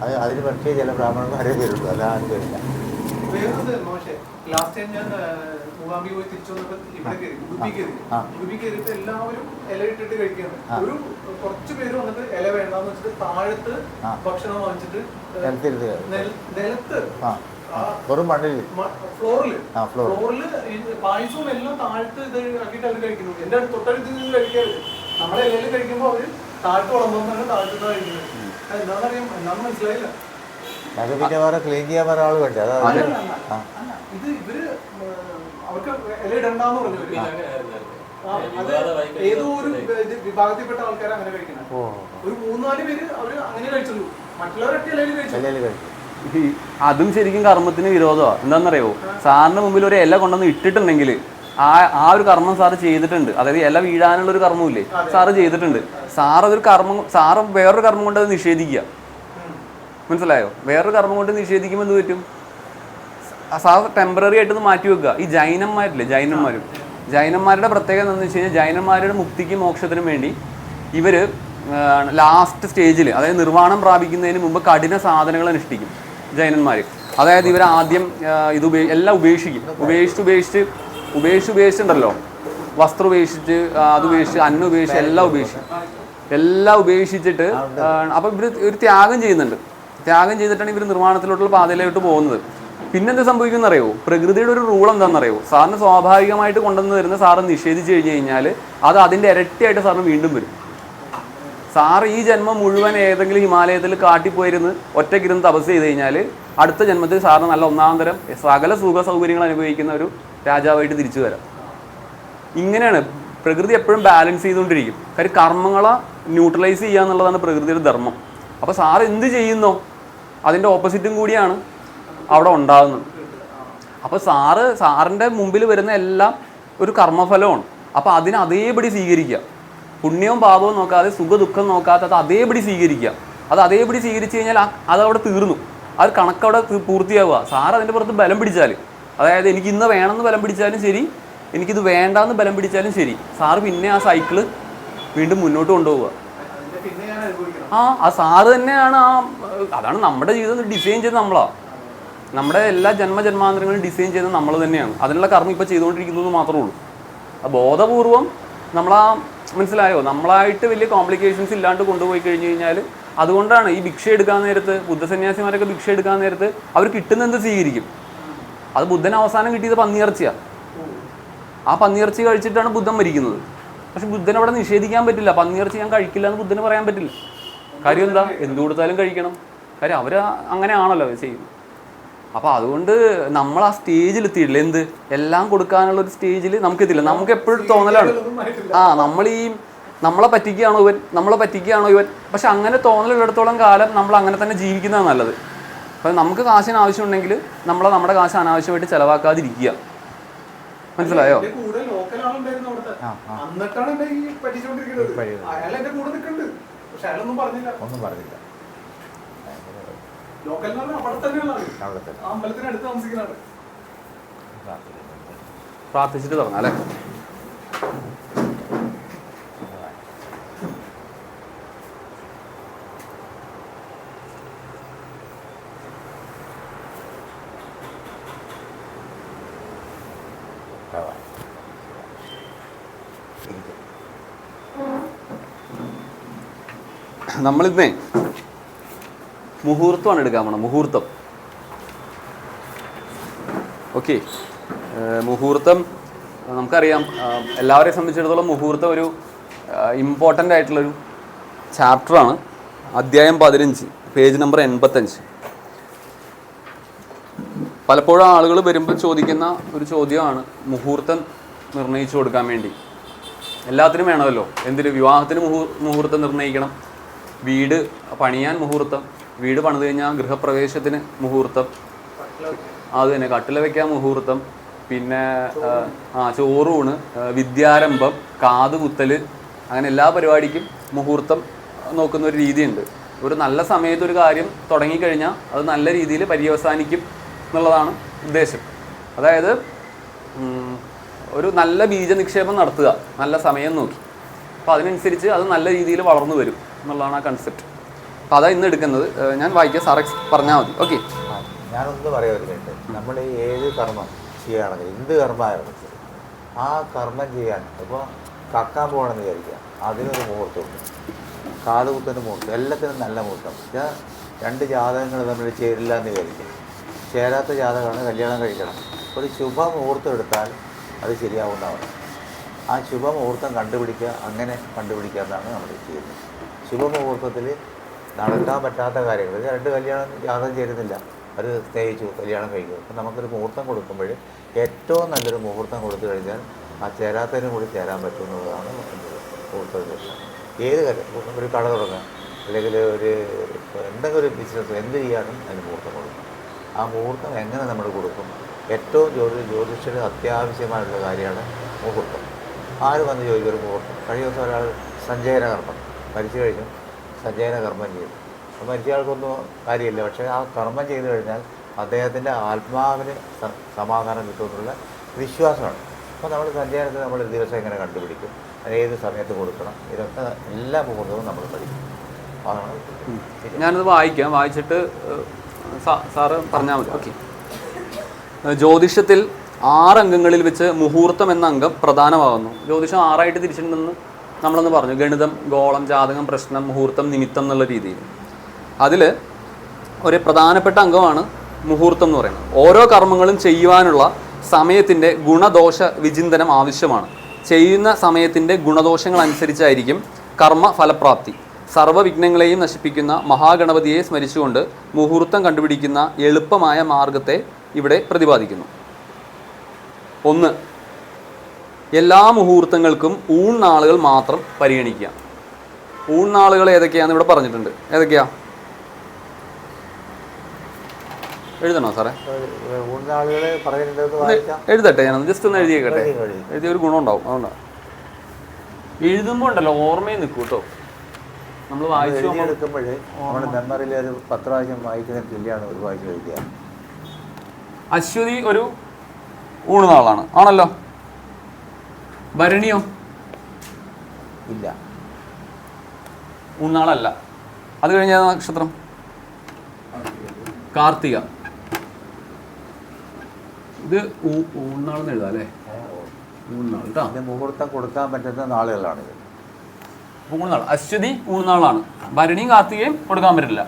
അതിന് പക്ഷേ ചില ബ്രാഹ്മണന്മാരെ പേരുള്ളൂ, അല്ലാതെ പേരില്ല. വേറൊരു മോശം ലാസ്റ്റ് ടൈം ഞാൻ മൂകാംബി പോയി തിരിച്ചു വന്നപ്പോൾ ഇവിടെ കയറി ഉടുപ്പി കയറിയപ്പോൾ എല്ലാവരും ഇല ഇട്ടിട്ട് കഴിക്കുകയാണ്. ഒരു കുറച്ച് പേര് വന്നിട്ട് ഇല വേണ്ടാന്ന് വെച്ചിട്ട് താഴത്ത് ഭക്ഷണം വാങ്ങിച്ചിട്ട് നിലത്ത് ഫ്ലോറില് പായസവും എല്ലാം താഴത്ത് ഇത് ആക്കിയിട്ട് അവർ കഴിക്കുന്നു. എന്റെ തൊട്ടടുത്ത് നിന്ന് കഴിക്കരുത്, നമ്മളെ ഇലയിൽ കഴിക്കുമ്പോ അവര് താഴത്ത് വളർന്നു താഴത്ത് കഴിക്കുന്നത്. എന്താണെന്നറിയാം, എന്താണെന്ന് മനസ്സിലായില്ല. അത് പിന്നെ വേറെ ക്ലീൻ ചെയ്യാൻ വേറെ ആൾ വേണ്ടേ? ഇത് ഇവര് അവർക്ക് ഇല ഇടണ്ടെന്ന് പറഞ്ഞു. ഏതോ ഒരു വിഭാഗത്തിൽപ്പെട്ട ആൾക്കാർ അങ്ങനെ കഴിക്കണം. ഒരു 3-4 പേര് അവര് അങ്ങനെ കഴിച്ചുള്ളൂ, മറ്റുള്ളവരൊക്കെ ഇലയിൽ കഴിച്ചു. അതും ശരിക്കും കർമ്മത്തിന് വിരോധമാണ്. എന്താണെന്നറിയോ, സാറിന് മുമ്പിൽ ഒരു ഇല കൊണ്ടുവന്ന് ഇട്ടിട്ടുണ്ടെങ്കിൽ ആ ഒരു കർമ്മം സാറ് ചെയ്തിട്ടുണ്ട്. അതായത് ഇല വീഴാനുള്ള ഒരു കർമ്മമില്ലേ സാറ് ചെയ്തിട്ടുണ്ട്. സാറതൊരു കർമ്മം, സാറ് വേറൊരു കർമ്മം കൊണ്ട് അത് നിഷേധിക്കുക. മനസ്സിലായോ? വേറൊരു കർമ്മം കൊണ്ട് നിഷേധിക്കുമ്പോൾ എന്ത് പറ്റും? സാർ ടെമ്പററി ആയിട്ടൊന്ന് മാറ്റി വെക്കുക. ഈ ജൈനന്മാരില്ലേ, ജൈനന്മാരുടെ പ്രത്യേകത എന്താണെന്ന് വെച്ച് കഴിഞ്ഞാൽ, ജൈനന്മാരുടെ മുക്തിക്കും മോക്ഷത്തിനും വേണ്ടി ഇവർ ലാസ്റ്റ് സ്റ്റേജിൽ, അതായത് നിർവ്വാണം പ്രാപിക്കുന്നതിന് മുമ്പ് കഠിന സാധനങ്ങൾ അനുഷ്ഠിക്കും ജൈനന്മാർ. അതായത് ഇവർ ആദ്യം ഇത് എല്ലാം ഉപേക്ഷിക്കും. ഉപേക്ഷിച്ചിട്ടുണ്ടല്ലോ, വസ്ത്രം ഉപേക്ഷിച്ച്, അത് ഉപേക്ഷിച്ച്, അന്നം ഉപേക്ഷിച്ച്, എല്ലാം ഉപേക്ഷിച്ചിട്ട് അപ്പം ഇവർ ഒരു ത്യാഗം ചെയ്യുന്നുണ്ട്. ത്യാഗം ചെയ്തിട്ടാണ് ഇവർ നിർമ്മാണത്തിലോട്ടുള്ള പാതയിലോട്ട് പോകുന്നത്. പിന്നെന്ത് സംഭവിക്കുന്ന അറിയോ? പ്രകൃതിയുടെ ഒരു റൂൾ എന്താണെന്നറിയോ? സാറിന് സ്വാഭാവികമായിട്ട് കൊണ്ടുവന്ന് വരുന്ന സാറ് നിഷേധിച്ച് കഴിഞ്ഞ് കഴിഞ്ഞാൽ അത് അതിൻ്റെ ഇരട്ടിയായിട്ട് സാറിന് വീണ്ടും വരും. സാറ് ഈ ജന്മം മുഴുവൻ ഏതെങ്കിലും ഹിമാലയത്തിൽ കാട്ടിപ്പോയിരുന്ന് ഒറ്റയ്ക്കിരുന്ന് തപസ് ചെയ്ത് കഴിഞ്ഞാൽ അടുത്ത ജന്മത്തിൽ സാറിന് നല്ല ഒന്നാന്തരം സകല സുഖ സൗകര്യങ്ങൾ അനുഭവിക്കുന്ന ഒരു രാജാവായിട്ട് തിരിച്ചു വരാം. ഇങ്ങനെയാണ് പ്രകൃതി എപ്പോഴും ബാലൻസ് ചെയ്തുകൊണ്ടിരിക്കും. കാര്യം കർമ്മങ്ങളെ ന്യൂട്രലൈസ് ചെയ്യുക എന്നുള്ളതാണ് പ്രകൃതിയുടെ ധർമ്മം. അപ്പോൾ സാറ് എന്ത് ചെയ്യുന്നോ അതിൻ്റെ ഓപ്പോസിറ്റും കൂടിയാണ് അവിടെ ഉണ്ടാകുന്നത്. അപ്പോൾ സാറിൻ്റെ മുമ്പിൽ വരുന്ന എല്ലാം ഒരു കർമ്മഫലമാണ്. അപ്പോൾ അതിനെ അതേപടി സ്വീകരിക്കുക. പുണ്യവും പാപവും നോക്കാതെ, സുഖ ദുഃഖം നോക്കാതെ അത് അതേപടി സ്വീകരിക്കുക. അത് അതേപടി സ്വീകരിച്ചു കഴിഞ്ഞാൽ അതവിടെ തീർന്നു, അത് കണക്കവിടെ പൂർത്തിയാവുക. സാറ് അതിൻ്റെ പുറത്ത് ബലം പിടിച്ചാൽ, അതായത് എനിക്ക് ഇന്ന് വേണമെന്ന് ബലം പിടിച്ചാലും ശരി, എനിക്കിത് വേണ്ടാന്ന് ബലം പിടിച്ചാലും ശരി, സാറ് പിന്നെ ആ സൈക്കിള് വീണ്ടും മുന്നോട്ട് കൊണ്ടുപോവുക. ആ സാറ് തന്നെയാണ് അതാണ് നമ്മുടെ ജീവിതം ഡിസൈൻ ചെയ്ത് നമ്മളാണ്. നമ്മുടെ എല്ലാ ജന്മജന്മാന്തരങ്ങളും ഡിസൈൻ ചെയ്ത് നമ്മൾ തന്നെയാണ്. അതിനുള്ള കർമ്മം ഇപ്പോൾ ചെയ്തുകൊണ്ടിരിക്കുന്നത് മാത്രമേ ഉള്ളൂ. ബോധപൂർവം മനസ്സിലായോ, നമ്മളായിട്ട് വലിയ കോംപ്ലിക്കേഷൻസ് ഇല്ലാണ്ട് കൊണ്ടുപോയി കഴിഞ്ഞ് കഴിഞ്ഞാൽ, അതുകൊണ്ടാണ് ഈ ഭിക്ഷ എടുക്കാൻ നേരത്ത്, ബുദ്ധസന്യാസിമാരൊക്കെ ഭിക്ഷ എടുക്കാൻ നേരത്ത് അവർ കിട്ടുന്നെന്ത് സ്വീകരിക്കും. അത് ബുദ്ധൻ അവസാനം കിട്ടിയത് പന്നിയിറച്ചിയാണ്. ആ പന്നിയിറച്ചി കഴിച്ചിട്ടാണ് ബുദ്ധൻ മരിക്കുന്നത്. പക്ഷെ ബുദ്ധൻ അവിടെ നിഷേധിക്കാൻ പറ്റില്ല. പന്നിയിറച്ചി ഞാൻ കഴിക്കില്ല എന്ന് ബുദ്ധന് പറയാൻ പറ്റില്ല. കാര്യം എന്താ? എന്ത് കൊടുത്താലും കഴിക്കണം. കാര്യം അവർ അങ്ങനെയാണല്ലോ ചെയ്യുന്നത്. അപ്പോൾ അതുകൊണ്ട് നമ്മൾ ആ സ്റ്റേജിൽ എത്തിയിട്ടില്ല. എന്ത് എല്ലാം കൊടുക്കാനുള്ള ഒരു സ്റ്റേജിൽ നമുക്കെത്തില്ല. നമുക്ക് എപ്പോഴും തോന്നലാണ് നമ്മളെ പറ്റിക്കുകയാണോ ഇവൻ. പക്ഷെ അങ്ങനെ തോന്നലുള്ളിടത്തോളം കാലം നമ്മൾ അങ്ങനെ തന്നെ ജീവിക്കുന്നതാണ് നല്ലത്. അപ്പം നമുക്ക് കാശിന് ആവശ്യമുണ്ടെങ്കിൽ നമ്മുടെ കാശ് അനാവശ്യമായിട്ട് ചിലവാക്കാതിരിക്കുക. മനസ്സിലായോ? ഒന്നും പറഞ്ഞില്ല. പ്രാർത്ഥിച്ചിട്ട് തുടങ്ങാം അല്ലേ? നമ്മളിന്നേ മുഹൂർത്തമാണ് എടുക്കാൻ പോണം. മുഹൂർത്തം. ഓക്കെ, മുഹൂർത്തം നമുക്കറിയാം, എല്ലാവരെയും സംബന്ധിച്ചിടത്തോളം മുഹൂർത്തം ഒരു ഇമ്പോർട്ടൻ്റ് ആയിട്ടുള്ളൊരു ചാപ്റ്ററാണ്. അധ്യായം 15, പേജ് നമ്പർ 85. പലപ്പോഴും ആളുകൾ വരുമ്പോൾ ചോദിക്കുന്ന ഒരു ചോദ്യമാണ് മുഹൂർത്തം നിർണ്ണയിച്ചു കൊടുക്കാൻ വേണ്ടി. എല്ലാത്തിനും വേണമല്ലോ. എന്തിന്? വിവാഹത്തിന് മുഹൂർത്തം നിർണ്ണയിക്കണം, വീട് പണിയാൻ മുഹൂർത്തം, വീട് പണിത് കഴിഞ്ഞാൽ ഗൃഹപ്രവേശത്തിന് മുഹൂർത്തം, അത് തന്നെ കട്ടില വയ്ക്കാൻ മുഹൂർത്തം, പിന്നെ ചോറൂണ്, വിദ്യാരംഭം, കാതുകുത്തൽ, അങ്ങനെ എല്ലാ പരിപാടിക്കും മുഹൂർത്തം നോക്കുന്ന ഒരു രീതിയുണ്ട്. ഒരു നല്ല സമയത്ത് ഒരു കാര്യം തുടങ്ങിക്കഴിഞ്ഞാൽ അത് നല്ല രീതിയിൽ പര്യവസാനിക്കും എന്നുള്ളതാണ് ഉദ്ദേശം. അതായത് ഒരു നല്ല ബീജ നിക്ഷേപം നടത്തുക നല്ല സമയം നോക്കി. അപ്പോൾ അതിനനുസരിച്ച് അത് നല്ല രീതിയിൽ വളർന്നു വരും എന്നുള്ളതാണ് ആ കൺസെപ്റ്റ്. അപ്പോൾ അതാ ഇന്ന് എടുക്കുന്നത്. ഞാൻ വായിക്കാം, സാറെ പറഞ്ഞാൽ മതി. ഓക്കെ. ഞാനൊന്ന് പറയാറുണ്ട്, നമ്മൾ ഈ ഏത് കർമ്മം ചെയ്യുകയാണെങ്കിൽ എന്ത് കർമ്മമായിരുന്നു ആ കർമ്മം ചെയ്യാൻ ഇപ്പോൾ കക്കാൻ പോകണമെന്ന് വിചാരിക്കുക, അതിനൊരു മുഹൂർത്തമുണ്ട്. കാതുകുത്തൻ്റെ മുഹൂർത്തം, എല്ലാത്തിനും നല്ല മുഹൂർത്തം. രണ്ട് ജാതകങ്ങൾ തമ്മിൽ ചേരില്ല എന്ന് വിചാരിക്കുക, ചേരാത്ത ജാതകമാണ് കല്യാണം കഴിക്കണം. ഒരു ശുഭമുഹൂർത്തം എടുത്താൽ അത് ശരിയാവുന്നതാണ്. ആ ശുഭമുഹൂർത്തം കണ്ടുപിടിക്കുക, അങ്ങനെ കണ്ടുപിടിക്കുക എന്നാണ് നമ്മൾ ചെയ്യുന്നത്. ശുഭമുഹൂർത്തത്തിൽ നടക്കാൻ പറ്റാത്ത കാര്യങ്ങൾ, രണ്ട് കല്യാണം ജാതകം ചേരുന്നില്ല, അവർ സ്നേഹിച്ചു കല്യാണം കഴിക്കും. അപ്പം നമുക്കൊരു മുഹൂർത്തം കൊടുക്കുമ്പോൾ ഏറ്റവും നല്ലൊരു മുഹൂർത്തം കൊടുത്തു കഴിഞ്ഞാൽ ആ ചേരാത്തതിനും കൂടി ചേരാൻ പറ്റുന്നതാണ് മുഹൂർത്തം. ഏത് കാര്യം, ഒരു കട തുടങ്ങാം, അല്ലെങ്കിൽ എന്തെങ്കിലും ഒരു ബിസിനസ് എന്ത് ചെയ്യാനും അതിന് മുഹൂർത്തം കൊടുക്കും. ആ മുഹൂർത്തം എങ്ങനെ നമ്മൾ കൊടുക്കും? ഏറ്റവും ജ്യോതിഷന് അത്യാവശ്യമായിട്ടുള്ള കാര്യമാണ് മുഹൂർത്തം. ആര് വന്ന് ചോദിക്കും ഒരു മുഹൂർത്തം? കഴിഞ്ഞ ദിവസം ഒരാൾ സഞ്ചയന കർമ്മം മരിച്ചു കഴിഞ്ഞു, സഞ്ചയന കർമ്മം ചെയ്തു. അപ്പോൾ മരിച്ച ആൾക്കൊന്നും കാര്യമില്ല, പക്ഷേ ആ കർമ്മം ചെയ്തു കഴിഞ്ഞാൽ അദ്ദേഹത്തിൻ്റെ ആത്മാവിന് സമാധാനം കിട്ടുമെന്നുള്ള വിശ്വാസമാണ്. അപ്പോൾ നമ്മൾ സഞ്ചയനത്തിന് നമ്മൾ ദിവസം എങ്ങനെ കണ്ടുപിടിക്കും, ഏത് സമയത്ത് കൊടുക്കണം, ഇതൊക്കെ എല്ലാ മുഹൂർത്തവും നമ്മൾ പഠിക്കും. അതാണ്. ഞാനത് വായിക്കാം, വായിച്ചിട്ട് സാറ് പറഞ്ഞാൽ മതി. ഓക്കെ. ജ്യോതിഷത്തിൽ 6 അംഗങ്ങളിൽ വെച്ച് മുഹൂർത്തം എന്ന അംഗം പ്രധാനമാകുന്നു. ജ്യോതിഷം 6ആയിട്ട് തിരിച്ചിട്ടുണ്ടെന്ന് നമ്മളൊന്ന് പറഞ്ഞു. ഗണിതം, ഗോളം, ജാതകം, പ്രശ്നം, മുഹൂർത്തം, നിമിത്തം എന്നുള്ള രീതിയിൽ. അതിൽ ഒരു പ്രധാനപ്പെട്ട അംഗമാണ് മുഹൂർത്തം എന്ന് പറയുന്നത്. ഓരോ കർമ്മങ്ങളും ചെയ്യുവാനുള്ള സമയത്തിൻ്റെ ഗുണദോഷ വിചിന്തനം ആവശ്യമാണ്. ചെയ്യുന്ന സമയത്തിൻ്റെ ഗുണദോഷങ്ങൾ അനുസരിച്ചായിരിക്കും കർമ്മ ഫലപ്രാപ്തി. സർവ്വവിഘ്നങ്ങളെയും നശിപ്പിക്കുന്ന മഹാഗണപതിയെ സ്മരിച്ചുകൊണ്ട് മുഹൂർത്തം കണ്ടുപിടിക്കുന്ന എളുപ്പമായ മാർഗത്തെ ഇവിടെ പ്രതിപാദിക്കുന്നു. 1. എല്ലാ മുഹൂർത്തങ്ങൾക്കും ഊൺനാളുകൾ മാത്രം പരിഗണിക്കുക. ഊൺനാളുകൾ ഏതൊക്കെയാണെന്ന് ഇവിടെ പറഞ്ഞിട്ടുണ്ട്. ഏതൊക്കെയാ എഴുതണോ സാറേ? എഴുതട്ടെ, ഞാനൊന്ന് ജസ്റ്റ് ഒന്ന് എഴുതിയേക്കട്ടെ. എഴുതിയ ഒരു ഗുണം ഉണ്ടാവും. അതുകൊണ്ടാണ് എഴുതുമ്പോൾ ഉണ്ടല്ലോ ഓർമ്മയിൽ നിൽക്കും കേട്ടോ. നമ്മൾ വായിച്ചു എടുക്കുമ്പോഴേ നമ്മുടെ മെമ്മറിയിൽ ഒരു 10 പ്രാവശ്യം വായിക്കുന്ന തുല്യമാണ് ഒരു വായിച്ച് കഴിക്കുക. അശ്വതി ഒരു ഊണുനാളാണ് ആണല്ലോ. ഭരണിയോ? ഇല്ല, ഊണുനാളല്ല. അത് കഴിഞ്ഞ നക്ഷത്രം കാർത്തിക. ഇത് ഊണുനാളെന്ന് എഴുതാം അല്ലേ? ഊണുനാൾ കേട്ടോ. മുഹൂർത്തം കൊടുക്കാൻ പറ്റുന്ന നാളുകളാണിത്. ഊണുനാൾ. അശ്വതി ഊണുനാളാണ്. ഭരണിയും കാർത്തികയും കൊടുക്കാൻ പറ്റില്ല.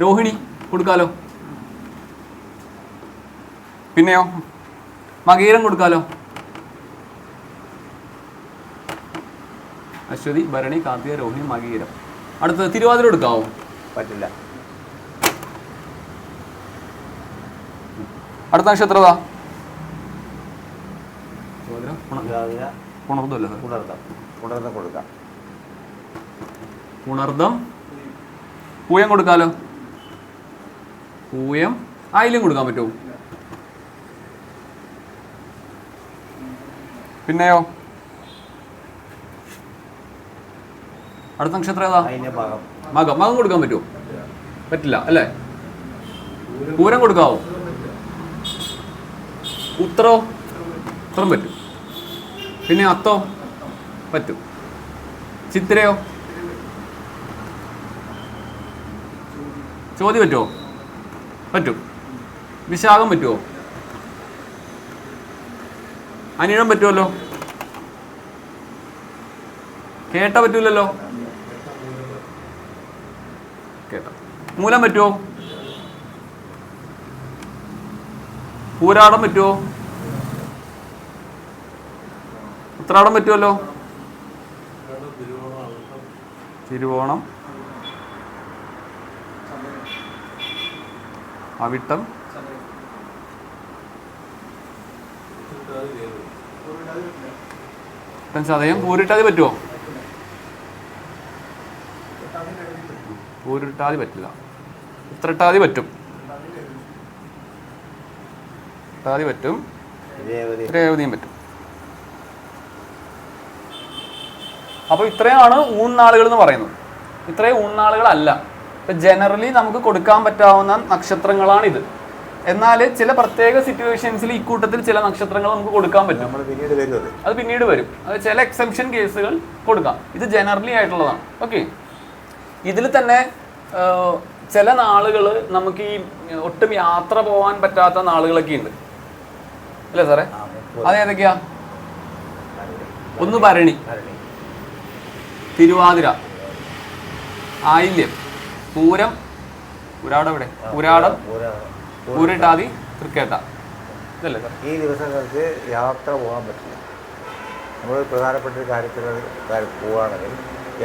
രോഹിണി കൊടുക്കാലോ. പിന്നെയോ മകീരം കൊടുക്കാലോ. അശ്വതി, ഭരണി, കാർത്തിക, രോഹിണി, മകീരം. അടുത്തത് തിരുവാതിര കൊടുക്കാവോ? പറ്റില്ല. അടുത്ത നക്ഷത്രതാ ഉണർന്നല്ലോ. ഉണർന്നം കൊടുക്കാം. ഉണർദം. പൂയം കൊടുക്കാലോ. പൂയം ആയില്യം കൊടുക്കാൻ പറ്റുമോ? പിന്നെയോ അടുത്ത നക്ഷത്രം ഏതാ? മകം. മകം കൊടുക്കാൻ പറ്റുമോ? പറ്റില്ല അല്ലേ? പൂരം കൊടുക്കാവോ? ഉത്തരോ? ഉത്തരം പറ്റും. പിന്നെ അത്തോ? പറ്റും. ചിത്തിരയോ? ചോതി പറ്റുമോ? പറ്റും. വിശാഖം പറ്റുമോ? അനിഴം പറ്റുമല്ലോ. കേട്ട പറ്റൂലല്ലോ. കേട്ട. മൂലം പറ്റുമോ? പൂരാടം പറ്റുമോ? ഉത്രാടം പറ്റുമല്ലോ. തിരുവോണം, അവിട്ടം, ചതയം. പൂരിട്ടാതി പറ്റുമോ? പൂരിട്ടാതി പറ്റില്ല. ഉത്രട്ടാതി പറ്റും. ഉത്രട്ടാതി പറ്റും. രേവതിയും പറ്റും. അപ്പോൾ ഇത്രയാണ് ഊൺനാളുകൾ എന്ന് പറയുന്നത്. ഇത്രയും ഊൺനാളുകളല്ല. ഇപ്പം ജനറലി നമുക്ക് കൊടുക്കാൻ പറ്റാവുന്ന നക്ഷത്രങ്ങളാണിത്. എന്നാൽ ചില പ്രത്യേക സിറ്റുവേഷൻസിൽ ഇക്കൂട്ടത്തിൽ ചില നക്ഷത്രങ്ങൾ നമുക്ക് കൊടുക്കാൻ പറ്റും. അത് പിന്നീട് വരും. അത് ചില എക്സെപ്ഷൻ കേസുകൾ കൊടുക്കാം. ഇത് ജനറലി ആയിട്ടുള്ളതാണ്. ഓക്കെ. ഇതിൽ തന്നെ ചില നാളുകൾ നമുക്ക് ഈ ഒട്ടും യാത്ര പോകാൻ പറ്റാത്ത നാളുകളൊക്കെ ഉണ്ട് അല്ലേ സാറേ? അതേതൊക്കെയാ? ഒന്ന് ഭരണി, തിരുവാതിര, ആയില്യം, പൂരം, പുരാടം ഇവിടെ, പുരാടം, പൂരിട്ടാതി, തൃക്കേട്ട, ഇതല്ലേ സാർ? ഈ ദിവസങ്ങൾക്ക് യാത്ര പോകാൻ പറ്റില്ല. നമ്മൾ പ്രധാനപ്പെട്ട ഒരു കാര്യത്തിൽ പോവുകയാണെങ്കിൽ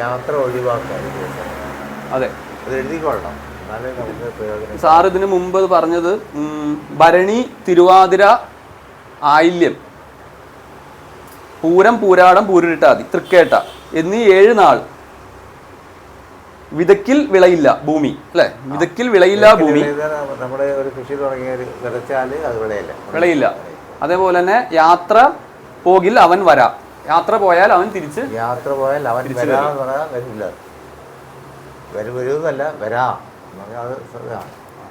യാത്ര ഒഴിവാക്കുക ഈ ദിവസം. അതെ, അത് എഴുതിക്കൊള്ളണം, എന്നാലേ നമുക്ക് പ്രയോജനം. സാർ ഇതിന് മുമ്പ് പറഞ്ഞത് ഭരണി, തിരുവാതിര, ആയില്യം, പൂരം, പൂരാടം, പൂരിട്ടാതി, തൃക്കേട്ട എന്നീ 7 നാൾ വിതക്കിൽ വിളയില്ല ഭൂമി അല്ലെ? വിതക്കിൽ വിളയില്ല ഭൂമി. നമ്മുടെ ഒരു കൃഷി തുടങ്ങിയ വിതച്ചാൽ അത് വിളയില്ല. അതേപോലെ തന്നെ യാത്ര പോകിൽ അവൻ വരാ, യാത്ര പോയാൽ അവൻ തിരിച്ച്, യാത്ര പോയാൽ അവൻ വരാന്ന് പറയാൻ വരില്ല. വരുന്നല്ല വരാ, അത്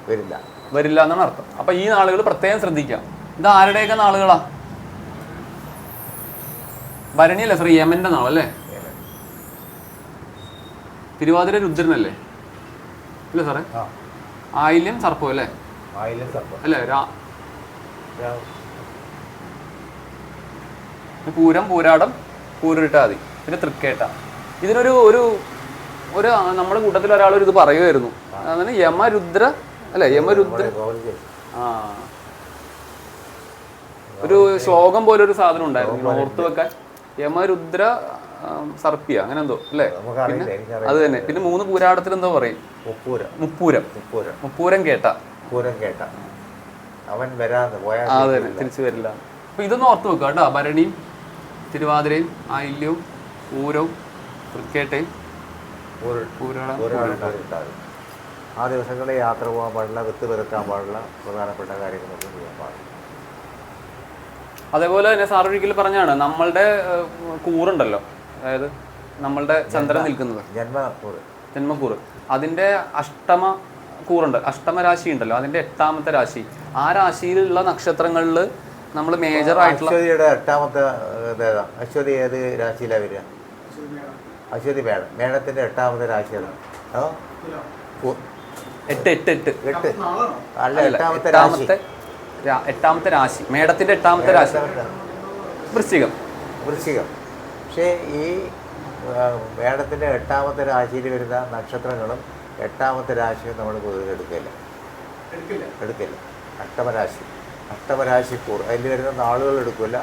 വരില്ല, വരില്ല എന്നാണ് അർത്ഥം. അപ്പൊ ഈ നാളുകൾ പ്രത്യേകം ശ്രദ്ധിക്കാം. ഇത് ആരുടെയൊക്കെ നാളുകളാ? ഭരണിയല്ലേ സാർ? യമന്റെ നാളല്ലേ? തിരുവാതിര രുദ്രനല്ലേ? ഇല്ല സാറേ? ആയില്യം സർപ്പം അല്ലേ? അല്ലേ? പൂരം, പൂരാടം, പൂരിട്ടാതി, പിന്നെ തൃക്കേട്ട. ഇതിനൊരു ഒരു ഒരു നമ്മുടെ കൂട്ടത്തിൽ ഒരാളൊരു ഇത് പറയുമായിരുന്നു, അങ്ങനെ യമരുദ്ര അല്ലേ? യമരുദ്ര ഒരു ശ്ലോകം പോലെ ഒരു സാധനം ഉണ്ടായിരുന്നു ഓർത്ത് വെക്കാൻ. യമരുദ്ര സർപ്പിയ അങ്ങനെ എന്തോ അല്ലേ? പിന്നെ അത് തന്നെ. പിന്നെ 3 പൂരാടത്തിൽ എന്തോ പറയും? മുപ്പൂരം കേട്ട അവൻ വരാന്ന് പോയാൽ അത് തന്നെ, തിരിച്ചു വരില്ല. അപ്പൊ ഇതൊന്നും ഓർത്ത് വെക്കുക കേട്ടോ. ഭരണിയും തിരുവാതിരയും ആയില്യവും പൂരവും തൃക്കേട്ടയും ആ ദിവസങ്ങളിൽ യാത്ര പോകാൻ പാടില്ല, വിത്ത് വിതക്കാൻ പാടില്ല, പ്രധാനപ്പെട്ട കാര്യങ്ങളൊന്നും ചെയ്യാൻ പാടില്ല. അതേപോലെ തന്നെ സാർ ഒരിക്കൽ പറഞ്ഞാണ് നമ്മളുടെ കൂറുണ്ടല്ലോ, അതായത് നമ്മളുടെ ചന്ദ്രൻ നിൽക്കുന്നത് ജന്മക്കൂറ്, അതിന്റെ അഷ്ടമ കൂറുണ്ട്, അഷ്ടമരാശി ഉണ്ടല്ലോ, അതിന്റെ 8ാമത്തെ രാശി. ആ രാശിയിലുള്ള നക്ഷത്രങ്ങളിൽ നമ്മൾ മേജർ ആയിട്ടുള്ള അശ്വതിയുടെ 8ാമത്തെ അശ്വതി ഏത് രാശിയിലാണ് വരിക? അശ്വതി മേടം. മേടത്തിന്റെ 8ാമത്തെ രാശിയാണ് എട്ടാമത്തെ രാശി. മേടത്തിന്റെ 8ാമത്തെ രാശി വൃശ്ചികം. പക്ഷേ ഈ മേടത്തിന്റെ 8ാമത്തെ രാശിയിൽ വരുന്ന നക്ഷത്രങ്ങളും 8ാമത്തെ രാശിയും നമ്മൾ പൊതുവെ എടുക്കില്ല. അഷ്ടമരാശിക്കൂർ അതിൽ വരുന്ന നാളുകൾ എടുക്കില്ല.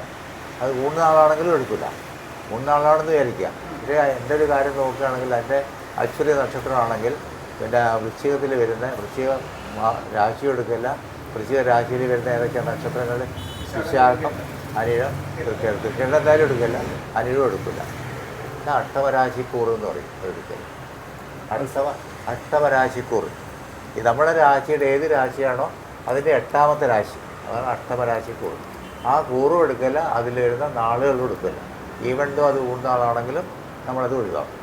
അത് 3 നാളാണെങ്കിലും എടുക്കില്ല. 3 നാളാണെന്ന് വിചാരിക്കുക. പക്ഷേ എൻ്റെ ഒരു കാര്യം നോക്കുകയാണെങ്കിൽ അതിൻ്റെ അശ്വതി നക്ഷത്രമാണെങ്കിൽ പിന്നെ വൃശ്ചികത്തിൽ വരുന്ന വൃശ്ചിക രാശി എടുക്കില്ല. വൃശ്ചിക രാശിയിൽ വരുന്ന ഏതൊക്കെ നക്ഷത്രങ്ങൾ? വിശാഖം, അനിഴം, തൃക്കേട്ട എന്തായാലും എടുക്കില്ല, അനിഴും എടുക്കില്ല. അഷ്ടമരാശിക്കൂർ എന്ന് പറയും എടുക്കല്. അഷ്ടമരാശിക്കൂർ ഈ നമ്മുടെ രാശിയുടെ ഏത് രാശിയാണോ അതിൻ്റെ 8ാമത്തെ രാശി, അതാണ് അഷ്ടമരാശിക്കൂർ. ആ കൂറും എടുക്കില്ല, അതിൽ വരുന്ന നാളുകളും എടുക്കില്ല. ഈവൻഡോ അത് 3 നാളാണെങ്കിലും നമ്മളത് ഒഴിവാക്കും.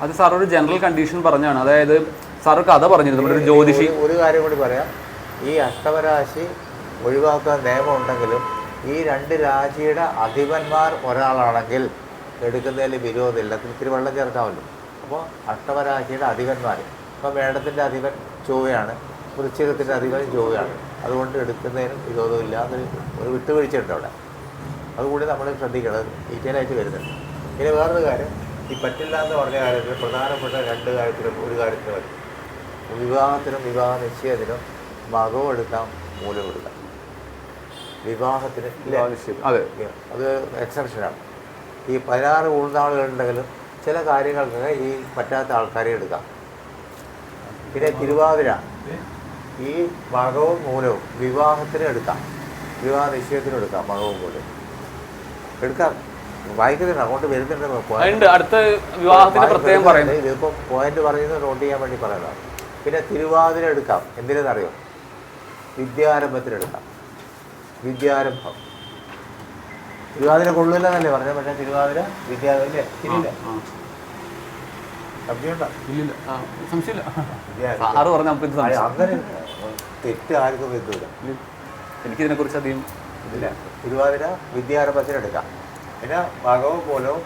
അത് സാർ ഒരു ജനറൽ കണ്ടീഷൻ പറഞ്ഞാണ്. അതായത് സാർ കഥ പറഞ്ഞിരുന്നു നമ്മുടെ ഒരു ജ്യോതിഷി. ഒരു കാര്യം കൂടി പറയാം, ഈ അഷ്ടമരാശി ഒഴിവാക്കാൻ നിയമമുണ്ടെങ്കിലും ഈ 2 രാശിയുടെ അധിപന്മാർ ഒരാളാണെങ്കിൽ എടുക്കുന്നതിൽ വിരോധമില്ല. ഇത്തിരി വെള്ളം ചേർക്കാമല്ലോ. അപ്പോൾ അഷ്ടമരാശിയുടെ അധിപന്മാർ, ഇപ്പോൾ മേടത്തിൻ്റെ അധിപൻ ചൊവ്വയാണ്, വൃശ്ചികത്തിൻ്റെ അധിപൻ ചൊവ്വയാണ്. അതുകൊണ്ട് എടുക്കുന്നതിനും വിരോധമില്ല. ഒരു വിട്ടുവീഴ്ചയുണ്ട് അവിടെ. അതുകൂടി നമ്മൾ ശ്രദ്ധിക്കണം, ഡീറ്റെയിലായിട്ട് വരുന്നുണ്ട്. പിന്നെ വേറൊരു കാര്യം, ഈ പറ്റില്ല എന്ന് പറഞ്ഞ കാര്യത്തിൽ പ്രധാനപ്പെട്ട 2 കാര്യത്തിലും ഒരു കാര്യത്തിന് വരും. വിവാഹത്തിനും വിവാഹ നിശ്ചയത്തിനും മകവും എടുക്കാം, മൂലവും എടുക്കാം. വിവാഹത്തിന് അതെ, അത് എക്സെപ്ഷനാണ്. ഈ 16 ഊർന്നാളുകളുണ്ടെങ്കിലും ചില കാര്യങ്ങൾക്ക് ഈ പറ്റാത്ത ആൾക്കാരെ എടുക്കാം. പിന്നെ തിരുവാതിര ഈ മകവും മൂലവും വിവാഹത്തിന് എടുക്കാം, വിവാഹ നിശ്ചയത്തിനും എടുക്കാം, മകവും മൂലവും എടുക്കാം. വായിക്കുന്നുണ്ട്, അങ്ങോട്ട് വരുന്നുണ്ട്. അടുത്ത വിവാഹത്തിന് പ്രത്യേകം പറയുന്നത് ഇതിപ്പോൾ പോയിന്റ് പറയുന്നത് നോട്ട് ചെയ്യാൻ വേണ്ടി പറയുന്നതാണ്. പിന്നെ തിരുവാതിര എടുക്കാം, എന്തിനെന്നറിയോ? വിദ്യാരംഭത്തിനെടുക്കാം. വിദ്യാരംഭം തിരുവാതിര കൊള്ളില്ലെന്നല്ലേ പറഞ്ഞത്, പക്ഷേ തിരുവാതിര വിദ്യാരംഭം ഇല്ല. അങ്ങനെ തെറ്റ് ആർക്കും എത്തൂല. എനിക്കിതിനെ കുറിച്ച് അധികം ഇല്ല. തിരുവാതിര വിദ്യാരംഭത്തിനെടുക്കാം. പിന്നെ മകവും മൂലവും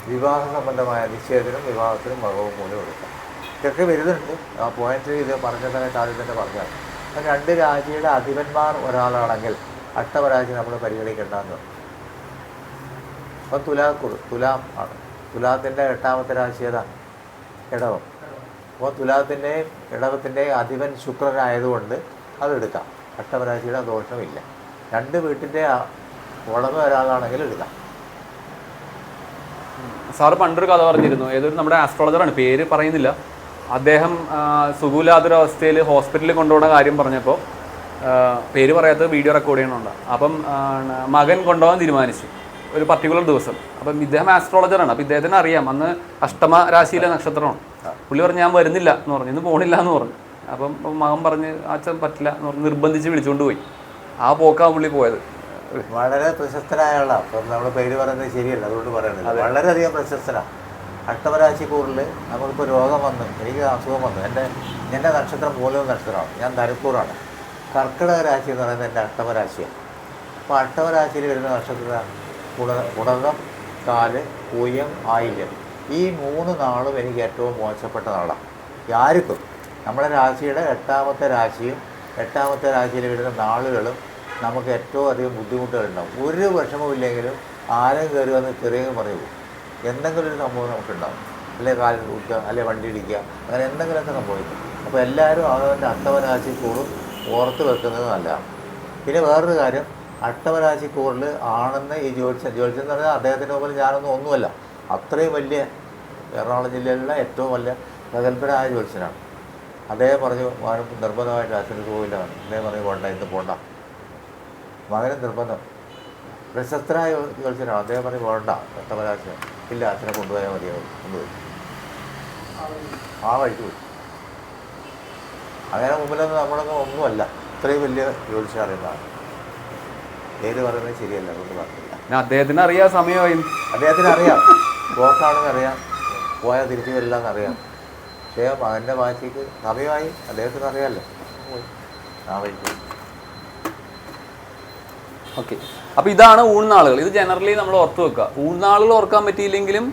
വിവാഹ സംബന്ധമായ നിശ്ചയത്തിനും വിവാഹത്തിനും മകവും മൂലവും എടുക്കാം. ഇതൊക്കെ വരുന്നുണ്ട്. ആ പോയിന്റ് ഇത് പറഞ്ഞതായിട്ട് ആദ്യം തന്നെ പറഞ്ഞാൽ അപ്പം 2 രാശിയുടെ അധിപന്മാർ ഒരാളാണെങ്കിൽ അഷ്ടമരാശി നമ്മൾ പരിഗണിക്കേണ്ടെന്ന്. അപ്പം തുലാം ആണ്. തുലാത്തിൻ്റെ 8ാമത്തെ രാശി ഏതാണ്? ഇടവം. അപ്പോൾ തുലാത്തിൻ്റെയും ഇടവത്തിൻ്റെയും അധിപൻ ശുക്രനായതുകൊണ്ട് അതെടുക്കാം. അഷ്ടമരാശിയുടെ ദോഷമില്ല. 2 വീട്ടിൻ്റെ ഉടമ ഒരാളാണെങ്കിൽ എടുക്കാം. സാറ് പണ്ടൊരു കഥ പറഞ്ഞിരുന്നു, ഏതൊരു നമ്മുടെ ആസ്ട്രോളജറാണ്, പേര് പറയുന്നില്ല, അദ്ദേഹം സുഖമില്ലാത്തൊരവസ്ഥയിൽ ഹോസ്പിറ്റലിൽ കൊണ്ടുപോകുന്ന കാര്യം പറഞ്ഞപ്പോൾ പേര് പറയാത്ത വീഡിയോ റെക്കോർഡ് ചെയ്യണമുണ്ട്. അപ്പം മകൻ കൊണ്ടുപോകാൻ തീരുമാനിച്ചു ഒരു പർട്ടിക്കുലർ ദിവസം. അപ്പം ഇദ്ദേഹം ആസ്ട്രോളജറാണ്. അപ്പം ഇദ്ദേഹത്തിന് അറിയാം അന്ന് അഷ്ടമ രാശിയിലെ നക്ഷത്രമാണ്. പുള്ളി പറഞ്ഞു ഞാൻ വരുന്നില്ല എന്ന് പറഞ്ഞു, ഇന്ന് പോകണില്ല എന്ന് പറഞ്ഞു. അപ്പം മകൻ പറഞ്ഞ് അച്ഛൻ പറ്റില്ല എന്ന് പറഞ്ഞ് നിർബന്ധിച്ച് വിളിച്ചുകൊണ്ട് പോയി. ആ പോക്കാണ് പുള്ളി പോയത്. വളരെ പ്രശസ്തനായ ആളാണ്. അപ്പം നമ്മൾ പേര് പറയുന്നത് ശരിയല്ല, അതുകൊണ്ട് പറയുന്നില്ല. വളരെയധികം പ്രശസ്തനാണ്. അഷ്ടമരാശിക്കൂറിൽ നമ്മളിപ്പോൾ രോഗം വന്നു, എനിക്ക് അസുഖം വന്നു. എൻ്റെ നക്ഷത്രം മൂലം നക്ഷത്രമാണ്. ഞാൻ ധനുക്കൂറാണ്. കർക്കിടക രാശി എന്ന് പറയുന്നത് എൻ്റെ അഷ്ടമരാശിയാണ്. അപ്പോൾ അഷ്ടമരാശിയിൽ വരുന്ന നക്ഷത്രം പുണർന്നം, കാല്, പൂയം, ആയില്യം. ഈ 3 നാളും എനിക്ക് ഏറ്റവും മോശപ്പെട്ട നാളാണ്. ആർക്കും നമ്മുടെ രാശിയുടെ 8ാമത്തെ രാശിയും 8ാമത്തെ രാശിയിൽ വരുന്ന നാളുകളും നമുക്ക് ഏറ്റവും അധികം ബുദ്ധിമുട്ടുകളുണ്ടാവും. ഒരു വിഷമമില്ലെങ്കിലും ആരും കയറി വന്ന് ചെറിയ പറഞ്ഞു പോകും. എന്തെങ്കിലും ഒരു സംഭവം നമുക്കുണ്ടാകും. അല്ലെങ്കിൽ കാലിൽ ഊറ്റുക, അല്ലെങ്കിൽ വണ്ടി ഇടിക്കുക, അങ്ങനെ എന്തെങ്കിലുമൊക്കെ സംഭവിക്കും. അപ്പോൾ എല്ലാവരും അവൻ്റെ അഷ്ടമരാശിക്കൂറും ഓർത്ത് വെക്കുന്നത് നല്ലതാണ്. പിന്നെ വേറൊരു കാര്യം, അഷ്ടമരാശിക്കൂറിൽ ആണെന്ന് ഈ ജ്യോത്സ്യൻ എന്ന് പറഞ്ഞാൽ അദ്ദേഹത്തിൻ്റെ മുമ്പിൽ ഞാനൊന്നും ഒന്നുമല്ല. അത്രയും വലിയ എറണാകുളം ജില്ലയിലുള്ള ഏറ്റവും വലിയ പ്രഗത്ഭനായ ജ്യോത്സ്യനാണ്. അദ്ദേഹം പറഞ്ഞു മകനും നിർബന്ധമായിട്ട് അച്ഛന് പോകില്ല. അദ്ദേഹം പറഞ്ഞു പോണ്ട, ഇന്ന് പോണ്ട. മകനും നിർബന്ധം. പ്രശസ്തനായ ജ്യോത്സ്യനാണ്. അദ്ദേഹം പറഞ്ഞു പോകണ്ട, അഷ്ടമരാശി ഇല്ല, അച്ഛനെ കൊണ്ടുപോയാൽ മതിയാവും. കൊണ്ടുപോയി ആ വഴിക്ക് പോയി. അങ്ങനെ മുമ്പിലൊന്നും നമ്മളൊന്നും ഒന്നുമല്ല. ഇത്രയും വലിയ ജ്യോത്സ്യം അറിയുന്നതാണ്. പേര് പറയുന്നത് ശരിയല്ല, അതുകൊണ്ട് പറഞ്ഞില്ല. അദ്ദേഹത്തിന് അറിയാം സമയമായി. അദ്ദേഹത്തിന് അറിയാം പോക്കാണെന്ന് അറിയാം, പോയാൽ തിരിച്ചു വരില്ല എന്നറിയാം. പക്ഷേ മകൻ്റെ വാശിക്ക് സമയമായി, അദ്ദേഹത്തിന് അറിയാമല്ലോ. പോയി ആ വഴിക്ക് പോയി. ഓക്കെ, അപ്പോൾ ഇതാണ് ഊൺനാളുകൾ. ഇത് ജനറലി നമ്മൾ ഓർത്ത് വെക്കുക. ഊൺനാളുകൾ ഓർക്കാൻ പറ്റിയില്ലെങ്കിലും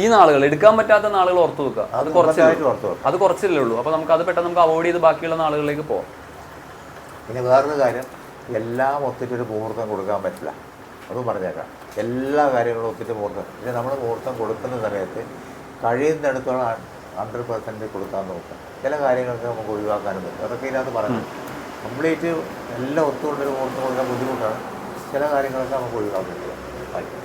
ഈ നാളുകൾ, എടുക്കാൻ പറ്റാത്ത നാളുകൾ ഓർത്ത് വെക്കുക. അത് കുറച്ചല്ലേ ഉള്ളൂ. അപ്പോൾ നമുക്ക് അത് പെട്ടെന്ന് നമുക്ക് അവോയ്ഡ് ചെയ്ത് ബാക്കിയുള്ള നാളുകളിലേക്ക് പോകാം. പിന്നെ വേറൊരു കാര്യം, എല്ലാം ഒത്തിട്ടൊരു മുഹൂർത്തം കൊടുക്കാൻ പറ്റില്ല. അതും പറഞ്ഞേക്കാം. എല്ലാ കാര്യങ്ങളും ഒത്തിട്ട് മുഹൂർത്തം. പക്ഷേ നമ്മൾ മുഹൂർത്തം കൊടുക്കുന്ന സമയത്ത് കഴിയുന്നിടത്തോളം 100% കൊടുക്കാൻ നോക്കുക. ചില കാര്യങ്ങളൊക്കെ നമുക്ക് ഒഴിവാക്കാനും പറ്റും. അതൊക്കെ ഇതിനകത്ത് പറഞ്ഞു. കംപ്ലീറ്റ് എല്ലാം ഒത്തുകൊണ്ടൊരു മുഹൂർത്തം കൊടുക്കാൻ ബുദ്ധിമുട്ടാണ്. ചില കാര്യങ്ങളൊക്കെ നമുക്ക് ഒഴിവാക്കാൻ പറ്റും.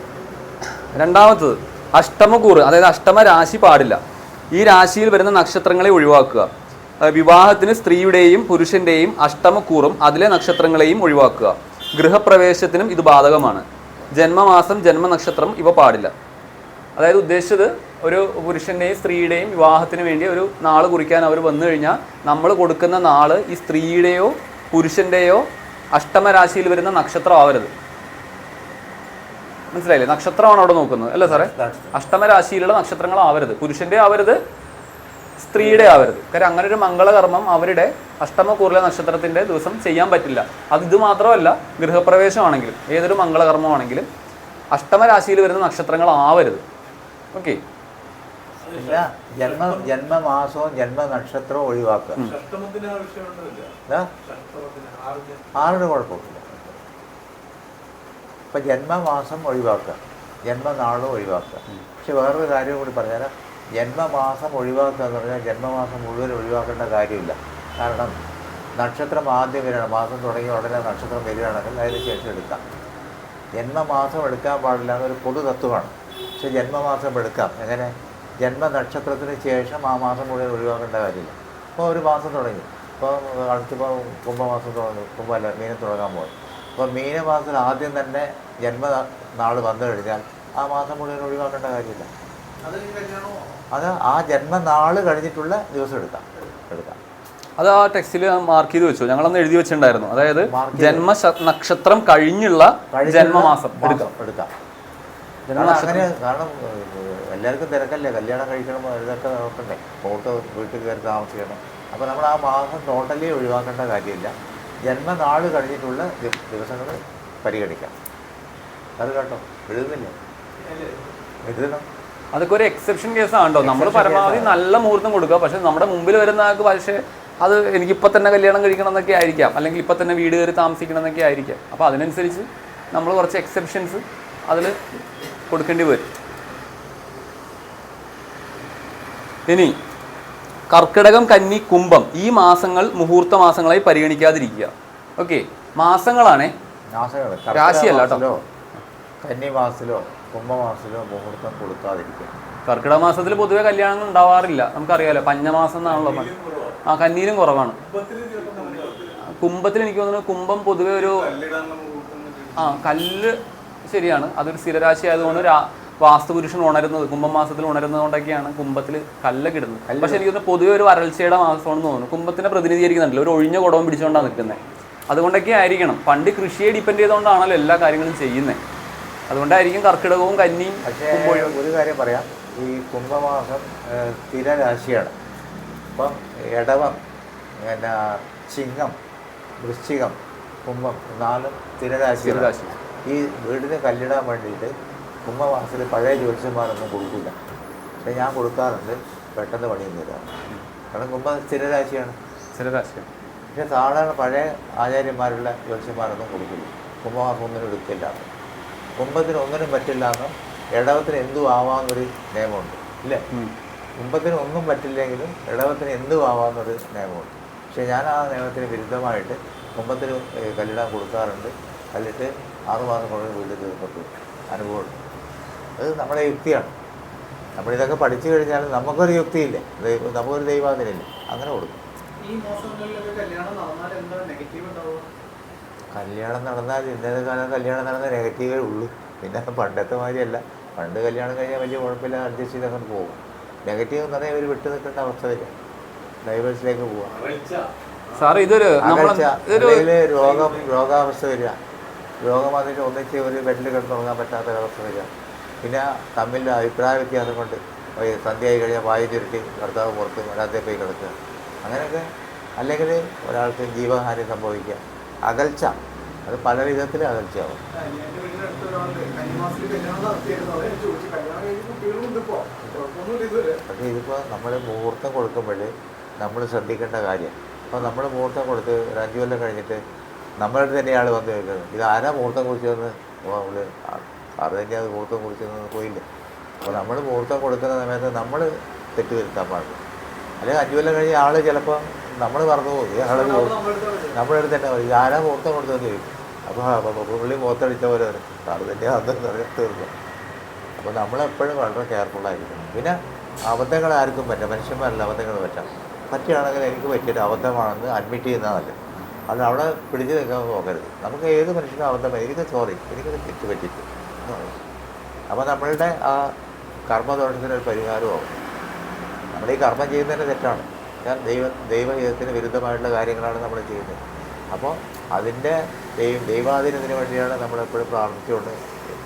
രണ്ടാമത്തത് അഷ്ടമകൂറ്, അതായത് അഷ്ടമ രാശി പാടില്ല. ഈ രാശിയിൽ വരുന്ന നക്ഷത്രങ്ങളെ ഒഴിവാക്കുക. വിവാഹത്തിന് സ്ത്രീയുടെയും പുരുഷൻ്റെയും അഷ്ടമക്കൂറും അതിലെ നക്ഷത്രങ്ങളെയും ഒഴിവാക്കുക. ഗൃഹപ്രവേശത്തിനും ഇത് ബാധകമാണ്. ജന്മമാസം, ജന്മനക്ഷത്രം ഇവ പാടില്ല. അതായത് ഉദ്ദേശിച്ചത് ഒരു പുരുഷൻ്റെയും സ്ത്രീയുടെയും വിവാഹത്തിന് വേണ്ടി ഒരു നാൾ കുറിക്കാൻ അവർ വന്നു കഴിഞ്ഞാൽ നമ്മൾ കൊടുക്കുന്ന നാള് ഈ സ്ത്രീയുടെയോ പുരുഷൻ്റെയോ അഷ്ടമരാശിയിൽ വരുന്ന നക്ഷത്രം ആവരുത്. മനസ്സിലായില്ലേ? നക്ഷത്രമാണ് അവിടെ നോക്കുന്നത് അല്ലേ സാറേ? അഷ്ടമരാശിയിലുള്ള നക്ഷത്രങ്ങൾ ആവരുത്. പുരുഷൻ്റെ ആവരുത്, സ്ത്രീയുടെ ആവരുത്. കാര്യം അങ്ങനെ ഒരു മംഗളകർമ്മം അവരുടെ അഷ്ടമക്കൂറിലെ നക്ഷത്രത്തിൻ്റെ ദിവസം ചെയ്യാൻ പറ്റില്ല. ഇത് മാത്രമല്ല, ഗൃഹപ്രവേശമാണെങ്കിലും ഏതൊരു മംഗളകർമ്മമാണെങ്കിലും അഷ്ടമരാശിയിൽ വരുന്ന നക്ഷത്രങ്ങൾ ആവരുത്. ഓക്കെ, ജന്മമാസവും ജന്മനക്ഷത്രവും ഒഴിവാക്കുക. 6 കുഴപ്പമില്ല. ഇപ്പം ജന്മമാസം ഒഴിവാക്കുക, ജന്മനാളും ഒഴിവാക്കുക. പക്ഷെ വേറൊരു കാര്യം കൂടി പറഞ്ഞാൽ, ജന്മമാസം ഒഴിവാക്കുക എന്ന് പറഞ്ഞാൽ ജന്മമാസം മുഴുവൻ ഒഴിവാക്കേണ്ട കാര്യമില്ല. കാരണം നക്ഷത്രം ആദ്യം വരികയാണ്, മാസം തുടങ്ങി ഉടനെ നക്ഷത്രം വരികയാണെങ്കിൽ അതിന് ശേഷം എടുക്കാം. ജന്മമാസം എടുക്കാൻ പാടില്ല എന്നൊരു പൊതു തത്വമാണ്. പക്ഷെ ജന്മമാസം എടുക്കാം. എങ്ങനെ? ജന്മനക്ഷത്രത്തിന് ശേഷം ആ മാസം മുഴുവൻ ഒഴിവാക്കേണ്ട കാര്യമില്ല. ഇപ്പോൾ ഒരു മാസം തുടങ്ങി, ഇപ്പോൾ അടുത്തിപ്പോൾ കുംഭമാസം തുടങ്ങി, കുംഭമല്ല മീനം തുടങ്ങാൻ പോകും. അപ്പോൾ മീനമാസത്തിൽ ആദ്യം തന്നെ ജന്മനാൾ വന്നു കഴിഞ്ഞാൽ ആ മാസം മുഴുവൻ ഒഴിവാക്കേണ്ട കാര്യമില്ല. അത് ആ ജന്മനാൾ കഴിഞ്ഞിട്ടുള്ള ദിവസം എടുക്കാം. അത് ആ ടെക്സ്റ്റിൽ മാർക്ക് ചെയ്ത് വെച്ചു. ഞങ്ങളന്ന് എഴുതി വെച്ചിട്ടുണ്ടായിരുന്നു. അതായത് ജന്മ നക്ഷത്രം കഴിഞ്ഞുള്ള ജന്മമാസം എടുക്കാം. അങ്ങനെ, കാരണം എല്ലാവർക്കും തിരക്കല്ലേ, കല്യാണം കഴിക്കണം, ഇതൊക്കെ നോക്കണ്ടേ, പുറത്ത് വീട്ടിൽ കയറി താമസിക്കണം. അപ്പോൾ നമ്മൾ ആ മാസം ടോട്ടലി ഒഴിവാക്കേണ്ട കാര്യമില്ല. ജന്മനാൾ കഴിഞ്ഞിട്ടുള്ള ദിവസങ്ങൾ പരിഗണിക്കാം. അത് കേട്ടോ, എഴുതുന്നില്ല? എഴുതണം. അതൊക്കെ ഒരു എക്സെപ്ഷൻ കേസാണ് കേട്ടോ. നമ്മൾ പരമാവധി നല്ല മുഹൂർത്തം കൊടുക്കുക. പക്ഷെ നമ്മുടെ മുമ്പിൽ വരുന്ന ആൾക്ക് പക്ഷേ അത് എനിക്കിപ്പോൾ തന്നെ കല്യാണം കഴിക്കണം എന്നൊക്കെ ആയിരിക്കാം, അല്ലെങ്കിൽ ഇപ്പം തന്നെ വീട് കയറി താമസിക്കണം എന്നൊക്കെ ആയിരിക്കാം. അപ്പോൾ അതിനനുസരിച്ച് നമ്മൾ കുറച്ച് എക്സെപ്ഷൻസ് അതിൽ കൊടുക്കേണ്ടി വരും. ഇനി കർക്കിടകം, കന്നി, കുംഭം ഈ മാസങ്ങൾ മുഹൂർത്ത മാസങ്ങളായി പരിഗണിക്കാതിരിക്കുക. ഓക്കെ, മാസങ്ങളാണേ, രാശിയല്ല കേട്ടോ. കന്നി മാസത്തിലോ കുംഭമാസത്തിലോ മുഹൂർത്തം കൊടുക്കാതിരിക്കുക. കർക്കിടക മാസത്തിൽ പൊതുവെ കല്യാണങ്ങൾ ഉണ്ടാവാറില്ല, നമുക്കറിയാലോ. പഞ്ഞമാസം എന്നാണല്ലോ. കന്നിയിലും കുറവാണ്. കുംഭത്തിൽ എനിക്ക് തോന്നുന്നു കുംഭം പൊതുവെ ഒരു കല്ല് ശരിയാണ്, അതൊരു സ്ഥിരരാശി ആയതുകൊണ്ട് വാസ്തുപുരുഷൻ ഉണരുന്നത് കുംഭമാസത്തിൽ ഉണരുന്നത് കൊണ്ടൊക്കെയാണ് കുംഭത്തിൽ കല്ലൊക്കെ ഇടുന്നത്. പക്ഷെ എനിക്ക് തോന്നുന്നു പൊതുവെ ഒരു വരൾച്ചയുടെ മാസമാണെന്ന് തോന്നുന്നു. കുംഭത്തിനെ പ്രതിനിധീകരിക്കുന്നുണ്ടല്ലോ, ഒരു ഒഴിഞ്ഞ കുടവും പിടിച്ചുകൊണ്ടാണ് നിൽക്കുന്നത്. അതുകൊണ്ടൊക്കെ ആയിരിക്കണം. പണ്ട് കൃഷിയെ ഡിപ്പെൻഡ് ചെയ്തുകൊണ്ടാണല്ലോ എല്ലാ കാര്യങ്ങളും ചെയ്യുന്നത്. അതുകൊണ്ടായിരിക്കും കർക്കിടകവും കന്നിയും. പക്ഷേ ഒരു കാര്യം പറയാം, ഈ കുംഭമാസം സ്ഥിരരാശിയാണ്. അപ്പം ഇടവം, പിന്നെ ചിങ്ങം, വൃശ്ചികം, കുംഭം 4 സ്ഥിരരാശിയാണ്. ഈ വീടിന് കല്ലിടാൻ വേണ്ടിയിട്ട് കുംഭമാസത്തിൽ പഴയ ജ്യോത്സ്യന്മാരൊന്നും കൊടുക്കില്ല. പക്ഷേ ഞാൻ കൊടുക്കാറുണ്ട്, പെട്ടെന്ന് പണിയൊന്നും തരാം. കാരണം കുംഭം സ്ഥിരരാശിയാണ്. പക്ഷേ സാധാരണ പഴയ ആചാര്യന്മാരുള്ള ജ്യോത്സ്യന്മാരൊന്നും കൊടുക്കില്ല. കുംഭമാസം ഒന്നിനും എടുക്കില്ല. കുംഭത്തിന് ഒന്നിനും പറ്റില്ല എന്നും ഇടവത്തിന് എന്തും ആവാമെന്നൊരു നിയമമുണ്ട് ഇല്ലേ? കുംഭത്തിന് ഒന്നും പറ്റില്ലെങ്കിലും ഇടവത്തിന് എന്തും ആവാമെന്നൊരു നിയമമുണ്ട്. പക്ഷേ ഞാൻ ആ നിയമത്തിന് വിരുദ്ധമായിട്ട് കുംഭത്തിന് കല്ലിടാൻ കൊടുക്കാറുണ്ട്. കല്ലിട്ട് 6 മാസം കൊണ്ട് വീട് തീർക്കത്തു അനുഭവമുണ്ട്. അത് നമ്മുടെ യുക്തിയാണ്. നമ്മളിതൊക്കെ പഠിച്ചു കഴിഞ്ഞാൽ നമുക്കൊരു യുക്തിയില്ലേ, നമുക്കൊരു ദൈവാധീനമില്ല, അങ്ങനെ കൊടുക്കും. കല്യാണം നടന്നാൽ ഇന്നത്തെ കാലം കല്യാണം നടന്ന നെഗറ്റീവേ ഉള്ളൂ. പിന്നെ പണ്ടത്തെ മാതിരിയല്ല. പണ്ട് കല്യാണം കഴിഞ്ഞാൽ വലിയ കുഴപ്പമില്ല, അഡ്ജസ്റ്റ് ചെയ്ത് അങ്ങനെ പോകും. നെഗറ്റീവ് എന്ന് പറഞ്ഞാൽ ഇവർ വിട്ടു നിൽക്കേണ്ട അവസ്ഥ വരിക, ഡൈവേഴ്സിലേക്ക് പോവാം. അല്ലെങ്കിൽ രോഗാവസ്ഥ വരിക, രോഗം വന്നിട്ട് ഒന്നിച്ച് ഒരു ബെഡിൽ കിടന്നുറങ്ങാൻ പറ്റാത്തൊരവസ്ഥ വരിക. പിന്നെ തമ്മിൽ അഭിപ്രായ വ്യത്യാസം കൊണ്ട് സന്ധ്യയായി കഴിഞ്ഞാൽ വായു ചുരുട്ടി ഭർത്താവ് പുറത്ത് വരാതെ പോയി കിടക്കുക, അങ്ങനെയൊക്കെ. അല്ലെങ്കിൽ ഒരാൾക്ക് ജീവഹാനി സംഭവിക്കുക, അകൽച്ച, അത് പല വിധത്തിൽ അകൽച്ചയാവും. പക്ഷേ ഇതിപ്പോൾ നമ്മൾ മുഹൂർത്തം കൊടുക്കുമ്പോൾ നമ്മൾ ശ്രദ്ധിക്കേണ്ട കാര്യം, അപ്പോൾ നമ്മൾ മുഹൂർത്തം കൊടുത്ത് ഒരു 5 കൊല്ലം കഴിഞ്ഞിട്ട് നമ്മളുടെ തന്നെ ആൾ വന്ന് ചോദിക്കുന്നത് ഇത് ആരാ മുഹൂർത്തം കുറിച്ചതെന്ന്. അപ്പോൾ നമ്മൾ സാറ് തന്നെ അത് മുഹൂർത്തം കുറിച്ചതെന്ന് പോയില്ല. അപ്പോൾ നമ്മൾ മുഹൂർത്തം കൊടുക്കുന്ന സമയത്ത് നമ്മൾ തെറ്റ് വരുത്താൻ പാടില്ല. അല്ലെങ്കിൽ 5 കൊല്ലം കഴിഞ്ഞ് ആൾ ചിലപ്പോൾ നമ്മൾ മറന്നു പോകും. ആൾ നമ്മുടെ അടുത്ത് തന്നെ പറയും ഇത് ആരാ മുഹൂർത്തം കൊടുത്തതെന്ന് ചോദിക്കും. അപ്പോൾ പുള്ളി മുഖത്തടിച്ച പോലെ വരും, സാറ് തന്നെ അതെന്ന് തീർക്കും. അപ്പോൾ നമ്മളെപ്പോഴും വളരെ കെയർഫുള്ളായിരിക്കണം. പിന്നെ അബദ്ധങ്ങൾ ആർക്കും പറ്റാം, മനുഷ്യന്മാരല്ല അബദ്ധങ്ങൾ പറ്റാം. പറ്റുകയാണെങ്കിൽ എനിക്ക് പറ്റിയിട്ട് അബദ്ധമാണെന്ന് അഡ്മിറ്റ് ചെയ്യുന്നത് നല്ലത്. അത് അവിടെ പിടിച്ച് നിൽക്കാൻ നോക്കരുത്. നമുക്ക് ഏത് മനുഷ്യനും അബദ്ധം, എനിക്ക് സോറി, എനിക്കത് തെറ്റ് പറ്റിയിട്ട് എന്ന് പറയും. അപ്പോൾ നമ്മളുടെ ആ കർമ്മദോഷത്തിനൊരു പരിഹാരമാവും. നമ്മൾ ഈ കർമ്മം ചെയ്യുന്നതിന് തെറ്റാണ്. ഞാൻ ദൈവഹിതത്തിന് വിരുദ്ധമായിട്ടുള്ള കാര്യങ്ങളാണ് നമ്മൾ ചെയ്യുന്നത്. അപ്പോൾ അതിൻ്റെ ദൈവാധീനത്തിന് വേണ്ടിയാണ് നമ്മളെപ്പോഴും പ്രാർത്ഥിച്ചുകൊണ്ട്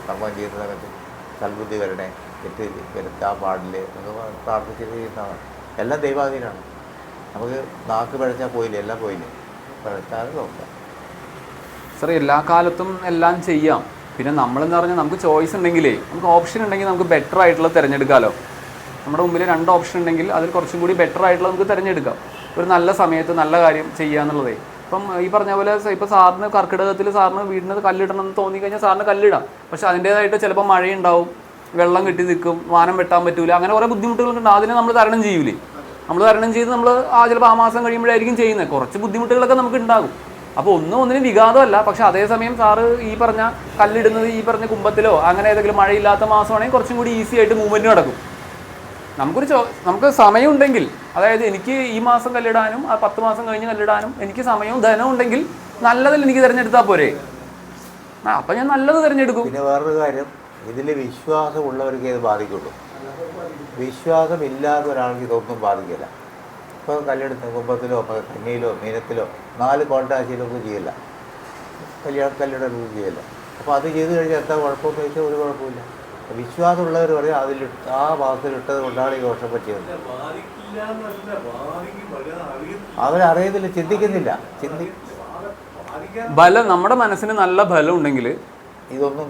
കർമ്മം ചെയ്യുന്ന സമയത്ത് സൽബുദ്ധി വരണേ, തെറ്റ് വരുത്താൻ പാടില്ലേ എന്നൊക്കെ പ്രാർത്ഥിച്ച് ചെയ്യുന്നതാണ്. എല്ലാം ദൈവാധീനമാണ്. നമുക്ക് നാക്ക് പഴച്ചാൽ പോയില്ലേ, എല്ലാം പോയില്ലേ, പഴച്ചാലും നോക്കാം. സാർ എല്ലാ കാലത്തും എല്ലാം ചെയ്യാം. പിന്നെ നമ്മളെന്ന് പറഞ്ഞാൽ നമുക്ക് ചോയ്സ് ഉണ്ടെങ്കിലേ, നമുക്ക് ഓപ്ഷൻ ഉണ്ടെങ്കിൽ നമുക്ക് ബെറ്റർ ആയിട്ടുള്ളത് തിരഞ്ഞെടുക്കാമല്ലോ. നമ്മുടെ മുമ്പിൽ 2 ഓപ്ഷൻ ഉണ്ടെങ്കിൽ അതിൽ കുറച്ചും കൂടി ബെറ്റർ ആയിട്ടുള്ളത് നമുക്ക് തിരഞ്ഞെടുക്കാം. ഒരു നല്ല സമയത്ത് നല്ല കാര്യം ചെയ്യുക എന്നുള്ളതേ. ഇപ്പം ഈ പറഞ്ഞ പോലെ ഇപ്പോൾ സാറിന് കർക്കിടകത്തിൽ സാറിന് വീടിന് കല്ലിടണം എന്ന് തോന്നിക്കഴിഞ്ഞാൽ സാറിന് കല്ലിടാം. പക്ഷെ അതിൻ്റേതായിട്ട് ചിലപ്പോൾ മഴയുണ്ടാവും, വെള്ളം കെട്ടി നിൽക്കും, വാനം വെട്ടാൻ പറ്റൂല, അങ്ങനെ കുറേ ബുദ്ധിമുട്ടുകളുണ്ട്. അതിനെ നമ്മൾ തരണം ചെയ്യൂലേ. നമ്മൾ തരണം ചെയ്ത് നമ്മൾ ചിലപ്പോൾ ആ മാസം കഴിയുമ്പോഴായിരിക്കും ചെയ്യുന്നത്. കുറച്ച് ബുദ്ധിമുട്ടുകളൊക്കെ നമുക്ക് ഉണ്ടാകും. അപ്പോൾ ഒന്നിനും വിഘാതമല്ല. പക്ഷെ അതേസമയം സാറ് ഈ പറഞ്ഞ കല്ലിടുന്നത് ഈ പറഞ്ഞ കുംഭത്തിലോ അങ്ങനെ ഏതെങ്കിലും മഴയില്ലാത്ത മാസമാണെങ്കിൽ കുറച്ചും കൂടി ഈസി ആയിട്ട് മൂവ്മെൻറ്റ് നടക്കും. നമുക്ക് സമയമുണ്ടെങ്കിൽ, അതായത് എനിക്ക് ഈ മാസം കല്ലിടാനും ആ 10 മാസം കഴിഞ്ഞ് കല്ലിടാനും എനിക്ക് സമയവും ധനവും ഉണ്ടെങ്കിൽ നല്ലതിൽ എനിക്ക് തിരഞ്ഞെടുത്താൽ പോരെ. അപ്പം ഞാൻ നല്ലത് തിരഞ്ഞെടുക്കും. പിന്നെ വേറൊരു കാര്യം, ഇതിൽ വിശ്വാസമുള്ളവർക്ക് ഇത് ബാധിക്കുള്ളൂ. വിശ്വാസമില്ലാത്ത ഒരാൾക്ക് ഇതൊന്നും ബാധിക്കില്ല. ഇപ്പോൾ കല്ലെടുത്ത് കുംഭത്തിലോ കന്നിയിലോ മീനത്തിലോ 4 കോൺട്രാശിയിലൊന്നും ചെയ്യില്ല, കല്ലിടൊന്നും ചെയ്യില്ല. അപ്പോൾ അത് ചെയ്ത് കഴിഞ്ഞാൽ എന്താ കുഴപ്പമെന്ന് ചോദിച്ചാൽ ഒരു കുഴപ്പമില്ല. വിശ്വാസമുള്ളവർ പറയും അതിൽ ആ ഭാഗത്തിലിട്ടത് കൊണ്ടാണ് ഈ ദോഷം പറ്റിയത്. അവരറിയുന്നില്ല, ചിന്തിക്കുന്നില്ല. ബലം നമ്മുടെ മനസ്സിന് നല്ല ബലം ഉണ്ടെങ്കിൽ ഇതൊന്നും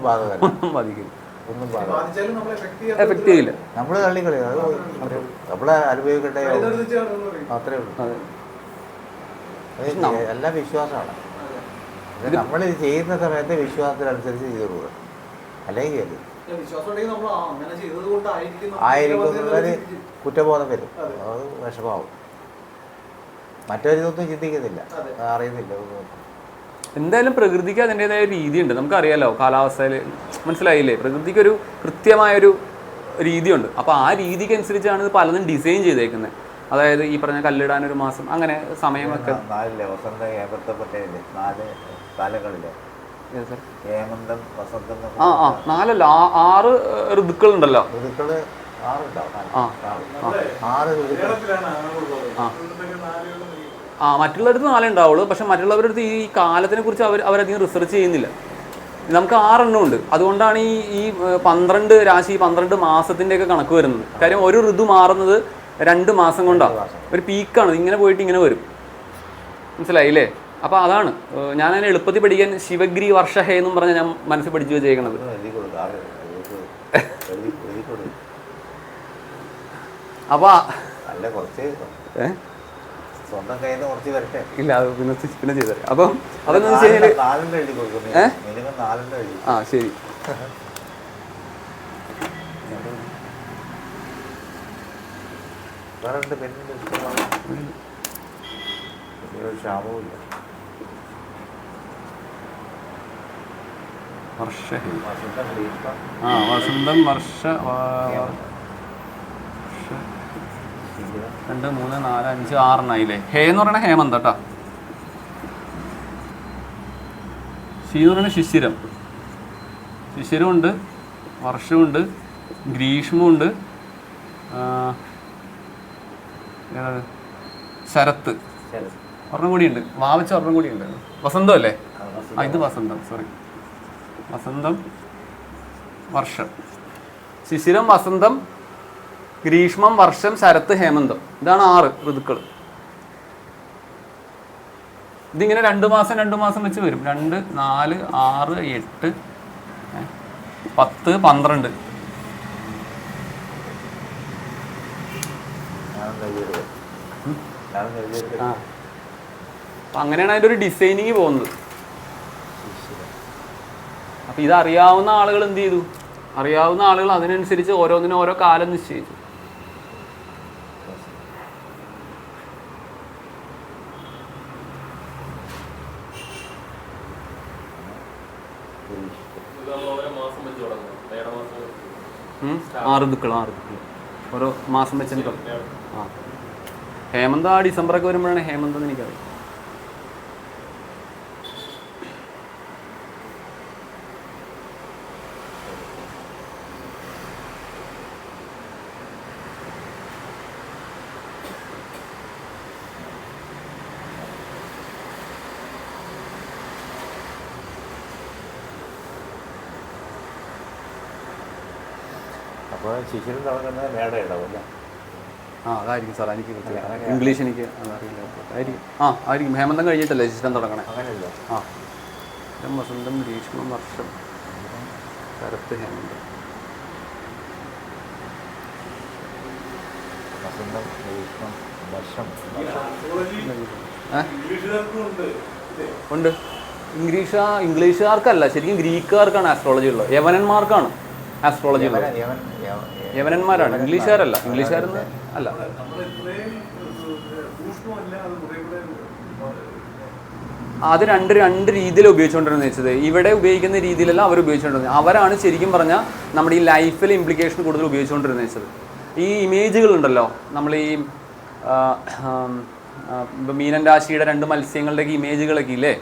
ബാധിക്കില്ല. ഒന്നും പറയാം. ബാധിച്ചാലും നമ്മളെ എഫക്റ്റ് ചെയ്യില്ല. നമ്മൾ തള്ളിക്കളയും, അത് നമ്മളെ അനുഭവിക്കട്ടെ, അത്രേ ഉള്ളൂ. എല്ലാം വിശ്വാസമാണ്. നമ്മൾ ഇത് ചെയ്യുന്ന സമയത്ത് വിശ്വാസത്തിനനുസരിച്ച് ചെയ്തോളൂ, അല്ലെങ്കിൽ ആയിരിക്കുന്നൊരു കുറ്റബോധം വരും, അത് വിഷമാവും. മറ്റൊരിതൊന്നും ചിന്തിക്കുന്നില്ല, അറിയുന്നില്ല ഒന്നും. എന്തായാലും പ്രകൃതിക്ക് അതിൻ്റെതായ രീതിയുണ്ട്, നമുക്കറിയാലോ. കാലാവസ്ഥയിൽ മനസ്സിലായില്ലേ, പ്രകൃതിക്കൊരു കൃത്യമായൊരു രീതിയുണ്ട്. അപ്പോൾ ആ രീതിക്ക് അനുസരിച്ചാണ് ഇത് പലതും ഡിസൈൻ ചെയ്തേക്കുന്നത്. അതായത് ഈ പറഞ്ഞ കല്ലിടാനൊരു മാസം, അങ്ങനെ സമയമൊക്കെ 4 വസന്ത ഹേമന്തപ്പെട്ടതില്ലേ 4 കാലങ്ങളിലെ ഹേമന്തം വസന്തം. 4 6 ഋതുക്കളുണ്ടല്ലോ. ഋതുക്കള് 6 ഉണ്ടാവും. 6 മറ്റുള്ളവർക്ക് 4 ഉണ്ടാവുള്ളൂ. പക്ഷെ മറ്റുള്ളവരുടെ അടുത്ത് ഈ കാലത്തിനെ കുറിച്ച് അവരധികം റിസർച്ച് ചെയ്യുന്നില്ല. നമുക്ക് 6 എണ്ണം ഉണ്ട്. അതുകൊണ്ടാണ് ഈ 12 രാശി 12 മാസത്തിൻ്റെയൊക്കെ കണക്ക് വരുന്നത്. കാര്യം ഒരു ഋതു മാറുന്നത് 2 മാസം കൊണ്ടാണ്. ഒരു പീക്കാണ്, ഇങ്ങനെ പോയിട്ട് ഇങ്ങനെ വരും. മനസ്സിലായില്ലേ? അപ്പോൾ അതാണ് ഞാൻ അതിനെ എളുപ്പത്തിൽ പഠിക്കാൻ ശിവഗ്രി വർഷഹേ എന്നും പറഞ്ഞ് ഞാൻ മനസ്സിൽ പഠിച്ചു വെച്ചേക്കണത്. അപ്പോൾ സ്വന്തം കയ്യിൽ നിന്ന് കുറച്ച് വരട്ടെ. ഇല്ല, അത് പിന്നെ ചെയ്തത്. അപ്പം അതെന്ന് വെച്ച് കഴിഞ്ഞാൽ ശരി. ക്ഷാമവുമില്ല. വസന്തം വർഷ 2 3 4 5 6 എണ്ണായില്ലേ. ഹേ എന്ന് പറയുന്നത് ഹേമന്ത് കേട്ടോ. ശി എന്ന് പറയുന്നത് ശിശിരം. ശിശിരമുണ്ട്, വർഷമുണ്ട്, ഗ്രീഷ്മമുണ്ട്, ശരത്ത് ഒരെണ്ണം കൂടിയുണ്ട്. വാവച്ച ഒരെണ്ണം കൂടിയുണ്ട്. വസന്തം അല്ലേ? ഇത് വസന്തം, സോറി. വസന്തം, വർഷം, ശിശിരം, വസന്തം, ഗ്രീഷ്മം, വർഷം, ശരത്ത്, ഹേമന്തം. ഇതാണ് 6 ഋതുക്കൾ. ഇതിങ്ങനെ 2 മാസം 2 മാസം വെച്ച് വരും. 2 4 6 8 10 12. അപ്പം അങ്ങനെയാണ് അതിൻ്റെ ഒരു ഡിസൈനിങ് പോകുന്നത്. അപ്പം ഇതറിയാവുന്ന ആളുകൾ എന്ത് ചെയ്തു? അറിയാവുന്ന ആളുകൾ അതിനനുസരിച്ച് ഓരോന്നിനും ഓരോ കാലം നിശ്ചയിച്ചു. ഋതുക്കൾ ഓരോ മാസം വെച്ചിട്ട്. ഹേമന്ത ഡിസംബറൊക്കെ വരുമ്പോഴാണ് ഹേമന്തം എന്ന് എനിക്കറിയാം. അപ്പോൾ ശിശിരം തുടങ്ങുന്നത് മേട ഉണ്ടാവില്ല. അതായിരിക്കും സാർ. എനിക്ക് ഇംഗ്ലീഷ് എനിക്ക് അതറിയില്ല. ആയിരിക്കും. ആയിരിക്കും. ഹേമന്തം കഴിഞ്ഞിട്ടല്ലേ ശിശിരം തുടങ്ങണേ? അങ്ങനെയല്ല. വസന്തം, ഗ്രീഷ്മം, വർഷം, ശരത്ത്, ഹേമന്തം. വസന്തം, ഗ്രീഷ്മം, വർഷം. ഉണ്ട്. ഇംഗ്ലീഷുകാർക്കല്ല, ശരിക്കും ഗ്രീക്കുകാർക്കാണ് ആസ്ട്രോളജി ഉള്ളത്. യവനന്മാർക്കാണ് ആസ്ട്രോളജി ഉള്ളത്. യവനന്മാരാണ്, ഇംഗ്ലീഷുകാരല്ല. ഇംഗ്ലീഷുകാരെന്ന് അല്ല. അത് രണ്ട് രീതിയിൽ ഉപയോഗിച്ചുകൊണ്ടിരുന്നത് വെച്ചത്. ഇവിടെ ഉപയോഗിക്കുന്ന രീതിയിലല്ല അവർ ഉപയോഗിച്ചുകൊണ്ടിരുന്നത്. അവരാണ് ശരിക്കും പറഞ്ഞാൽ നമ്മുടെ ഈ ലൈഫിൽ ഇംപ്ലിക്കേഷൻ കൂടുതൽ ഉപയോഗിച്ചുകൊണ്ടിരുന്നത് വെച്ചത്. ഈ ഇമേജുകളുണ്ടല്ലോ, നമ്മൾ ഈ മീനൻ രാശിയുടെ 2 മത്സ്യങ്ങളുടെയൊക്കെ ഇമേജുകളൊക്കെ ഇല്ലേ,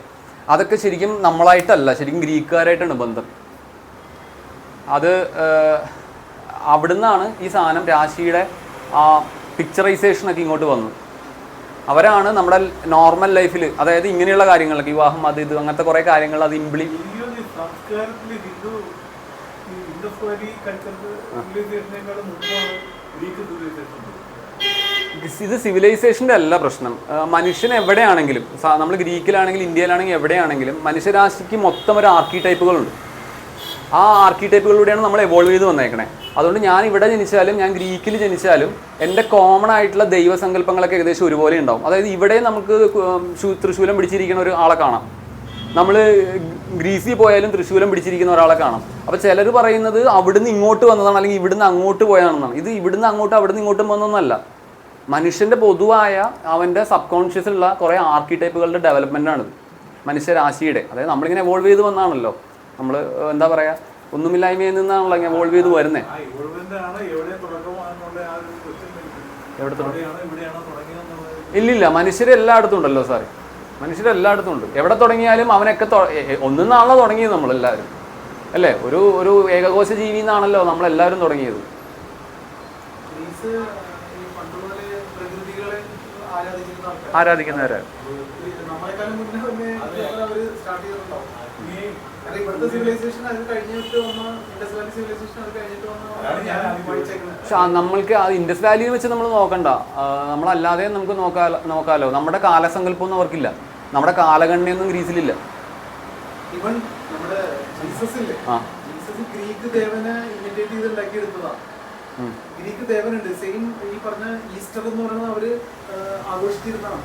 അതൊക്കെ ശരിക്കും നമ്മളായിട്ടല്ല, ശരിക്കും ഗ്രീക്കുകാരായിട്ടാണ് ബന്ധം. അത് അവിടുന്നാണ് ഈ സാധനം രാശിയുടെ ആ പിക്ചറൈസേഷനൊക്കെ ഇങ്ങോട്ട് വന്നു. അവരാണ് നമ്മുടെ നോർമൽ ലൈഫിൽ, അതായത് ഇങ്ങനെയുള്ള കാര്യങ്ങളൊക്കെ വിവാഹം അത് ഇത് അങ്ങനത്തെ കുറേ കാര്യങ്ങൾ അത് ഇത് സിവിലൈസേഷൻ്റെ അല്ല പ്രശ്നം. മനുഷ്യൻ എവിടെയാണെങ്കിലും, നമ്മൾ ഗ്രീക്കിലാണെങ്കിലും ഇന്ത്യയിലാണെങ്കിലും എവിടെയാണെങ്കിലും മനുഷ്യരാശിക്ക് മൊത്തം ഒരു ആർക്കിടൈപ്പുകളുണ്ട്. ആ ആർക്കിടൈപ്പുകളിലൂടെയാണ് നമ്മൾ എവോൾവ് ചെയ്ത് വന്നേക്കണേ. അതുകൊണ്ട് ഞാൻ ഇവിടെ ജനിച്ചാലും ഞാൻ ഗ്രീക്കിൽ ജനിച്ചാലും എൻ്റെ കോമൺ ആയിട്ടുള്ള ദൈവസങ്കല്പങ്ങളൊക്കെ ഏകദേശം ഒരുപോലെ ഉണ്ടാവും. അതായത് ഇവിടെ നമുക്ക് തൃശൂലം പിടിച്ചിരിക്കുന്ന ഒരു ആളെ കാണാം, നമ്മൾ ഗ്രീസിൽ പോയാലും തൃശൂലം പിടിച്ചിരിക്കുന്ന ഒരാളെ കാണാം. അപ്പോൾ ചിലർ പറയുന്നത് അവിടുന്ന് ഇങ്ങോട്ട് വന്നതാണ് അല്ലെങ്കിൽ ഇവിടുന്ന് അങ്ങോട്ട് പോയതാണെന്നാണ്. ഇത് ഇവിടുന്ന് അങ്ങോട്ടും അവിടുന്ന് ഇങ്ങോട്ടും വന്നൊന്നല്ല. മനുഷ്യൻ്റെ പൊതുവായ അവൻ്റെ സബ് കോൺഷ്യസിലുള്ള കുറേ ആർക്കിടൈപ്പുകളുടെ ഡെവലപ്മെൻറ്റാണിത്, മനുഷ്യരാശിയുടെ. അതായത് നമ്മളിങ്ങനെ എവോൾവ് ചെയ്ത് വന്നതാണല്ലോ. നമ്മൾ എന്താ പറയുക, ഒന്നുമില്ലായ്മയിൽ നിന്നാണല്ലോ ഇങ്ങനെ എവോൾവ് ചെയ്ത് വരുന്നത്. ഇല്ലില്ല, മനുഷ്യരെല്ലായിടത്തും ഉണ്ടല്ലോ സാറേ, മനുഷ്യരെല്ലായിടത്തും ഉണ്ട്. എവിടെ തുടങ്ങിയാലും അവനൊക്കെ ഒന്നാണല്ലോ തുടങ്ങിയത് നമ്മളെല്ലാവരും, അല്ലേ? ഒരു ഏകകോശ ജീവി എന്നാണല്ലോ നമ്മളെല്ലാവരും തുടങ്ങിയത്. ആരാധിക്കുന്നവരാ പക്ഷെ നമ്മൾക്ക് ആ ഇൻഡസ് വാലിയെ വെച്ച് നമ്മൾ നോക്കണ്ട, നമ്മളല്ലാതെ നമുക്ക് നോക്കാലോ. നമ്മുടെ കാലസങ്കല്പമൊന്നും അവർക്കില്ല, നമ്മുടെ കാലഗണനയൊന്നും ഗ്രീസിലില്ല. ഗ്രീക്ക് ദേവനെ ഇമിറ്റേറ്റ് ചെയ്ത് ഉണ്ടാക്കിയെടുത്തതാണ്. ഗ്രീക്ക് ദേവനുണ്ട്, സെയിം ഈ പറഞ്ഞ ഈസ്റ്റർ എന്ന് പറയുന്നത് അവര് ആഘോഷിച്ചിരുന്നതാണ്.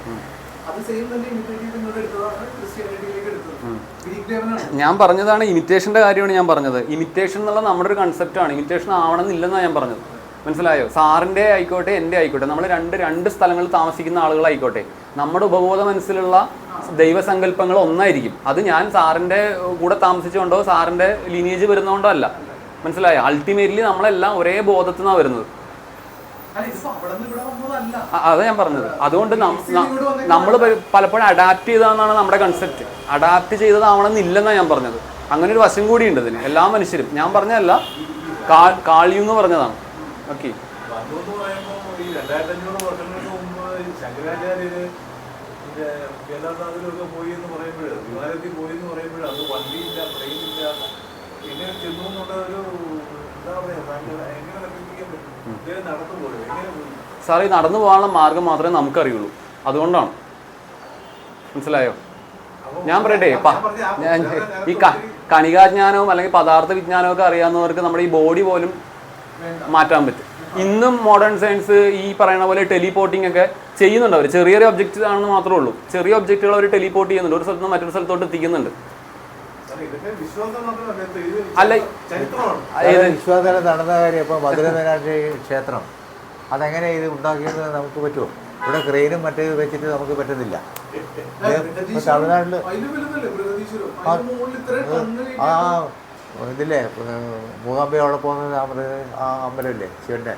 അത് സെയിം തന്നെ ഇമിറ്റേറ്റ് ചെയ്ത് ഇങ്ങോട്ട് എടുത്തതാണ്, ക്രിസ്ത്യാനിറ്റിയിലേക്ക് എടുത്തത്. ഗ്രീക്ക് ദേവനാണ്. ഞാൻ പറഞ്ഞതാണ് ഇമിറ്റേഷൻ്റെ കാര്യമാണ് ഞാൻ പറഞ്ഞത്. ഇമിറ്റേഷൻ എന്നുള്ള നമ്മുടെ ഒരു കൺസെപ്റ്റാണ്. ഇമിറ്റേഷൻ ആവണമെന്നില്ലെന്നാണ് ഞാൻ പറഞ്ഞത്. മനസ്സിലായോ? സാറിൻ്റെ ആയിക്കോട്ടെ എൻ്റെ ആയിക്കോട്ടെ, നമ്മൾ രണ്ട് സ്ഥലങ്ങളിൽ താമസിക്കുന്ന ആളുകളായിക്കോട്ടെ, നമ്മുടെ ഉപബോധ മനസ്സിലുള്ള ദൈവസങ്കല്പങ്ങൾ ഒന്നായിരിക്കും. അത് ഞാൻ സാറിൻ്റെ കൂടെ താമസിച്ചുകൊണ്ടോ സാറിൻ്റെ ലീനിയേജ് വരുന്നതുകൊണ്ടോ അല്ല. മനസ്സിലായോ? അൾട്ടിമേറ്റ്ലി നമ്മളെല്ലാം ഒരേ ബോധത്തിൽ നിന്നാണ് വരുന്നത്. അതാ ഞാൻ പറഞ്ഞത്. അതുകൊണ്ട് നമ്മൾ പലപ്പോഴും അഡാപ്റ്റ് ചെയ്തതെന്നാണ് നമ്മുടെ കൺസെപ്റ്റ്. അഡാപ്റ്റ് ചെയ്തതാവണമെന്നില്ലെന്നാണ് ഞാൻ പറഞ്ഞത്. അങ്ങനെ ഒരു വശം കൂടിയുണ്ട് ഇതിന്. എല്ലാ മനുഷ്യരും, ഞാൻ പറഞ്ഞതല്ല, കാളിയുന്ന് പറഞ്ഞതാണ്. ഓക്കെ, കേദാർനാഥിലൊക്കെ പോയി എന്ന് പറയുമ്പോൾ, വിമാനത്തിൽ പോയി എന്ന് പറയുമ്പോൾ അത് വണ്ടിയില്ല, ട്രെയിനില്ല, പിന്നെ ചെന്നു എന്നുള്ള ഒരു എന്താ പറയുക, എങ്ങനെ കൽപ്പിക്കാൻ പറ്റും? നടന്നു പോയോ? എങ്ങനെ പോയി? സാർ, ഈ നടന്നു പോകാനുള്ള മാർഗം മാത്രമേ നമുക്കറിയുള്ളൂ. അതുകൊണ്ടാണ്. മനസ്സിലായോ? ഞാൻ പറയട്ടെ, ഈ കണികാജ്ഞാനവും അല്ലെങ്കിൽ പദാർത്ഥ വിജ്ഞാനവും ഒക്കെ അറിയാവുന്നവർക്ക് നമ്മുടെ ഈ ബോഡി പോലും മാറ്റാൻ പറ്റും. ഇന്നും മോഡേൺ സയൻസ് ഈ പറയുന്ന പോലെ ടെലിപോർട്ടിംഗ് ഒക്കെ ചെയ്യുന്നുണ്ട്. അവർ ചെറിയൊരു ഒബ്ജക്റ്റ് ആണെന്ന് മാത്രമേ ഉള്ളൂ. ചെറിയ ഒബ്ജക്റ്റുകൾ അവർ ടെലിപോർട്ട് ചെയ്യുന്നുണ്ട്, ഒരു സ്ഥലത്ത് നിന്ന് മറ്റൊരു സ്ഥലത്തോട്ട് എത്തിക്കുന്നുണ്ട്. അല്ല, വിശ്വാസം നടന്ന കാര്യം. ഇപ്പോൾ ബദ്രീനാഥ് ക്ഷേത്രം അതെങ്ങനെ ഇത് ഉണ്ടാക്കിയത് നമുക്ക് പറ്റുമോ? ഇവിടെ ക്രെയിനും മറ്റേ വെച്ചിട്ട് നമുക്ക് പറ്റുന്നില്ല. തമിഴ്നാട്ടിൽ ഇതില്ലേ മൂകാംബയോടെ പോകുന്നത് ആ അമ്പലമില്ലേ ശിവൻ്റെ,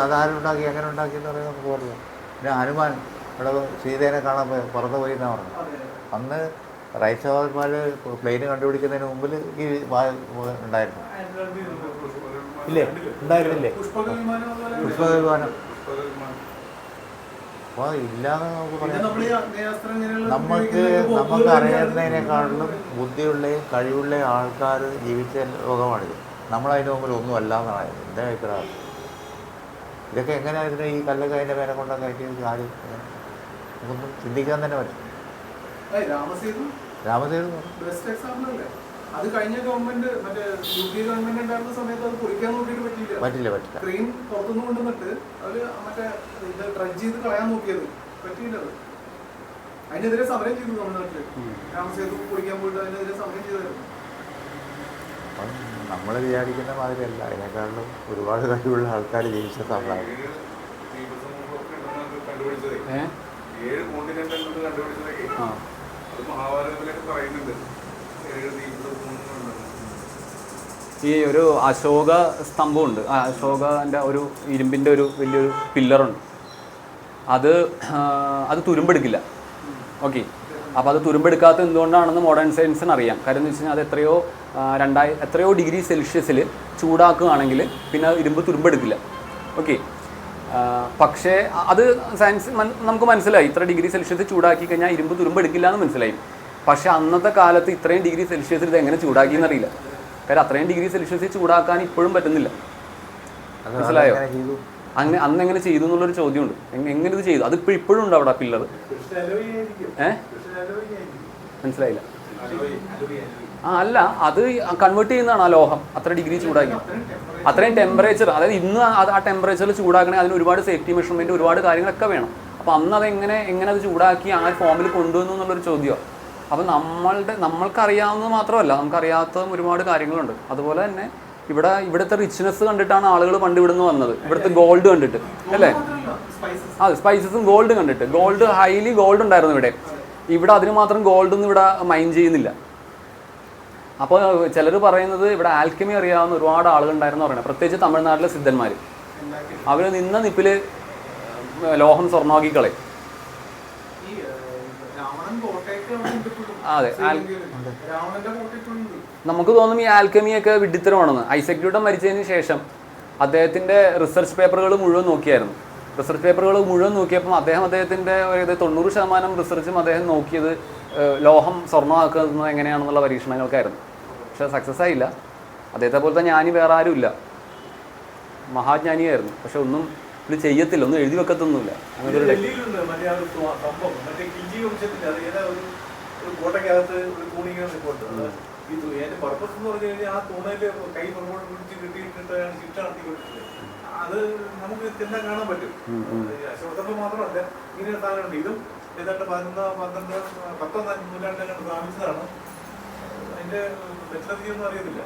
അതാരുണ്ടാക്കി, എങ്ങനെ ഉണ്ടാക്കിയെന്ന് പറയുന്നത് നമുക്ക് പറയാം. പിന്നെ ഹനുമാൻ ഇവിടെ സീതേനെ കാണാൻ പറന്നു പോയി എന്നാണ് പറഞ്ഞത്. അന്ന് റൈറ്റ് സഹോദരന്മാർ പ്ലെയിന് കണ്ടുപിടിക്കുന്നതിന് മുമ്പിൽ ഈ ഉണ്ടായിരുന്നു. ഇല്ലേ? ഉണ്ടായിരുന്നില്ലേ പുഷ്പവിമാനം? അപ്പോൾ ഇല്ലാന്ന് നമുക്ക് പറയാം. നമുക്ക് അറിയുന്നതിനേക്കാളും ബുദ്ധിയുള്ളയും കഴിവുള്ളയും ആൾക്കാർ ജീവിച്ച ലോകമാണിത്. നമ്മളതിന് മുമ്പിൽ ഒന്നും അല്ലാന്നാണ് എൻ്റെ അഭിപ്രായം. ഇതൊക്കെ എങ്ങനെയായിരുന്നു ഈ കല്ലൊക്കെ അതിൻ്റെ പേരെ കൊണ്ടൊക്കെ ആയിട്ട് കാര്യം നമുക്കൊന്നും ചിന്തിക്കാൻ തന്നെ പറ്റും. രാമസേതു ബെസ്റ്റ് എക്സാമ്പിൾ അല്ലേ? അത് കഴിഞ്ഞ ഗവൺമെന്റ്, മറ്റേ യു പി ഗവൺമെന്റ് ഉണ്ടായിരുന്ന സമയത്ത് അത് പൊളിക്കാൻ നോക്കിയിട്ട് പറ്റില്ല. ട്രെയിൻ പുറത്തുനിന്ന് കൊണ്ടുവന്നിട്ട് അവര് മറ്റേ ഇത് ഡ്രഡ്ജ് ചെയ്ത് കളയാൻ നോക്കിയത് പറ്റിയില്ല. അത് അതിനെതിരെ സമരം ചെയ്തു തമിഴ്നാട്ടില്. രാമസേതു പൊളിക്കാൻ പോയിട്ട് അതിനെതിരെ സമരം ചെയ്തായിരുന്നു. നമ്മൾ വിചാരിക്കുന്ന മാതിരിയല്ല, അതിനേക്കാളും ഒരുപാട് കഴിവുള്ള ആൾക്കാർ ജീവിച്ച സമയമാണ്. ഈ ഒരു അശോക സ്തംഭമുണ്ട്, അശോകൻ്റെ ഒരു ഇരുമ്പിൻ്റെ ഒരു വലിയൊരു പില്ലറുണ്ട്. അത് തുരുമ്പെടുക്കില്ല. ഓക്കെ, അപ്പോൾ അത് തുരുമ്പെടുക്കാത്ത എന്തുകൊണ്ടാണെന്ന് മോഡേൺ സയൻസിന് അറിയാം. കാര്യം എന്ന് വെച്ച് കഴിഞ്ഞാൽ അത് എത്രയോ ഡിഗ്രി സെൽഷ്യസിൽ ചൂടാക്കുകയാണെങ്കിൽ പിന്നെ ഇരുമ്പ് തുരുമ്പെടുക്കില്ല. ഓക്കെ, പക്ഷേ അത് സയൻസ് നമുക്ക് മനസ്സിലായി, ഇത്ര ഡിഗ്രി സെൽഷ്യസ് ചൂടാക്കി കഴിഞ്ഞാൽ ഇരുമ്പ് തുരുമ്പെടുക്കില്ല എന്ന് മനസ്സിലായി. പക്ഷേ അന്നത്തെ കാലത്ത് ഇത്രയും ഡിഗ്രി സെൽഷ്യസിൽ ഇത് എങ്ങനെ ചൂടാക്കിയെന്നറിയില്ല. കാര്യം അത്രയും ഡിഗ്രി സെൽഷ്യസിൽ ചൂടാക്കാൻ ഇപ്പോഴും പറ്റുന്നില്ല. മനസ്സിലായോ? അന്ന് എങ്ങനെ ചെയ്തു എന്നുള്ളൊരു ചോദ്യമുണ്ട്. എങ്ങനെ ഇത് ചെയ്തു? അത് ഇപ്പോഴും ഉണ്ട് അവിടെ പില്ലർ. മനസ്സിലായില്ല. അല്ല, അത് കൺവേർട്ട് ചെയ്യുന്നതാണ് ആ ലോഹം അത്ര ഡിഗ്രി ചൂടാക്കി. അത്രയും ടെമ്പറേച്ചർ, അതായത് ഇന്ന് അത് ആ ടെമ്പറേച്ചറിൽ ചൂടാക്കണേ അതിന് ഒരുപാട് സേഫ്റ്റി മെഷർമെൻറ്റ് ഒരുപാട് കാര്യങ്ങളൊക്കെ വേണം. അപ്പോൾ അന്ന് അത് എങ്ങനെ അത് ചൂടാക്കി ആ ഫോമിൽ കൊണ്ടുവന്നു എന്നുള്ളൊരു ചോദ്യമാണ്. അപ്പോൾ നമ്മൾക്കറിയാവുന്നത് മാത്രമല്ല, നമുക്കറിയാത്തതും ഒരുപാട് കാര്യങ്ങളുണ്ട്. അതുപോലെ തന്നെ ഇവിടുത്തെ റിച്ച്നെസ് കണ്ടിട്ടാണ് ആളുകൾ പണ്ട് ഇവിടുന്ന് വന്നത്, ഇവിടുത്തെ ഗോൾഡ് കണ്ടിട്ട് അല്ലേ? അതെ, സ്പൈസസും ഗോൾഡ് കണ്ടിട്ട്. ഹൈലി ഗോൾഡ് ഉണ്ടായിരുന്നു ഇവിടെ അതിന് മാത്രം ഗോൾഡൊന്നും ഇവിടെ മൈൻ ചെയ്യുന്നില്ല. അപ്പോൾ ചിലർ പറയുന്നത് ഇവിടെ ആൽക്കമി അറിയാവുന്ന ഒരുപാട് ആളുകളുണ്ടായിരുന്നു പറയുന്നത്, പ്രത്യേകിച്ച് തമിഴ്നാട്ടിലെ സിദ്ധന്മാർ. അവർ നിന്ന നിപ്പിൽ ലോഹം സ്വർണ്ണമാക്കി കളയും. അതെ, നമുക്ക് തോന്നും ഈ ആൽക്കമിയൊക്കെ വിഡ്ഢിത്തരമാണെന്ന്. ഐസക് ന്യൂട്ടൺ മരിച്ചതിന് ശേഷം അദ്ദേഹത്തിൻ്റെ റിസർച്ച് പേപ്പറുകൾ മുഴുവൻ നോക്കിയായിരുന്നു. റിസർച്ച് പേപ്പറുകൾ മുഴുവൻ നോക്കിയപ്പം അദ്ദേഹത്തിൻ്റെ ഒരു 90% റിസർച്ചും അദ്ദേഹം നോക്കിയത് ലോഹം സ്വർണ്ണമാക്കുന്നത് എങ്ങനെയാണെന്നുള്ള പരീക്ഷണങ്ങൾക്കായിരുന്നു. പക്ഷെ സക്സസ് ആയില്ല. അദ്ദേഹത്തെ പോലത്തെ ജ്ഞാനി വേറെ ആരും ഇല്ല, മഹാജ്ഞാനിയായിരുന്നു. പക്ഷെ ഒന്നും ഇത് ചെയ്യത്തില്ല, ഒന്നും എഴുതി വെക്കത്തൊന്നുമില്ല. കോട്ടയ്ക്കകത്ത് ഒരു തൂണിങ്ങനെ നിൽപ്പുണ്ട്. ഈ അതിന്റെ പർപ്പസ് എന്ന് പറഞ്ഞു കഴിഞ്ഞാൽ ആ തൂണയില് കൈ പുറകോട്ട് പിടിച്ച് കിട്ടിയിട്ടിട്ടാണ് ശിക്ഷ നടത്തി കൊടുത്തത്. അത് നമുക്ക് എല്ലാം കാണാൻ പറ്റും. അശ്വത്ഥം മാത്രമല്ല, ഇങ്ങനെ സാധനമുണ്ട്. ഇതും ഏതാണ്ട് 19 നൂറ്റാണ്ടിലാണ് സ്ഥാപിച്ചതാണ്. അതിന്റെ മെറ്റലർജി ഒന്നും അറിയത്തില്ല.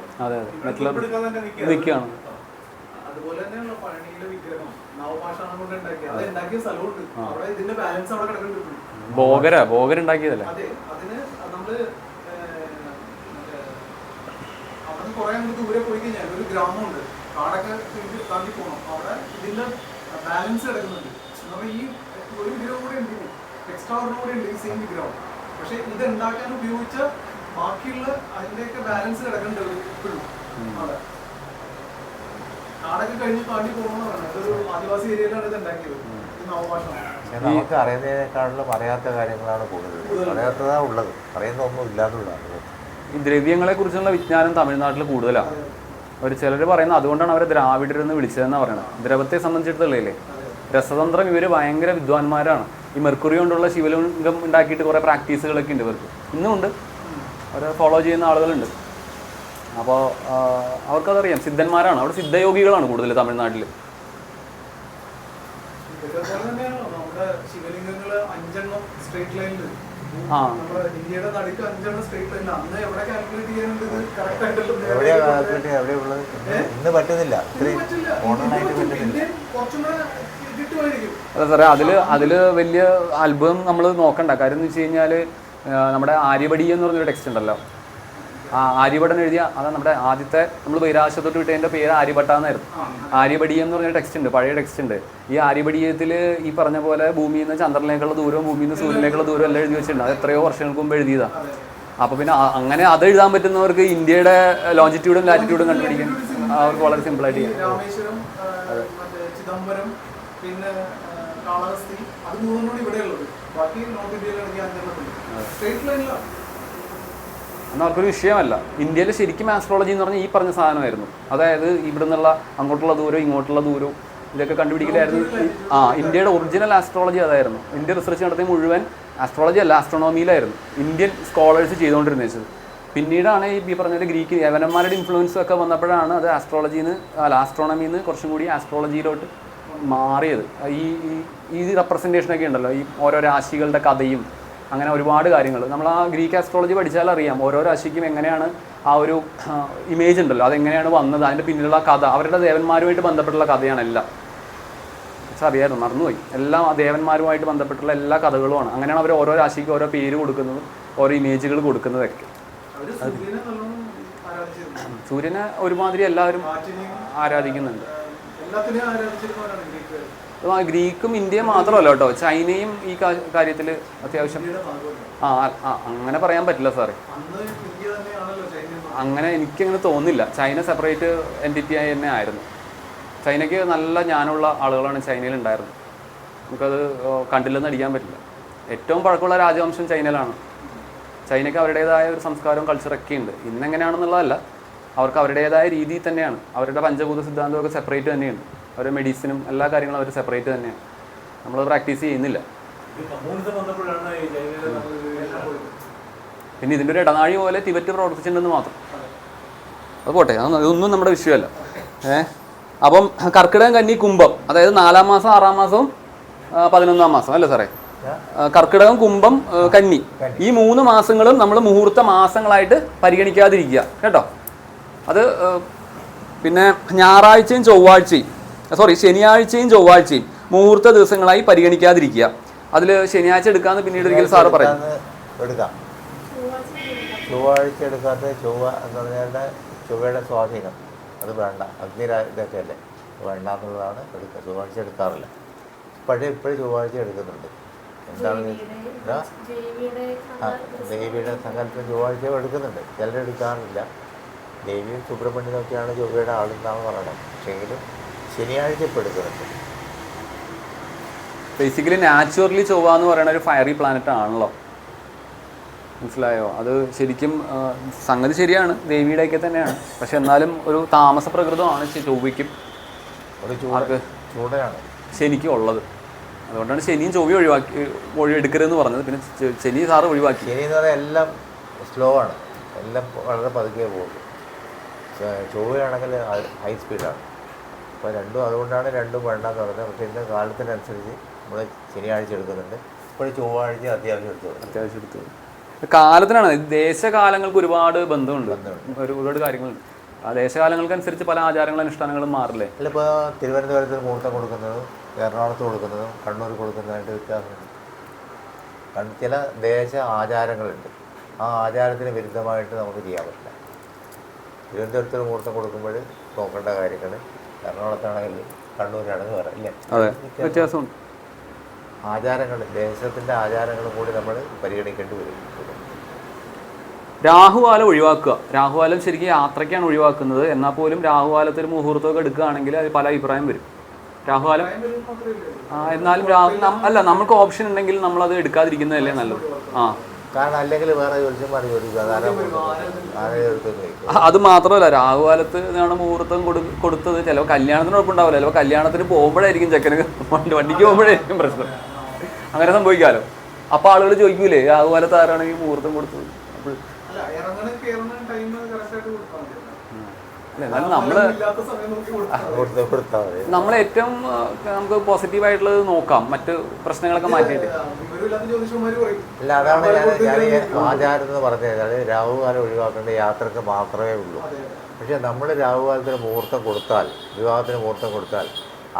അതുപോലെ തന്നെയുള്ള പഴനിയിലെ വിഗ്രഹം നവപാഷാണം കൊണ്ട് ഉണ്ടാക്കിയത്. അത് ഉണ്ടാക്കിയ സ്ഥലമുണ്ട്, അവിടെ ഇതിന്റെ ബാലൻസ് അവിടെ കിടക്കുന്നുണ്ട്. ഭോഗർ ഉണ്ടാക്കിയതല്ലേ? അതെ, അതിന് നമ്മള് അവിടെ കുറെ അങ്ങോട്ട് ദൂരെ പോയി കഴിഞ്ഞാൽ ഒരു ഗ്രാമമുണ്ട്, കാടൊക്കെ താണ്ടി പോകണം. അവിടെ ഇതിന്റെ ബാലൻസ് കിടക്കുന്നുണ്ട്. നമ്മൾ ഈ ഒരു വിഗ്രഹം കൂടെ ഉണ്ട്, എക്സ്ട്രാ ഒരെണ്ണം കൂടെ ഉണ്ട് ഈ സെയിം വിഗ്രഹം. പക്ഷെ ഇത് ഉണ്ടാക്കാൻ ഉപയോഗിച്ച ബാക്കിയുള്ള അതിന്റെയൊക്കെ ബാലൻസ് കിടക്കുന്നുണ്ട് ഇപ്പോഴും. അവിടെ കാടൊക്കെ കഴിഞ്ഞ് താണ്ടി പോകണമെന്ന് പറഞ്ഞത്. അതൊരു ആദിവാസി ഏരിയയിലാണ് ഇത് ഉണ്ടാക്കിയത്, ഈ നവഭാഷണം. നമുക്ക് അറിയുന്നതിനേക്കാളും അറിയാത്ത കാര്യങ്ങളാണ് കൂടുതൽ. അറിയാത്തതാ ഉള്ളത്, അറിയുന്ന ഒന്നും ഇല്ലാതുള്ളതാണ്. ഈ ദ്രവ്യങ്ങളെക്കുറിച്ചുള്ള വിജ്ഞാനം തമിഴ്നാട്ടിൽ കൂടുതലാണ്. ചിലർ പറയുന്നത് അതുകൊണ്ടാണ് അവരെ ദ്രാവിഡരെന്ന് വിളിച്ചതെന്നാണ് പറയുന്നത്. ദ്രവത്തെ സംബന്ധിച്ചിടത്തോളല്ലേ, രസതന്ത്രം ഇവർ ഭയങ്കര വിദ്വാൻമാരാണ്. ഈ മെർക്കുറി കൊണ്ടുള്ള ശിവലിംഗം ഉണ്ടാക്കിയിട്ട് കുറേ പ്രാക്ടീസുകളൊക്കെ ഉണ്ട് ഇവർക്ക്, ഇന്നുമുണ്ട്. അവരെ ഫോളോ ചെയ്യുന്ന ആളുകളുണ്ട്. അപ്പോൾ അവർക്കതറിയാം, സിദ്ധന്മാരാണ് അവിടെ, സിദ്ധയോഗികളാണ് കൂടുതൽ തമിഴ്നാട്ടിൽ. ശിവലിംഗങ്ങള് 5 സ്ട്രേറ്റ് ലൈനിൽ, ആ ഇന്ത്യയുടെ നടുക്ക് 5 സ്ട്രേറ്റ് ലൈനിൽ. അന്ന് എവിടെ കാൽക്കുലേറ്റ് ചെയ്യാനുണ്ട്? ഇത് കറക്റ്റ് ആയിട്ടല്ലോ ഇന്ന് പറ്റുന്നില്ല, അതെ സാറേ. അതിൽ വലിയ അത്ഭുതം നമ്മൾ നോക്കണ്ട. കാര്യം എന്ന് വെച്ച് കഴിഞ്ഞാൽ നമ്മുടെ ആര്യഭടി എന്ന് പറഞ്ഞൊരു ടെക്സ്റ്റ് ഉണ്ടല്ലോ, ആര്യഭടൻ എഴുതിയ, അതാണ് നമ്മുടെ ആദ്യത്തെ നമ്മൾ ബഹിരാകാശത്തോട്ട് വിട്ടതിൻ്റെ പേര് ആര്യഭട്ട എന്നായിരുന്നു. ആര്യഭടീയം എന്ന് പറഞ്ഞ ടെക്സ്റ്റ് ഉണ്ട്, പഴയ ടെക്സ്റ്റ് ഉണ്ട്. ഈ ആര്യഭടീയത്തിൽ ഈ പറഞ്ഞ പോലെ ഭൂമിയിൽ നിന്ന് ചന്ദ്രനിലേക്കുള്ള ദൂരവും ഭൂമിയിൽ നിന്ന് സൂര്യനിലേക്കുള്ള ദൂരം എല്ലാം എഴുതി വെച്ചിട്ടുണ്ട്. അത് എത്രയോ വർഷങ്ങൾക്ക് മുമ്പ് എഴുതിയതാണ്. അപ്പോൾ പിന്നെ അങ്ങനെ അത് എഴുതാൻ പറ്റുന്നവർക്ക് ഇന്ത്യയുടെ ലോഞ്ചിറ്റ്യൂഡും ലാറ്റിറ്റ്യൂഡും കണ്ടുപിടിക്കാൻ അവർക്ക് വളരെ സിമ്പിളായിട്ട് ചെയ്യാം. രാമേശ്വരം, ചിദംബരം, പിന്നെ കാളഹസ്തി, അത് 3 ഇവിടെയുള്ളത്. ബാക്കി നോർത്ത് ഇന്ത്യയിലാണെങ്കിൽ 5 സ്ട്രേറ്റ് ലൈനിലാണ്. എന്നാൽ അവർക്കൊരു വിഷയമല്ല. ഇന്ത്യയിൽ ശരിക്കും ആസ്ട്രോളജി എന്ന് പറഞ്ഞാൽ ഈ പറഞ്ഞ സാധനമായിരുന്നു. അതായത് ഇവിടെ നിന്നുള്ള അങ്ങോട്ടുള്ള ദൂരവും ഇങ്ങോട്ടുള്ള ദൂരവും ഇതൊക്കെ കണ്ടുപിടിക്കലായിരുന്നു. ഇന്ത്യയുടെ ഒറിജിനൽ ആസ്ട്രോളജി അതായിരുന്നു. ഇന്ത്യ റിസർച്ച് നടത്തിയ മുഴുവൻ ആസ്ട്രോളജി അല്ല, ആസ്ട്രോണോമിയിലായിരുന്നു ഇന്ത്യൻ സ്കോളേഴ്സ് ചെയ്തുകൊണ്ടിരുന്നത് വെച്ചത്. പിന്നീടാണ് ഈ പറഞ്ഞ ഗ്രീക്ക് യവനന്മാരുടെ ഇൻഫ്ലുവൻസ് ഒക്കെ വന്നപ്പോഴാണ് അത് ആസ്ട്രോണമിയിൽ നിന്ന് കുറച്ചും കൂടി ആസ്ട്രോളജിയിലോട്ട് മാറിയത്. ഈ റെപ്രസെൻറ്റേഷനൊക്കെ ഉണ്ടല്ലോ, ഈ ഓരോ രാശികളുടെ കഥയും അങ്ങനെ ഒരുപാട് കാര്യങ്ങൾ നമ്മൾ ആ ഗ്രീക്ക് ആസ്ട്രോളജി പഠിച്ചാൽ അറിയാം. ഓരോ രാശിക്കും എങ്ങനെയാണ് ആ ഒരു ഇമേജ് ഉണ്ടല്ലോ, അതെങ്ങനെയാണ് വന്നത്, അതിൻ്റെ പിന്നിലുള്ള കഥ, അവരുടെ ദേവന്മാരുമായിട്ട് ബന്ധപ്പെട്ടുള്ള കഥയാണ് എല്ലാം. പക്ഷെ അറിയാമായിരുന്നു, മറന്നുപോയി. എല്ലാം ദേവന്മാരുമായിട്ട് ബന്ധപ്പെട്ടുള്ള എല്ലാ കഥകളുമാണ്. അങ്ങനെയാണ് അവർ ഓരോ രാശിക്ക് ഓരോ പേര് കൊടുക്കുന്നതും ഓരോ ഇമേജുകൾ കൊടുക്കുന്നതൊക്കെ. സൂര്യനെ ഒരുമാതിരി എല്ലാവരും ആരാധിക്കുന്നുണ്ട്. ഗ്രീക്കും ഇന്ത്യയും മാത്രമല്ല കേട്ടോ, ചൈനയും ഈ കാര്യത്തിൽ അത്യാവശ്യം അങ്ങനെ പറയാൻ പറ്റില്ല സാറേ. അങ്ങനെ എനിക്കങ്ങനെ തോന്നുന്നില്ല. ചൈന സെപ്പറേറ്റ് എൻറ്റിറ്റി ആയി തന്നെ ആയിരുന്നു. ചൈനയ്ക്ക് നല്ല ജ്ഞാനമുള്ള ആളുകളാണ് ചൈനയിൽ ഉണ്ടായിരുന്നത്. നമുക്കത് കണ്ടില്ലെന്ന് അടിക്കാൻ പറ്റില്ല. ഏറ്റവും പഴക്കമുള്ള രാജവംശം ചൈനയിലാണ്. ചൈനയ്ക്ക് അവരുടേതായ ഒരു സംസ്കാരവും കൾച്ചറൊക്കെ ഉണ്ട്. ഇന്നെങ്ങനെയാണെന്നുള്ളതല്ല, അവർക്ക് അവരുടേതായ രീതിയിൽ തന്നെയാണ്. അവരുടെ പഞ്ചഭൂത സിദ്ധാന്തമൊക്കെ സെപ്പറേറ്റ് തന്നെയുണ്ട്. അവരുടെ മെഡിസിനും എല്ലാ കാര്യങ്ങളും അവർ സെപ്പറേറ്റ് തന്നെയാണ്. നമ്മൾ പ്രാക്ടീസ് ചെയ്യുന്നില്ല. പിന്നെ ഇതിൻ്റെ ഒരു ഇടനാഴി പോലെ ടിബറ്റ് പ്രവർത്തിച്ചിട്ടുണ്ടെന്ന് മാത്രം. അത് പോട്ടെ, അതൊന്നും നമ്മുടെ വിഷയമല്ല. അപ്പം കർക്കിടകം, കന്നി, കുംഭം, അതായത് 4-ാം മാസം, 6-ാം മാസവും 11-ാം മാസം അല്ലേ സാറേ? കർക്കിടകം, കുംഭം, കന്നി, ഈ 3 മാസങ്ങളും നമ്മൾ മുഹൂർത്ത മാസങ്ങളായിട്ട് പരിഗണിക്കാതിരിക്കുക കേട്ടോ. അത് പിന്നെ ശനിയാഴ്ചയും ചൊവ്വാഴ്ചയും മുഹൂർത്ത ദിവസങ്ങളായി പരിഗണിക്കാതിരിക്കുക. അതിൽ ശനിയാഴ്ച എടുക്കാമെന്ന് പിന്നീട് ഒരിക്കലും സാറ് പറയും. എടുക്കാം. ചൊവ്വാഴ്ച എടുക്കാത്ത ചൊവ്വ എന്ന് പറഞ്ഞാൽ ചൊവ്വയുടെ സ്വാധീനം അത് വേണ്ട, അഗ്നി ഇതൊക്കെ അല്ലേ, വേണ്ട എന്നുള്ളതാണ് എടുക്കുക. ചൊവ്വാഴ്ച എടുക്കാറില്ല. ഇപ്പോഴും ചൊവ്വാഴ്ച എടുക്കുന്നുണ്ട്. എന്താണ് ദേവിയുടെ സങ്കല്പം ചൊവ്വാഴ്ച എടുക്കുന്നുണ്ട്, ചിലരെടുക്കാറില്ല. ദേവിയും സുബ്രഹ്മണ്യനൊക്കെയാണ് ചൊവ്വയുടെ ആളെന്നാണ് പറയണത്. പക്ഷേങ്കിലും ശനിയാഴ്ച ഇപ്പോൾ എടുക്കുന്നുണ്ട്. ബേസിക്കലി നാച്ചുറലി ചൊവ്വ എന്ന് പറയുന്ന ഒരു ഫയറി പ്ലാനറ്റ് ആണല്ലോ, മനസ്സിലായോ? അത് ശരിക്കും സംഗതി ശരിയാണ്, ദേവിയുടെയൊക്കെ തന്നെയാണ്. പക്ഷെ എന്നാലും ഒരു താമസ പ്രകൃതമാണ് ചൊവ്വയ്ക്കും ചൂടയാണ് ശനിക്കും ഉള്ളത്. അതുകൊണ്ടാണ് ശനിയും ചൊവ്വ എടുക്കരുതെന്ന് പറഞ്ഞത്. പിന്നെ ശനി സാറ് ഒഴിവാക്കി. ശനി എന്ന് പറഞ്ഞാൽ എല്ലാം സ്ലോ ആണ്, എല്ലാം വളരെ പതുക്കെ പോകും. ചൊവ്വയാണെങ്കിൽ ഹൈ സ്പീഡാണ്. അപ്പോൾ അതുകൊണ്ടാണ് രണ്ടും വേണ്ടെന്ന് പറഞ്ഞത്. പക്ഷേ ഇന്ന് കാലത്തിനനുസരിച്ച് നമ്മൾ ശനിയാഴ്ച എടുക്കുന്നുണ്ട്. ഇപ്പോഴും ചൊവ്വാഴ്ച അത്യാവശ്യം എടുത്തു. കാലത്തിനാണ്, ദേശകാലങ്ങൾക്ക് ഒരുപാട് ബന്ധമുണ്ട്, ഒരുപാട് കാര്യങ്ങളുണ്ട്. ആ ദേശകാലങ്ങൾക്കനുസരിച്ച് പല ആചാരങ്ങളും അനുഷ്ഠാനങ്ങളും മാറില്ലേ? അല്ല, ഇപ്പോൾ തിരുവനന്തപുരത്ത് മുഹൂർത്തം കൊടുക്കുന്നതും എറണാകുളത്ത് കൊടുക്കുന്നതും കണ്ണൂർ കൊടുക്കുന്നതായിട്ട് വ്യത്യാസമുണ്ട്. ചില ദേശ ആചാരങ്ങളുണ്ട്, ആ ആചാരത്തിന് വിരുദ്ധമായിട്ട് നമുക്ക് ചെയ്യാൻ പറ്റില്ല. തിരുവനന്തപുരത്ത് മുഹൂർത്തം കൊടുക്കുമ്പോൾ നോക്കേണ്ട കാര്യങ്ങൾ എറണാകുളത്താണെങ്കിൽ കണ്ണൂരാണെങ്കിൽ വേറെ ഇല്ല, വ്യത്യാസമുണ്ട്. ആചാരങ്ങൾ, ദേശത്തിൻ്റെ ആചാരങ്ങളും കൂടി നമ്മൾ പരിഗണിക്കേണ്ടി വരും. രാഹുകാലം ഒഴിവാക്കുക. രാഹുകാലം ശരിക്കും യാത്രയ്ക്കാണ് ഒഴിവാക്കുന്നത്. എന്നാൽ പോലും രാഹുകാലത്തിൽ മുഹൂർത്തമൊക്കെ എടുക്കുകയാണെങ്കിൽ അത് പല അഭിപ്രായം വരും. രാഹുകാലം എന്നാലും അല്ല, നമുക്ക് ഓപ്ഷൻ ഉണ്ടെങ്കിൽ നമ്മളത് എടുക്കാതിരിക്കുന്നതല്ലേ നല്ലത്. കാരണം അല്ലെങ്കിൽ വേറെ ജ്യോത്സ്യന്മാർ അത് മാത്രമല്ല, രാഹുകാലത്ത് മുഹൂർത്തം കൊടുത്തത് ചിലപ്പോൾ കല്യാണത്തിന് ഉറപ്പുണ്ടാവില്ല, ചിലപ്പോൾ കല്യാണത്തിന് പോകുമ്പോഴായിരിക്കും ചെക്കന് വണ്ടിക്ക് പോകുമ്പോഴായിരിക്കും പ്രശ്നം. അങ്ങനെ സംഭവിക്കാമല്ലോ. അപ്പോൾ ആളുകൾ ചോദിക്കൂലേ രാഹുകാലത്ത് ആരാണെങ്കിൽ മുഹൂർത്തം കൊടുത്തത്? എന്നാലും നമ്മളേറ്റവും നമുക്ക് പോസിറ്റീവായിട്ടുള്ളത് നോക്കാം, മറ്റ് പ്രശ്നങ്ങളൊക്കെ മാറ്റിയിട്ട്. അല്ല, അതാണ് ഞാൻ ആചാരം എന്ന് പറഞ്ഞത്. അത് രാഹുകാലം ഒഴിവാക്കേണ്ട യാത്രക്ക് മാത്രമേ ഉള്ളൂ. പക്ഷേ നമ്മൾ രാഹുകാലത്തിന് മുഹൂർത്തം കൊടുത്താൽ, വിവാഹത്തിന് മുഹൂർത്തം കൊടുത്താൽ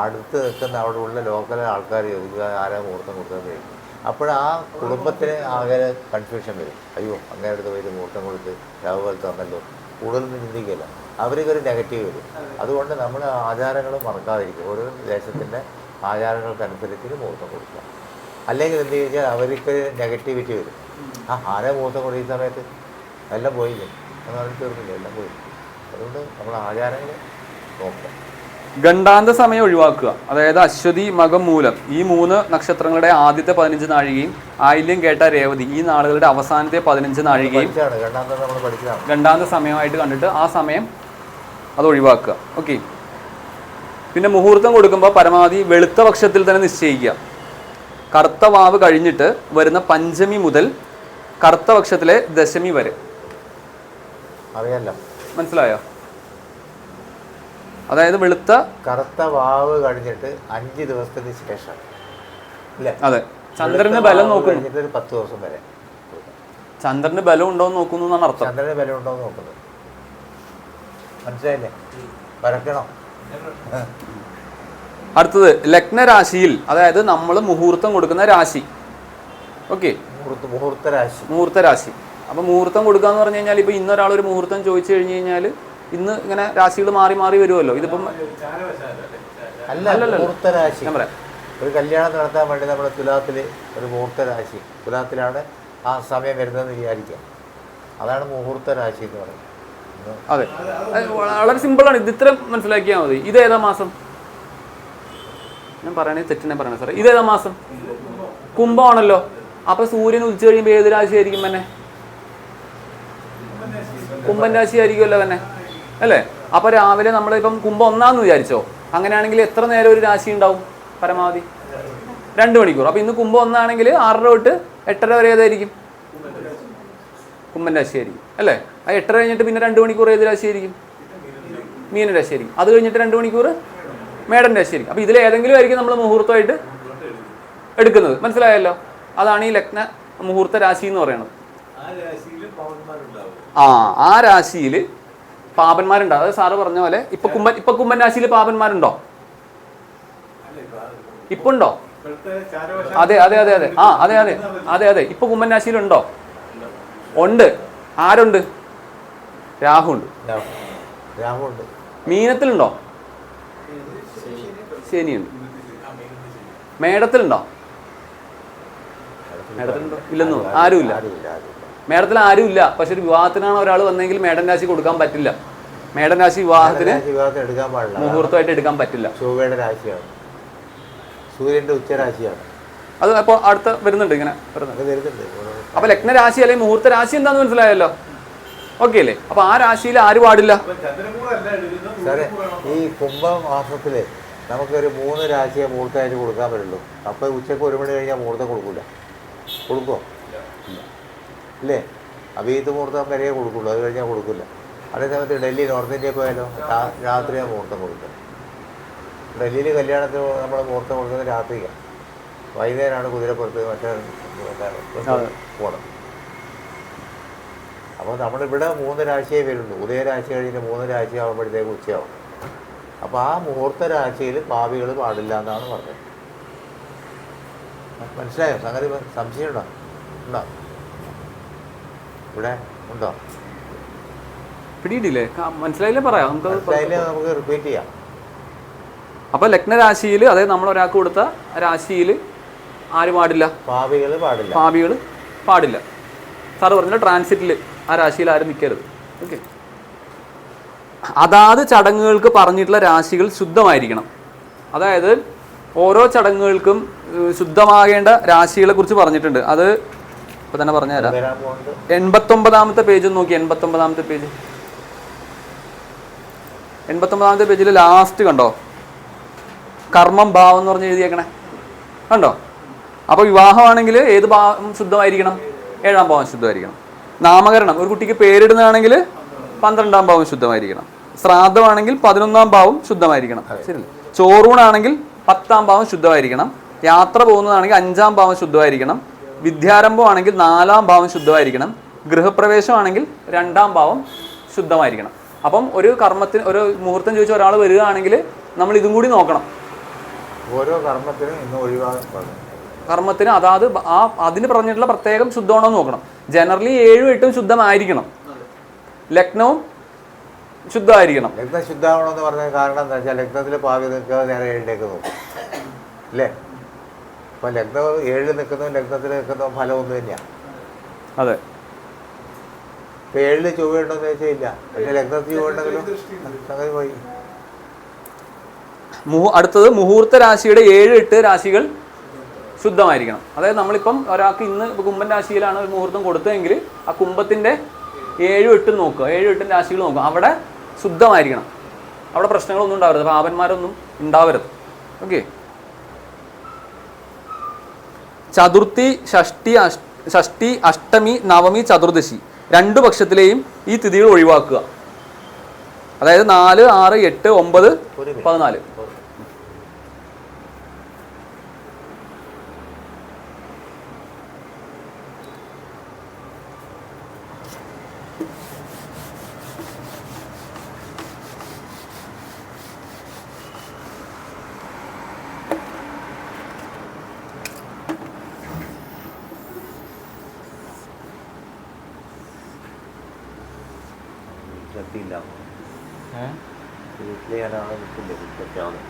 അടുത്ത് നിൽക്കുന്ന അവിടെ ഉള്ള ലോക്കൽ ആൾക്കാർ ചോദിക്കുക ആരാ മുഹൂർത്തം കൊടുത്തതെന്ന് ചോദിക്കും. അപ്പോഴാ കുടുംബത്തിന് ആകെ കൺഫ്യൂഷൻ വരും. അയ്യോ, അങ്ങനെ അടുത്ത് പോയി മുഹൂർത്തം കൊടുത്ത് രാഹുകാലത്ത് വന്നല്ലോ, കൂടുതലൊന്നും ചിന്തിക്കില്ല. അവർക്കൊരു നെഗറ്റീവ് വരും. അതുകൊണ്ട് നമ്മൾ ആചാരങ്ങൾ മറക്കാതിരിക്കും. ഓരോ ദേശത്തിൻ്റെ ആചാരങ്ങൾക്കനുസരിച്ച് മുഹൂർത്തം കൊടുക്കുക. അല്ലെങ്കിൽ എന്ത് ചോദിച്ചാൽ അവർക്ക് നെഗറ്റിവിറ്റി വരും. ആരെ മുഹൂർത്തം കൊടുത്ത ഈ സമയത്ത് എല്ലാം പോയില്ലേ എന്ന് പറഞ്ഞ് തീർന്നില്ല, എല്ലാം പോയി. അതുകൊണ്ട് നമ്മൾ ആചാരങ്ങൾ നോക്കുക. ഗണ്ടാന്ത സമയം ഒഴിവാക്കുക. അതായത് അശ്വതി, മകം, മൂലം ഈ 3 നക്ഷത്രങ്ങളുടെ ആദ്യത്തെ 15 നാഴികയും ആയില്യം, കേട്ട, രേവതി ഈ നാളുകളുടെ അവസാനത്തെ 15 നാഴികയും ഗണ്ടാന്ത സമയമായിട്ട് കണ്ടിട്ട് ആ സമയം അത് ഒഴിവാക്കുക. ഓക്കെ. പിന്നെ മുഹൂർത്തം കൊടുക്കുമ്പോൾ പരമാവധി വെളുത്ത പക്ഷത്തിൽ തന്നെ നിശ്ചയിക്കുക. കറുത്ത വാവ് കഴിഞ്ഞിട്ട് വരുന്ന പഞ്ചമി മുതൽ കറുത്ത പക്ഷത്തിലെ ദശമി വരെ. അറിയാലോ, മനസ്സിലായോ? അതായത് വെളുത്ത കറുത്ത വാവ് കഴിഞ്ഞിട്ട് 5 ദിവസത്തിന് ശേഷം. അതെ, ചന്ദ്രന് ബലം നോക്കുന്നു. 10 ദിവസം വരെ ചന്ദ്രന് ബലം ഉണ്ടോ എന്ന് നോക്കുന്നു എന്നാണ് അർത്ഥം. ചന്ദ്രന് ബലം ഉണ്ടോ എന്ന് നോക്കുന്നത്. മനസ്സിലായില്ലേ? വരക്കണം. അടുത്തത് ലഗ്നരാശിയിൽ, അതായത് നമ്മൾ മുഹൂർത്തം കൊടുക്കുന്ന രാശി. ഓക്കെ, മുഹൂർത്ത രാശി. അപ്പോൾ മുഹൂർത്തം കൊടുക്കുക എന്ന് പറഞ്ഞു കഴിഞ്ഞാൽ ഇപ്പോൾ ഇന്നൊരാൾ ഒരു മുഹൂർത്തം ചോദിച്ചു കഴിഞ്ഞ് കഴിഞ്ഞാൽ ഇന്ന് ഇങ്ങനെ രാശികൾ മാറി മാറി വരുമല്ലോ. ഇതിപ്പം മുഹൂർത്ത രാശി ഒരു കല്യാണം നടത്താൻ വേണ്ടി നമ്മുടെ തുലാത്തിൽ ഒരു മുഹൂർത്ത രാശി, തുലാത്തിലാണ് ആ സമയം വരുന്നതെന്ന് വിചാരിക്കാം. അതാണ് മുഹൂർത്ത രാശി എന്ന് പറയുന്നത്. അതെ, വളരെ സിമ്പിളാണ്. ഇത് ഇത്ര മനസ്സിലാക്കിയാൽ മതി. ഇതേതാ മാസം? ഞാൻ പറയണേ തെറ്റിനെ പറയണേ സാറേ. ഇതേതാ മാസം? കുംഭമാണല്ലോ. അപ്പോൾ സൂര്യൻ ഉദിച്ചു കഴിയുമ്പോൾ ഏത് രാശി ആയിരിക്കും തന്നെ? കുംഭൻ രാശി ആയിരിക്കുമല്ലോ തന്നെ, അല്ലേ? അപ്പോൾ രാവിലെ നമ്മളിപ്പം കുംഭം 1 വിചാരിച്ചോ, അങ്ങനെയാണെങ്കിൽ എത്ര നേരം ഒരു രാശി ഉണ്ടാവും? പരമാവധി 2 മണിക്കൂർ. അപ്പോൾ ഇന്ന് കുംഭം 1 6:30 തൊട്ട് 8:30 വരെ ഏതായിരിക്കും? കുംഭൻ രാശിയായിരിക്കും അല്ലേ? ആ 8:30 കഴിഞ്ഞിട്ട് പിന്നെ 2 മണിക്കൂർ ഏത് രാശിയായിരിക്കും? മീന രാശിയായിരിക്കും. അത് കഴിഞ്ഞിട്ട് 2 മണിക്കൂർ മേടൻ രാശിയായിരിക്കും. അപ്പോൾ ഇതിൽ ഏതെങ്കിലും ആയിരിക്കും നമ്മൾ മുഹൂർത്തമായിട്ട് എടുക്കുന്നത്. മനസ്സിലായല്ലോ? അതാണ് ഈ ലഗ്ന മുഹൂർത്ത രാശി എന്ന് പറയുന്നത്. ആ രാശിയിൽ പാപന്മാരുണ്ടാവും. അതായത് സാറ് പറഞ്ഞ പോലെ ഇപ്പൊ കുംഭൻ രാശിയിൽ പാപന്മാരുണ്ടോ? ഇപ്പൊ ഉണ്ടോ? അതെ അതെ അതെ അതെ അതെ അതെ അതെ അതെ ഇപ്പൊ കുംഭൻ രാശിയിലുണ്ടോ? ഉണ്ട്. ആരുണ്ട്? രാഹു ഉണ്ട്. മീനത്തിലുണ്ടോ? ശനിയുണ്ട്. മേടത്തിലുണ്ടോ? മേടത്തിലുണ്ടോ? ഇല്ലെന്നോ? ആരുമില്ല. മേടത്തിൽ ആരുമില്ല. പക്ഷെ ഒരു വിവാഹത്തിനാണ് ഒരാൾ വന്നെങ്കിൽ മേടൻ രാശി കൊടുക്കാൻ പറ്റില്ല. മേടൻ രാശി വിവാഹത്തിന് മുഹൂർത്തമായിട്ട് എടുക്കാൻ പറ്റില്ല. ചൊവ്വയുടെ രാശിയാണ്, സൂര്യന്റെ ഉച്ചരാശിയാണ്. അത് അപ്പോൾ അടുത്ത വരുന്നുണ്ട്, ഇങ്ങനെ വരുന്നുണ്ട്. അപ്പൊ ലഗ്നരാശി അല്ലെങ്കിൽ മുഹൂർത്ത രാശി എന്താന്ന് മനസ്സിലായല്ലോ? ഓക്കെ അല്ലേ? അപ്പൊ ആ രാശിയിൽ ആര് പാടില്ല? സാറേ, ഈ കുംഭമാസത്തില് നമുക്കൊരു 3 രാശിയെ മുഹൂർത്തമായിട്ട് കൊടുക്കാൻ പറ്റുള്ളൂ. അപ്പൊ ഉച്ചക്ക് 1 മണി കഴിഞ്ഞാൽ മുഹൂർത്തം കൊടുക്കൂല. കൊടുക്കുമോ? ഇല്ലേ? അഭിജിത്ത് മുഹൂർത്തം വരെയേ കൊടുക്കുള്ളൂ, അത് കഴിഞ്ഞാൽ കൊടുക്കില്ല. അതേസമയത്ത് ഡൽഹി നോർത്ത് ഇന്ത്യയിൽ പോയാലോ രാത്രിയാണ് മുഹൂർത്തം കൊടുക്കുക. ഡൽഹിയിൽ കല്യാണത്തിന് നമ്മൾ മുഹൂർത്തം കൊടുക്കുന്നത് രാത്രിയാണ്. വൈകുന്നേരമാണ് കുതിരപ്പുറത്ത് മറ്റേ പോകണം. അപ്പോൾ നമ്മളിവിടെ 3 രാശിയേ വരുള്ളൂ. ഉദയരാശി കഴിഞ്ഞ് 3 രാശി ആകുമ്പോഴത്തേക്ക് ഉച്ചയാവും. അപ്പോൾ ആ മുഹൂർത്ത രാശിയിൽ പാപികൾ പാടില്ല എന്നാണ് പറഞ്ഞത്. മനസ്സിലായോ? സംഗതി സംശയം ഉണ്ടോ? ഉണ്ടോ? ഇവിടെ ഉണ്ടോ? പിടിയിട്ടില്ലേ? മനസ്സിലായില്ലേ? പറയാം. നമുക്ക് റിപ്പീറ്റ് ചെയ്യാം. അപ്പൊ ലഗ്നരാശിയിൽ, അതായത് നമ്മൾ ഒരാൾക്ക് കൊടുത്ത രാശിയിൽ ആര് പാടില്ല? പാപികൾ പാടില്ല. പാപികൾ പാടില്ല. സാറ് പറഞ്ഞ ട്രാൻസിറ്റിൽ ആ രാശിയിൽ ആരും നിൽക്കരുത്. ഓക്കെ. അതാത് ചടങ്ങുകൾക്ക് പറഞ്ഞിട്ടുള്ള രാശികൾ ശുദ്ധമായിരിക്കണം. അതായത് ഓരോ ചടങ്ങുകൾക്കും ശുദ്ധമാകേണ്ട രാശികളെ കുറിച്ച് പറഞ്ഞിട്ടുണ്ട്. അത് ഇപ്പൊ തന്നെ പറഞ്ഞുതരാം. 89-ാമത്തെ പേജ് നോക്കി. 89-ാമത്തെ പേജ് 89-ാമത്തെ പേജിൽ ലാസ്റ്റ് കണ്ടോ? കർമ്മം ഭാവം എന്ന് പറഞ്ഞ് എഴുതിയേക്കണേ കണ്ടോ? അപ്പോൾ വിവാഹമാണെങ്കിൽ ഏത് ഭാവം ശുദ്ധമായിരിക്കണം? 7-ാം ഭാവം ശുദ്ധമായിരിക്കണം. നാമകരണം, ഒരു കുട്ടിക്ക് പേരിടുന്നതാണെങ്കിൽ 12-ാം ഭാവം ശുദ്ധമായിരിക്കണം. ശ്രാദ്ധമാണെങ്കിൽ 11-ാം ഭാവം ശുദ്ധമായിരിക്കണം. ശരിയല്ലേ? ചോറൂണാണെങ്കിൽ 10-ാം ഭാവം ശുദ്ധമായിരിക്കണം. യാത്ര പോകുന്നതാണെങ്കിൽ 5-ാം ഭാവം ശുദ്ധമായിരിക്കണം. വിദ്യാരംഭമാണെങ്കിൽ 4-ാം ഭാവം ശുദ്ധമായിരിക്കണം. ഗൃഹപ്രവേശമാണെങ്കിൽ 2-ാം ഭാവം ശുദ്ധമായിരിക്കണം. അപ്പം ഒരു കർമ്മത്തിന്, ഒരു മുഹൂർത്തം ചോദിച്ച ഒരാൾ വരികയാണെങ്കിൽ നമ്മൾ ഇതും കൂടി നോക്കണം. ഓരോ കർമ്മത്തിനും ഇന്ന് ഒഴിവാക്കണം. കർമ്മത്തിന് അതാത് അതിന് പറഞ്ഞിട്ടുള്ള പ്രത്യേകം ശുദ്ധമാണോ നോക്കണം. ജനറലി 7ഉം 8ഉം ശുദ്ധമായിരിക്കണം. ലഗ്നവും ശുദ്ധമായിരിക്കണം. ലഗ്നം ശുദ്ധമാവണമെന്ന് പറഞ്ഞ കാരണം എന്താ വെച്ചാൽ ലഗ്നത്തിൽ പാവി നിൽക്കാതെ നേരെ 7ലേക്ക് നോക്കും അല്ലേ? അപ്പം ലഗ്നം 7 നിൽക്കുന്നതും ലഗ്നത്തിൽ നിൽക്കുന്നതും ഫലം ഒന്ന് തന്നെയാണ്. അതെ. ഇപ്പം 7 ചൊവ്വ ഉണ്ടോയെന്ന് ചോദിച്ചാൽ ഇല്ല. പക്ഷേ ലഗ്നത്തിൽ ചൊവ്വ ഉണ്ടെങ്കിലും സംഗതി പോയി. അടുത്തത് മുഹൂർത്ത രാശിയുടെ 7, 8 രാശികൾ ശുദ്ധമായിരിക്കണം. അതായത് നമ്മളിപ്പം ഒരാൾക്ക് ഇന്ന് കുംഭൻ രാശിയിലാണ് ഒരു മുഹൂർത്തം കൊടുത്തതെങ്കിൽ ആ കുംഭത്തിൻ്റെ 7, 8 നോക്കുക. 7, 8 രാശികൾ നോക്കുക. അവിടെ ശുദ്ധമായിരിക്കണം. അവിടെ പ്രശ്നങ്ങളൊന്നും ഉണ്ടാവരുത്, പാപന്മാരൊന്നും ഉണ്ടാവരുത്. ഓക്കെ. ചതുർത്ഥി, ഷഷ്ടി, അഷ്ടമി, നവമി, ചതുർദശി 2 പക്ഷത്തിലെയും ഈ തിഥികൾ ഒഴിവാക്കുക. അതായത് 4, 6, 8, 9, 14. ശ്രദ്ധയില്ല. വീട്ടിൽ ഞാനാണ് നിൽക്കില്ല. വീട്ടിലൊക്കെയാണ്.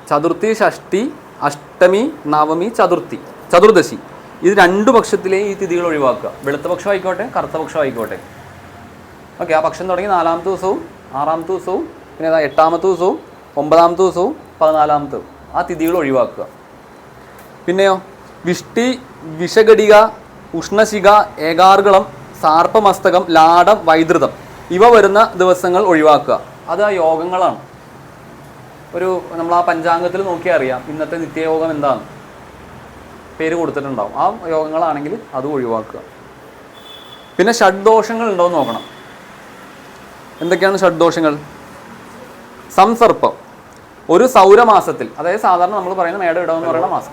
ചതുർത്ഥി, ഷഷ്ടി, അഷ്ടമി, നവമി, ചതുർദശി ഇത് രണ്ടു പക്ഷത്തിലെയും ഈ തിഥികൾ ഒഴിവാക്കുക. വെളുത്ത പക്ഷം ആയിക്കോട്ടെ കറുത്ത പക്ഷം ആയിക്കോട്ടെ. ഓക്കെ, ആ പക്ഷം തുടങ്ങി 4-ാമത്തെ ദിവസവും 6-ാമത്തെ ദിവസവും പിന്നെ 8-ാമത്തെ ദിവസവും 9-ാമത്തെ ദിവസവും 14-ാമത്തവും ആ തിഥികൾ ഒഴിവാക്കുക. പിന്നെയോ വിഷ്ടി, വിഷഘടിക, ഉഷ്ണശിഖ, ഏകാർഗളം, സാർപ്പമസ്തകം, ലാടം, വൈദ്യുതം ഇവ വരുന്ന ദിവസങ്ങൾ ഒഴിവാക്കുക. അത് ആ യോഗങ്ങളാണ്. ഒരു നമ്മൾ ആ പഞ്ചാംഗത്തിൽ നോക്കിയാൽ അറിയാം ഇന്നത്തെ നിത്യയോഗം എന്താണ് പേര് കൊടുത്തിട്ടുണ്ടാവും. ആ യോഗങ്ങളാണെങ്കിൽ അത് ഒഴിവാക്കുക. പിന്നെ ഷഡ്ദോഷങ്ങൾ ഉണ്ടോ എന്ന് നോക്കണം. എന്തൊക്കെയാണ് ഷഡ്ദോഷങ്ങൾ? സംസർപ്പം ഒരു സൗരമാസത്തിൽ, അതായത് സാധാരണ നമ്മൾ പറയുന്ന മേട ഇടം എന്ന് പറയുന്ന മാസം.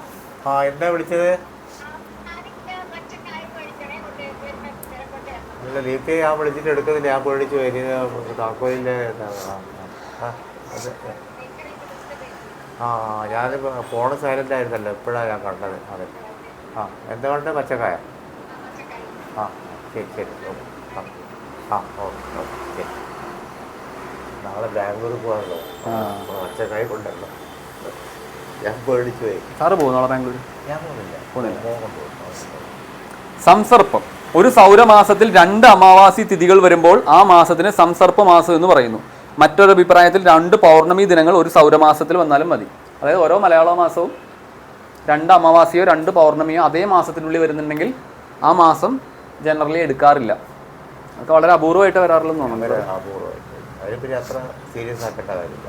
എന്താ വിളിച്ചത്? ഇല്ല, ദീപ്തി ഞാൻ വിളിച്ചിട്ട് എടുക്കുന്നില്ല. ഞാൻ പേടിച്ചു വരുന്ന താക്കോലിൻ്റെ ഞാനിപ്പോൾ ഫോൺ സൈലൻ്റ് ആയിരുന്നല്ലോ, ഇപ്പോഴാണ് ഞാൻ കണ്ടത്. അതെ, എന്താ കണ്ടത്? പച്ചക്കായ. ശരി ശരി, ഓക്കെ ശരി. നാളെ ബാംഗ്ലൂർ പോകാനല്ലോ, പച്ചക്കായ കൊണ്ടല്ലോ. ഞാൻ പേടിച്ചു പോയി. സാറ് പോകും നാളെ ബാംഗ്ലൂർ? ഞാൻ പോകുന്നില്ല. സംസർപ്പം ഒരു സൗരമാസത്തിൽ 2 അമാവാസി തിഥികൾ വരുമ്പോൾ ആ മാസത്തിന് സംസർപ്പ മാസം എന്ന് പറയുന്നു. മറ്റൊരു അഭിപ്രായത്തിൽ 2 പൗർണമി ദിനങ്ങൾ ഒരു സൗരമാസത്തിൽ വന്നാലും മതി. അതായത് ഓരോ മലയാള മാസവും 2 അമാവാസിയോ 2 പൗർണമിയോ അതേ മാസത്തിനുള്ളിൽ വരുന്നുണ്ടെങ്കിൽ ആ മാസം ജനറലി എടുക്കാറില്ല. അതൊക്കെ വളരെ അപൂർവമായിട്ട് വരാറുള്ളതെന്ന് തോന്നുന്നു. അപൂർവമായിട്ട് അതിന് പിന്നെ അത്ര സീരിയസ് ആക്കേണ്ട കാര്യമില്ല.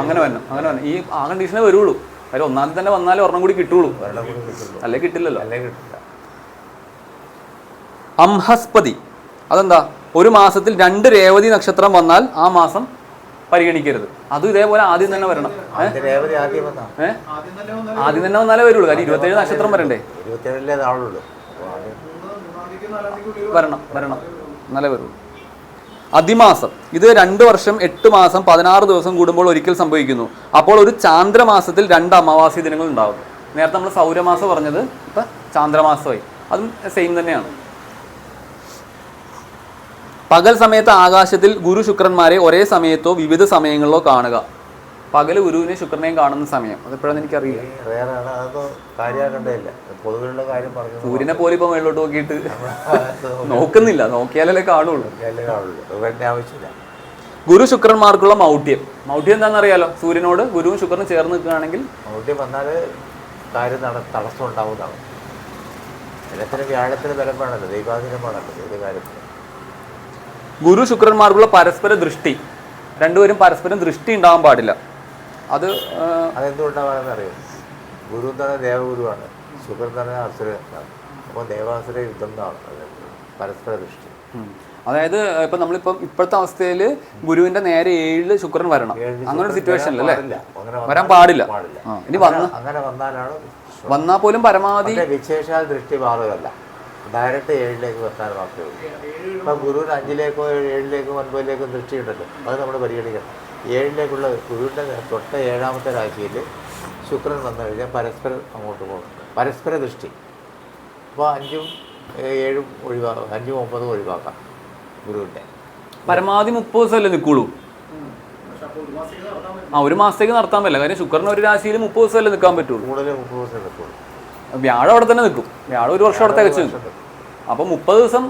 അങ്ങനെ വരണം. ഈ ആ കണ്ടീഷനേ വരുള്ളൂ. അതിൽ 1-ാം തീയതി തന്നെ വന്നാലേ ഒരെണ്ണം കൂടി കിട്ടുള്ളൂ, അല്ലേ കിട്ടില്ലല്ലോ. അംഹസ്പതി അതെന്താ? ഒരു മാസത്തിൽ 2 രേവതി നക്ഷത്രം വന്നാൽ ആ മാസം പരിഗണിക്കരുത്. അതും ഇതേപോലെ ആദ്യം തന്നെ വരണം. ആദ്യം തന്നെ വന്നാലേ വരുള്ളൂ. കാര്യം 27 നക്ഷത്രം വരണ്ടേ? വരണം എന്നാലേ വരുള്ളൂ. അതിമാസം ഇത് 2 വർഷം 8 മാസം 16 ദിവസം കൂടുമ്പോൾ ഒരിക്കൽ സംഭവിക്കുന്നു. അപ്പോൾ ഒരു ചാന്ദ്രമാസത്തിൽ 2 അമാവാസി ദിനങ്ങൾ ഉണ്ടാകും. നേരത്തെ നമ്മൾ സൗരമാസം പറഞ്ഞത് ഇപ്പം ചാന്ദ്രമാസമായി. അതും സെയിം തന്നെയാണ്. പകൽ സമയത്ത് ആകാശത്തിൽ ഗുരു ശുക്രന്മാരെ ഒരേ സമയത്തോ വിവിധ സമയങ്ങളിലോ കാണുക. പകൽ ഗുരുവിനെ ശുക്രനെയും കാണുന്ന സമയം അതെപ്പോഴാന്ന് എനിക്കറിയില്ല. സൂര്യനെ പോലെ ഇപ്പൊ മേളിലോട്ട് നോക്കിയിട്ട് നോക്കുന്നില്ല, നോക്കിയാലല്ലേ കാണുള്ളൂ. ഗുരു ശുക്രന്മാർക്കുള്ള മൗഢ്യം എന്താണെന്നറിയാലോ? സൂര്യനോട് ഗുരുവും ശുക്രനും ചേർന്ന് നിൽക്കുകയാണെങ്കിൽ മൗഢ്യം വന്നാൽ കാര്യം തടസ്സം ഉണ്ടാവുന്നതാണ്. എല്ലാത്തിനും വ്യാഴത്തിന് ബലം വേണമല്ലോ, ദൈവാധീനം വേണമല്ലോ ഏത് കാര്യത്തിലും. ഗുരു ശുക്രന്മാർക്കുള്ള പരസ്പര ദൃഷ്ടി, രണ്ടുപേരും പരസ്പരം ദൃഷ്ടി ഉണ്ടാവാൻ പാടില്ല. അതെന്തുകൊണ്ടാവാണെന്ന് അറിയാം. ഗുരു എന്ന് പറഞ്ഞാൽ ദേവഗുരുവാണ്, ശുക്രൻ എന്ന് പറഞ്ഞാൽ അസുരനാണ്. അപ്പോൾ ദേവാസുര യുദ്ധം എന്നാണ് പരസ്പര ദൃഷ്ടി. അതായത് ഇപ്പം നമ്മളിപ്പം ഇപ്പോഴത്തെ അവസ്ഥയിൽ ഗുരുവിന്റെ നേരെ 7 ശുക്രൻ വരണം, അങ്ങനെ ഒരു സിറ്റുവേഷനിലല്ലേ? വരാൻ പാടില്ല. ഇനി അങ്ങനെ വന്നാൽ പോലും പരമാവധി വിശേഷാൽ ദൃഷ്ടി ബാധകമല്ല, ഡയറക്റ്റ് 7ലേക്ക് വെക്കാൻ മാത്രമേ ഉള്ളൂ. ഇപ്പം ഗുരുവിന് 5ലേക്കോ 7ലേക്കോ 9ലേക്കോ ദൃഷ്ടി ഉണ്ടല്ലോ, അത് നമ്മൾ പരിഗണിക്കണം. 7ലേക്കുള്ള ഗുരുവിൻ്റെ തൊട്ട് 7ാമത്തെ രാശിയിൽ ശുക്രൻ വന്നു കഴിഞ്ഞാൽ പരസ്പരം അങ്ങോട്ട് പോകുന്നുണ്ട്, പരസ്പര ദൃഷ്ടി. അപ്പോൾ 5ഉം 7ഉം ഒഴിവാക്കാം, 5ഉം 9ഉം ഒഴിവാക്കാം. ഗുരുവിൻ്റെ പരമാവധി 30 ദിവസമല്ലേ നിൽക്കുള്ളൂ. ഒരു മാസത്തേക്ക് നടത്താൻ പറ്റില്ല. കാര്യം ശുക്രൻ ഒരു രാശിയിൽ 30 ദിവസമല്ലേ നിൽക്കാൻ പറ്റുള്ളൂ. കൂടുതൽ 30 ദിവസം നിൽക്കുള്ളൂ. വ്യാഴം അവിടെ തന്നെ നിൽക്കും. വ്യാഴം 1 വർഷം അവിടെ തികച്ചു നിൽക്കും. അപ്പോൾ 30 ദിവസം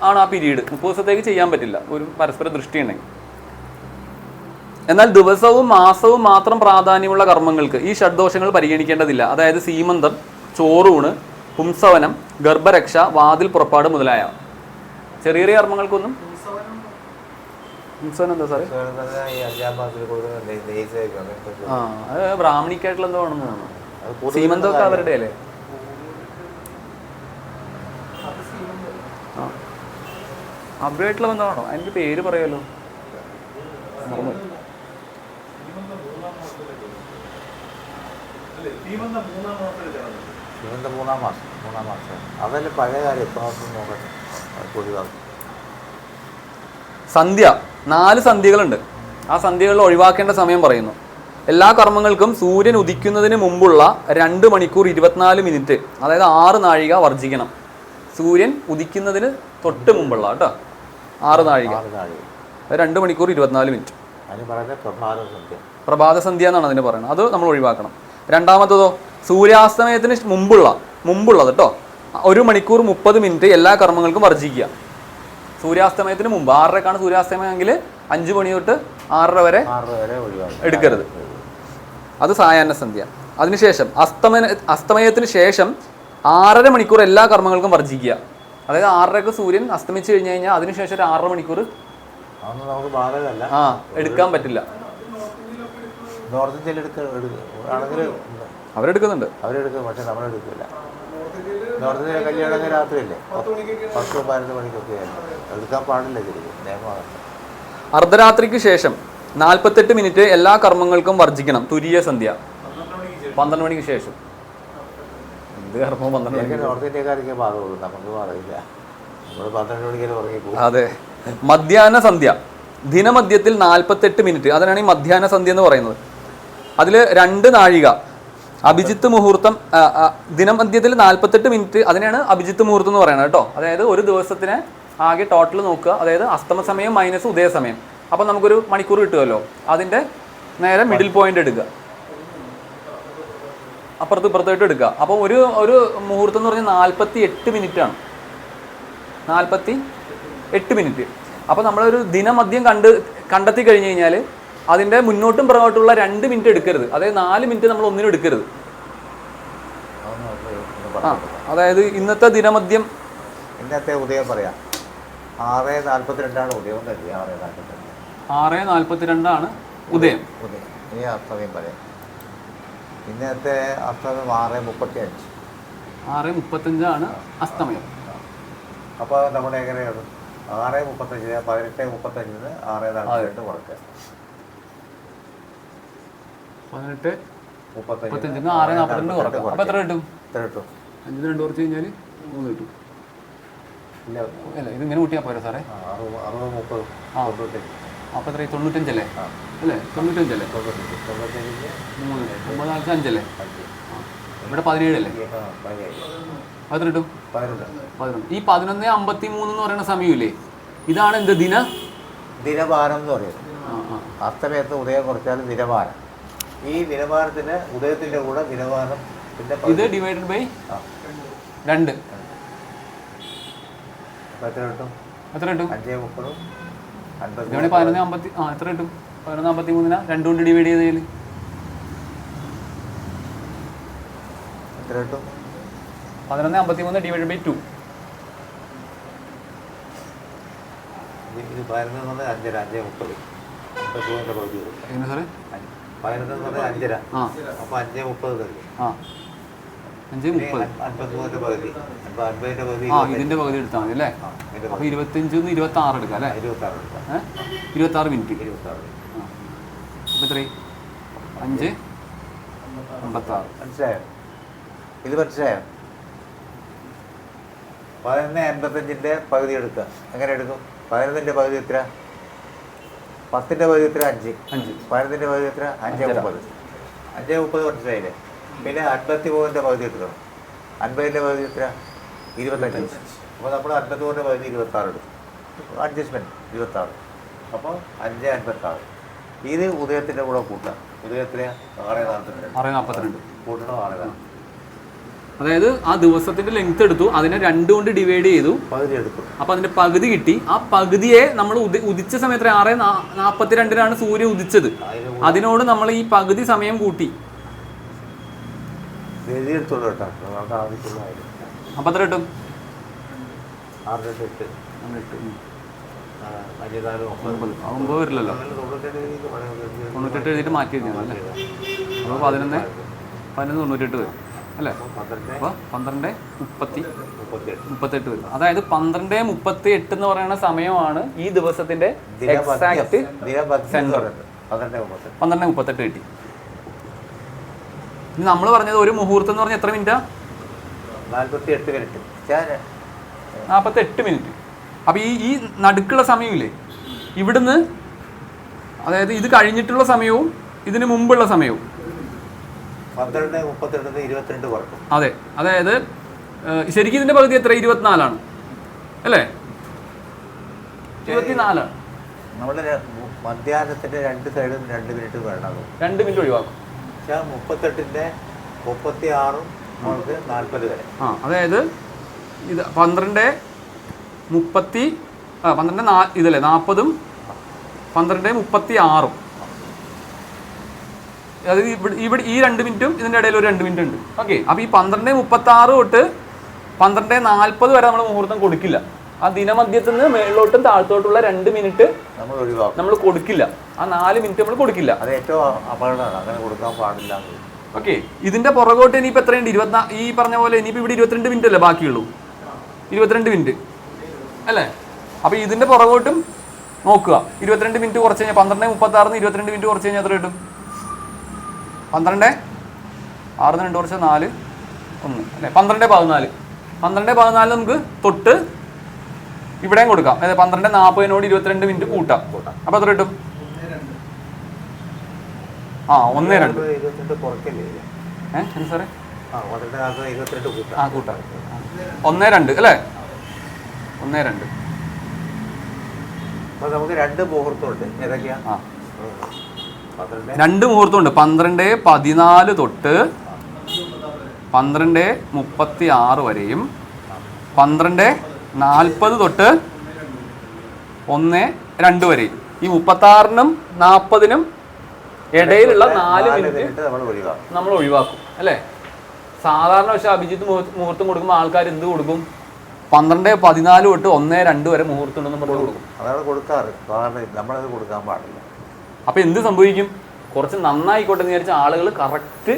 ആണ് ആ പീരീഡ്. 30 ദിവസത്തേക്ക് ചെയ്യാൻ പറ്റില്ല ഒരു പരസ്പര ദൃഷ്ടി ഉണ്ടെങ്കിൽ. എന്നാൽ ദിവസവും മാസവും മാത്രം പ്രാധാന്യമുള്ള കർമ്മങ്ങൾക്ക് ഈ ഷഡ്ദോഷങ്ങൾ പരിഗണിക്കേണ്ടതില്ല. അതായത് സീമന്തം, ചോറൂണ്, പുംസവനം, ഗർഭരക്ഷ, വാതിൽ പുറപ്പാട് മുതലായ ചെറിയ ചെറിയ കർമ്മങ്ങൾക്കൊന്നും. പുംസവനം എന്താ സാറേ? അത് ബ്രാഹ്മണിക്കായിട്ടുള്ള എന്തോ ആണെന്ന് തോന്നുന്നു. സീമന്തമൊക്കെ അവരുടെ അല്ലേ? അവരുമായിട്ടുള്ള ബന്ധമാണോ? എനിക്ക് പേര് പറയാലോ. മൂന്നാം മാസം അതല്ലേ പഴയ കാര്യം. ഇപ്പം നോക്കട്ടെ, ഒഴിവാക്കും. സന്ധ്യ 4 സന്ധ്യകളുണ്ട്. ആ സന്ധ്യകളിൽ ഒഴിവാക്കേണ്ട സമയം പറയുന്നു. എല്ലാ കർമ്മങ്ങൾക്കും സൂര്യൻ ഉദിക്കുന്നതിന് മുമ്പുള്ള 2 മണിക്കൂർ 24 മിനിറ്റ്, അതായത് 6 നാഴിക വർജിക്കണം. സൂര്യൻ ഉദിക്കുന്നതിന് തൊട്ട് മുമ്പുള്ള കേട്ടോ 6 നാഴിക, 2 മണിക്കൂർ 24 മിനിറ്റ്. അതിന് പറയുന്നത് പ്രഭാതസന്ധ്യ. പ്രഭാതസന്ധ്യ എന്നാണ് അതിന് പറയുന്നത്. അത് നമ്മൾ ഒഴിവാക്കണം. രണ്ടാമത്തതോ സൂര്യാസ്തമയത്തിന് മുമ്പുള്ളത് കേട്ടോ, 1 മണിക്കൂർ 30 മിനിറ്റ് എല്ലാ കർമ്മങ്ങൾക്കും വർജിക്കുക. സൂര്യാസ്തമയത്തിന് മുമ്പ് 6:30 സൂര്യാസ്തമയമെങ്കിൽ 5 മണി തൊട്ട് 6:30 വരെ എടുക്കരുത്. അത് സായാഹ്ന സന്ധ്യ. അതിനുശേഷം അസ്തമയത്തിന് ശേഷം 6.5 മണിക്കൂർ എല്ലാ കർമ്മങ്ങൾക്കും വർജിക്കുക. അതായത് 6:30 സൂര്യൻ അസ്തമിച്ച് കഴിഞ്ഞ് കഴിഞ്ഞാൽ അതിനുശേഷം ഒരു 6.5 മണിക്കൂർ നമുക്ക് ബാധകമല്ല, എടുക്കാൻ പറ്റില്ല. നോർത്ത് ഇന്ത്യയിൽ ആണെങ്കിൽ അവരെടുക്കുന്നുണ്ട്, പക്ഷെ നമ്മളെടുക്കില്ല. നോർത്ത് ഇന്ത്യയിലെ കല്യാണം രാത്രിയല്ലേ, 10-12 മണിക്കൊക്കെ എടുക്കാൻ പാടില്ല, ശരിക്കും നിയമമാണ്. അർദ്ധരാത്രിക്ക് ശേഷം 48 മിനിറ്റ് എല്ലാ കർമ്മങ്ങൾക്കും വർജിക്കണം. തുരീയ സന്ധ്യ 12 മണിക്ക് ശേഷം. എന്ത് കർമ്മം 12 മണിക്ക്? നോർത്ത് ഇന്ത്യക്കാർക്ക് ബാധകമുള്ളൂ, നമുക്ക് ബാധയില്ല. നമ്മൾ 12 മണിക്ക് ഉറങ്ങി പോകും. അതെ. മധ്യാഹ്ന സന്ധ്യ ദിനമധ്യത്തിൽ 48 മിനിറ്റ്, അതിനാണ് ഈ മധ്യാഹ്ന സന്ധ്യ എന്ന് പറയുന്നത്. അതിൽ 2 നാഴിക അഭിജിത്ത് മുഹൂർത്തം. ദിനമധ്യത്തിൽ 48 മിനിറ്റ്, അതിനാണ് അഭിജിത്ത് മുഹൂർത്തം എന്ന് പറയുന്നത് കേട്ടോ. അതായത് ഒരു ദിവസത്തിന് ആകെ ടോട്ടൽ നോക്കുക, അതായത് അസ്തമ സമയം മൈനസ് ഉദയ സമയം. അപ്പം നമുക്കൊരു മണിക്കൂർ കിട്ടുമല്ലോ, അതിൻ്റെ നേരെ മിഡിൽ പോയിന്റ് എടുക്കുക, ഇപ്പുറത്തായിട്ട് എടുക്കുക. അപ്പോൾ ഒരു മുഹൂർത്തം എന്ന് പറഞ്ഞാൽ 48 മിനിറ്റാണ്. 48 മിനിറ്റ്. അപ്പോൾ നമ്മളൊരു ദിനമദ്യം കണ്ടെത്തി കഴിഞ്ഞ് കഴിഞ്ഞാൽ അതിൻ്റെ മുന്നോട്ടും പുറകോട്ടുള്ള 2 മിനിറ്റ് എടുക്കരുത്. അതായത് 4 മിനിറ്റ് നമ്മൾ ഒന്നിനും എടുക്കരുത്. അതായത് ഇന്നത്തെ ദിനമദ്യം, ഇന്നത്തെ ഉദയം പറയാം 6:42 ഉദയം. 6:42 ഉദയം. ഇനി അസ്തമയം പറയാം. ഇന്നത്തെ അസ്തമയം 6:35. 6:35 അസ്തമയം. അപ്പോൾ നമ്മുടെ എങ്ങനെയാണ് 6:35 18:35 6:42 കുറയ്ക്കുക. 18:35 6:42 കുറയ്ക്കുക. അപ്പോൾ എത്ര കിട്ടും? 5 2 കുറച്ച് കഴിഞ്ഞാൽ 3 കിട്ടും. ഇല്ല അല്ല, ഇതിങ്ങനെ കൂട്ടിയാൽ പോരാ സാറേ? 60 30 അപ്പോൾ എത്ര? 95 അല്ലേ? അല്ലേ? 95 അല്ലേ? 3 9 5 അല്ലേ? ഇവിടെ 17 അല്ലേ? അത് കിട്ടും 11. ഈ 11:53 എന്ന് പറയുന്ന സമയമില്ലേ, ഇതാണ് എന്ത് ദിനഭാരം എന്ന് പറയുന്നത്. അസ്തമയത്ത് ഉദയം കുറച്ചാൽ ദിനഭാരം. ഈ ദിനഭാരത്തിന് ഉദയത്തിന്റെ കൂടെ ദിനഭാരം ഇത് ഡിവൈഡഡ് ബൈ 2. എത്ര കിട്ടും? 5:30 50 11:50. എത്ര കിട്ടും? 11:53 2 കൊണ്ട് ഡിവൈഡ് ചെയ്തതിൽ എത്ര കിട്ടും? 11:53 ഡിവൈഡ് ബൈ 2. ഇത് 11 5:30 5:30 50 പകുതി. എങ്ങനെ സാറേ? 11 5:30. അപ്പോൾ 5:30 തരും. 5:30. 53 പകുതി. 50ന്റെ പകുതി. ഇതിന്റെ പകുതി എടുത്താൽ മതി അല്ലേ? അപ്പോൾ 25 26 എടുക്കാം അല്ലേ? 26 മിനിറ്റ്. അപ്പോൾ എത്രയും 5:56. മനസ്സിലായോ? ഇത് മനസ്സിലായോ? 11:85 പകുതി എടുക്കുക. എങ്ങനെ എടുക്കും? 11ന്റെ പകുതി എത്ര? 10ന്റെ പകുതി എത്ര? 5. 11ന്റെ പകുതി എത്ര? 5:30. 5:30 മനസ്സിലായില്ലേ? പിന്നെ 53ന്റെ പകുതി എടുക്കണം. 50ന്റെ പകുതി എത്ര? 25. അപ്പോൾ നമ്മൾ 53ന്റെ പകുതി 26 എടുക്കും. അഡ്ജസ്റ്റ്മെൻറ്റ് 26. അപ്പോൾ 5:56. ഇത് ഉദയത്തിൻ്റെ കൂടെ കൂട്ടാം. ഉദയത്തിന് 6:42 കൂട്ടണം. 6:42. അതായത് ആ ദിവസത്തിന്റെ ലെങ്ത് എടുത്തു, അതിനെ 2 കൊണ്ട് ഡിവൈഡ് ചെയ്തു, പകുതി എടുക്കും. അപ്പൊ അതിന്റെ പകുതി കിട്ടി. ആ പകുതിയെ നമ്മൾ ഉദിച്ച സമയത്ത് 6:42 സൂര്യൻ ഉദിച്ചത്, അതിനോട് നമ്മൾ ഈ പകുതി സമയം കൂട്ടി. അപ്പൊ എത്ര കിട്ടും? 6:8 9 വരില്ലല്ലോ. 98 എഴുതിയിട്ട് മാറ്റി വെക്കണം അല്ലേ? അപ്പോൾ 11 98 വരും അല്ലേ? അപ്പോൾ 12:38 വരും. അതായത് 12:38 എന്ന് പറയുന്ന സമയമാണ് ഈ ദിവസത്തിന്റെ എക്സാക്ട് സെന്റർ. 12:38 കിട്ടി. ഇനി നമ്മൾ പറഞ്ഞത് ഒരു മുഹൂർത്തം എന്ന് പറഞ്ഞാൽ എത്ര മിനിറ്റാ? 48 മിനിറ്റ്. 48 മിനിറ്റ്. അപ്പോൾ ഈ നടുക്കുള്ള സമയമില്ലേ, ഇവിടുന്ന്, അതായത് ഇത് കഴിഞ്ഞിട്ടുള്ള സമയവും ഇതിന് മുമ്പുള്ള സമയവും 12:32 22 കുറക്കും. അതെ. അതായത് ശരിക്കും ഇതിന്റെ പകുതി എത്ര? 24 ആണ് അല്ലേ? 24 ആണ്. നമ്മൾ മധ്യാഹ്നത്തിൻ്റെ 2 സൈഡും 2 മിനിറ്റ് വേണം. 2 മിനിറ്റ് ഒഴിവാക്കും. പക്ഷേ 38ൻ്റെ 36 നമുക്ക് 40 വരെ. അതായത് ഇത് 12:30 ഇതല്ലേ 40ഉം 12:36. അതായത് ഇവിടെ ഈ 2 മിനിറ്റും ഇതിൻ്റെ ഇടയിൽ ഒരു 2 മിനിറ്റ് ഉണ്ട്. ഓക്കെ, അപ്പോൾ ഈ 12:36 തൊട്ട് 12:40 വരെ നമ്മൾ മുഹൂർത്തം കൊടുക്കില്ല. ആ ദിനമധ്യത്തിൽ നിന്ന് മേളിലോട്ടും താഴത്തോട്ടുള്ള 2 മിനിറ്റ് നമ്മൾ കൊടുക്കില്ല. ആ 4 മിനിറ്റ് നമ്മൾ കൊടുക്കില്ല. അത് ഏറ്റവും അപകടമാണ്, അങ്ങനെ കൊടുക്കാൻ പാടില്ല. ഓക്കെ, ഇതിന്റെ പുറകോട്ട് ഇനിയിപ്പോൾ എത്രയുണ്ട്? 24. ഈ പറഞ്ഞ പോലെ ഇനിയിപ്പോൾ ഇവിടെ 22 മിനിറ്റ് അല്ലേ ബാക്കിയുള്ളൂ. 22 മിനിറ്റ് അല്ലേ? അപ്പോൾ ഇതിന്റെ പുറകോട്ടും നോക്കുക. 22 മിനിറ്റ് കുറച്ച് കഴിഞ്ഞാൽ 12:36 22 മിനിറ്റ് കുറച്ച് കഴിഞ്ഞാൽ എത്ര കിട്ടും? 12 6 2 കുറച്ച് 4 1 അല്ലേ? 12:14. 12:14 നമുക്ക് തൊട്ട് ഇവിടെയും കൊടുക്കാം. അതായത് 12:40 22 മിനിറ്റ് കൂട്ടാം. അപ്പോൾ എത്ര കിട്ടും? 1:02. സാറേ കൂട്ടാം 1:02 അല്ലേ? 1:02. നമുക്ക് 2 മുഹൂർത്തമുണ്ട്. ഏതൊക്കെയാ? 2 മുഹൂർത്തമുണ്ട്. 12:14 തൊട്ട് 12:36 വരെയും 12:40 തൊട്ട് 1:02 വരെയും. ഈ 36നും 40നും ഇടയിലുള്ള 4 മിനിറ്റ് നമ്മൾ ഒഴിവാക്കും അല്ലേ? സാധാരണ പക്ഷേ അഭിജിത്ത് മുഹൂർത്തം കൊടുക്കുമ്പോൾ ആൾക്കാർ എന്ത് കൊടുക്കും? 12:14 തൊട്ട് 1:02 വരെ മുഹൂർത്തം ഉണ്ടെന്ന് പറഞ്ഞു കൊടുക്കും. അതാണ് കൊടുക്കാറ്. നമ്മളത് കൊടുക്കാൻ പാടില്ല. അപ്പൊ എന്ത് സംഭവിക്കും? കുറച്ച് നന്നായിക്കോട്ടെ എന്ന് വിചാരിച്ച ആളുകൾ കറക്റ്റ്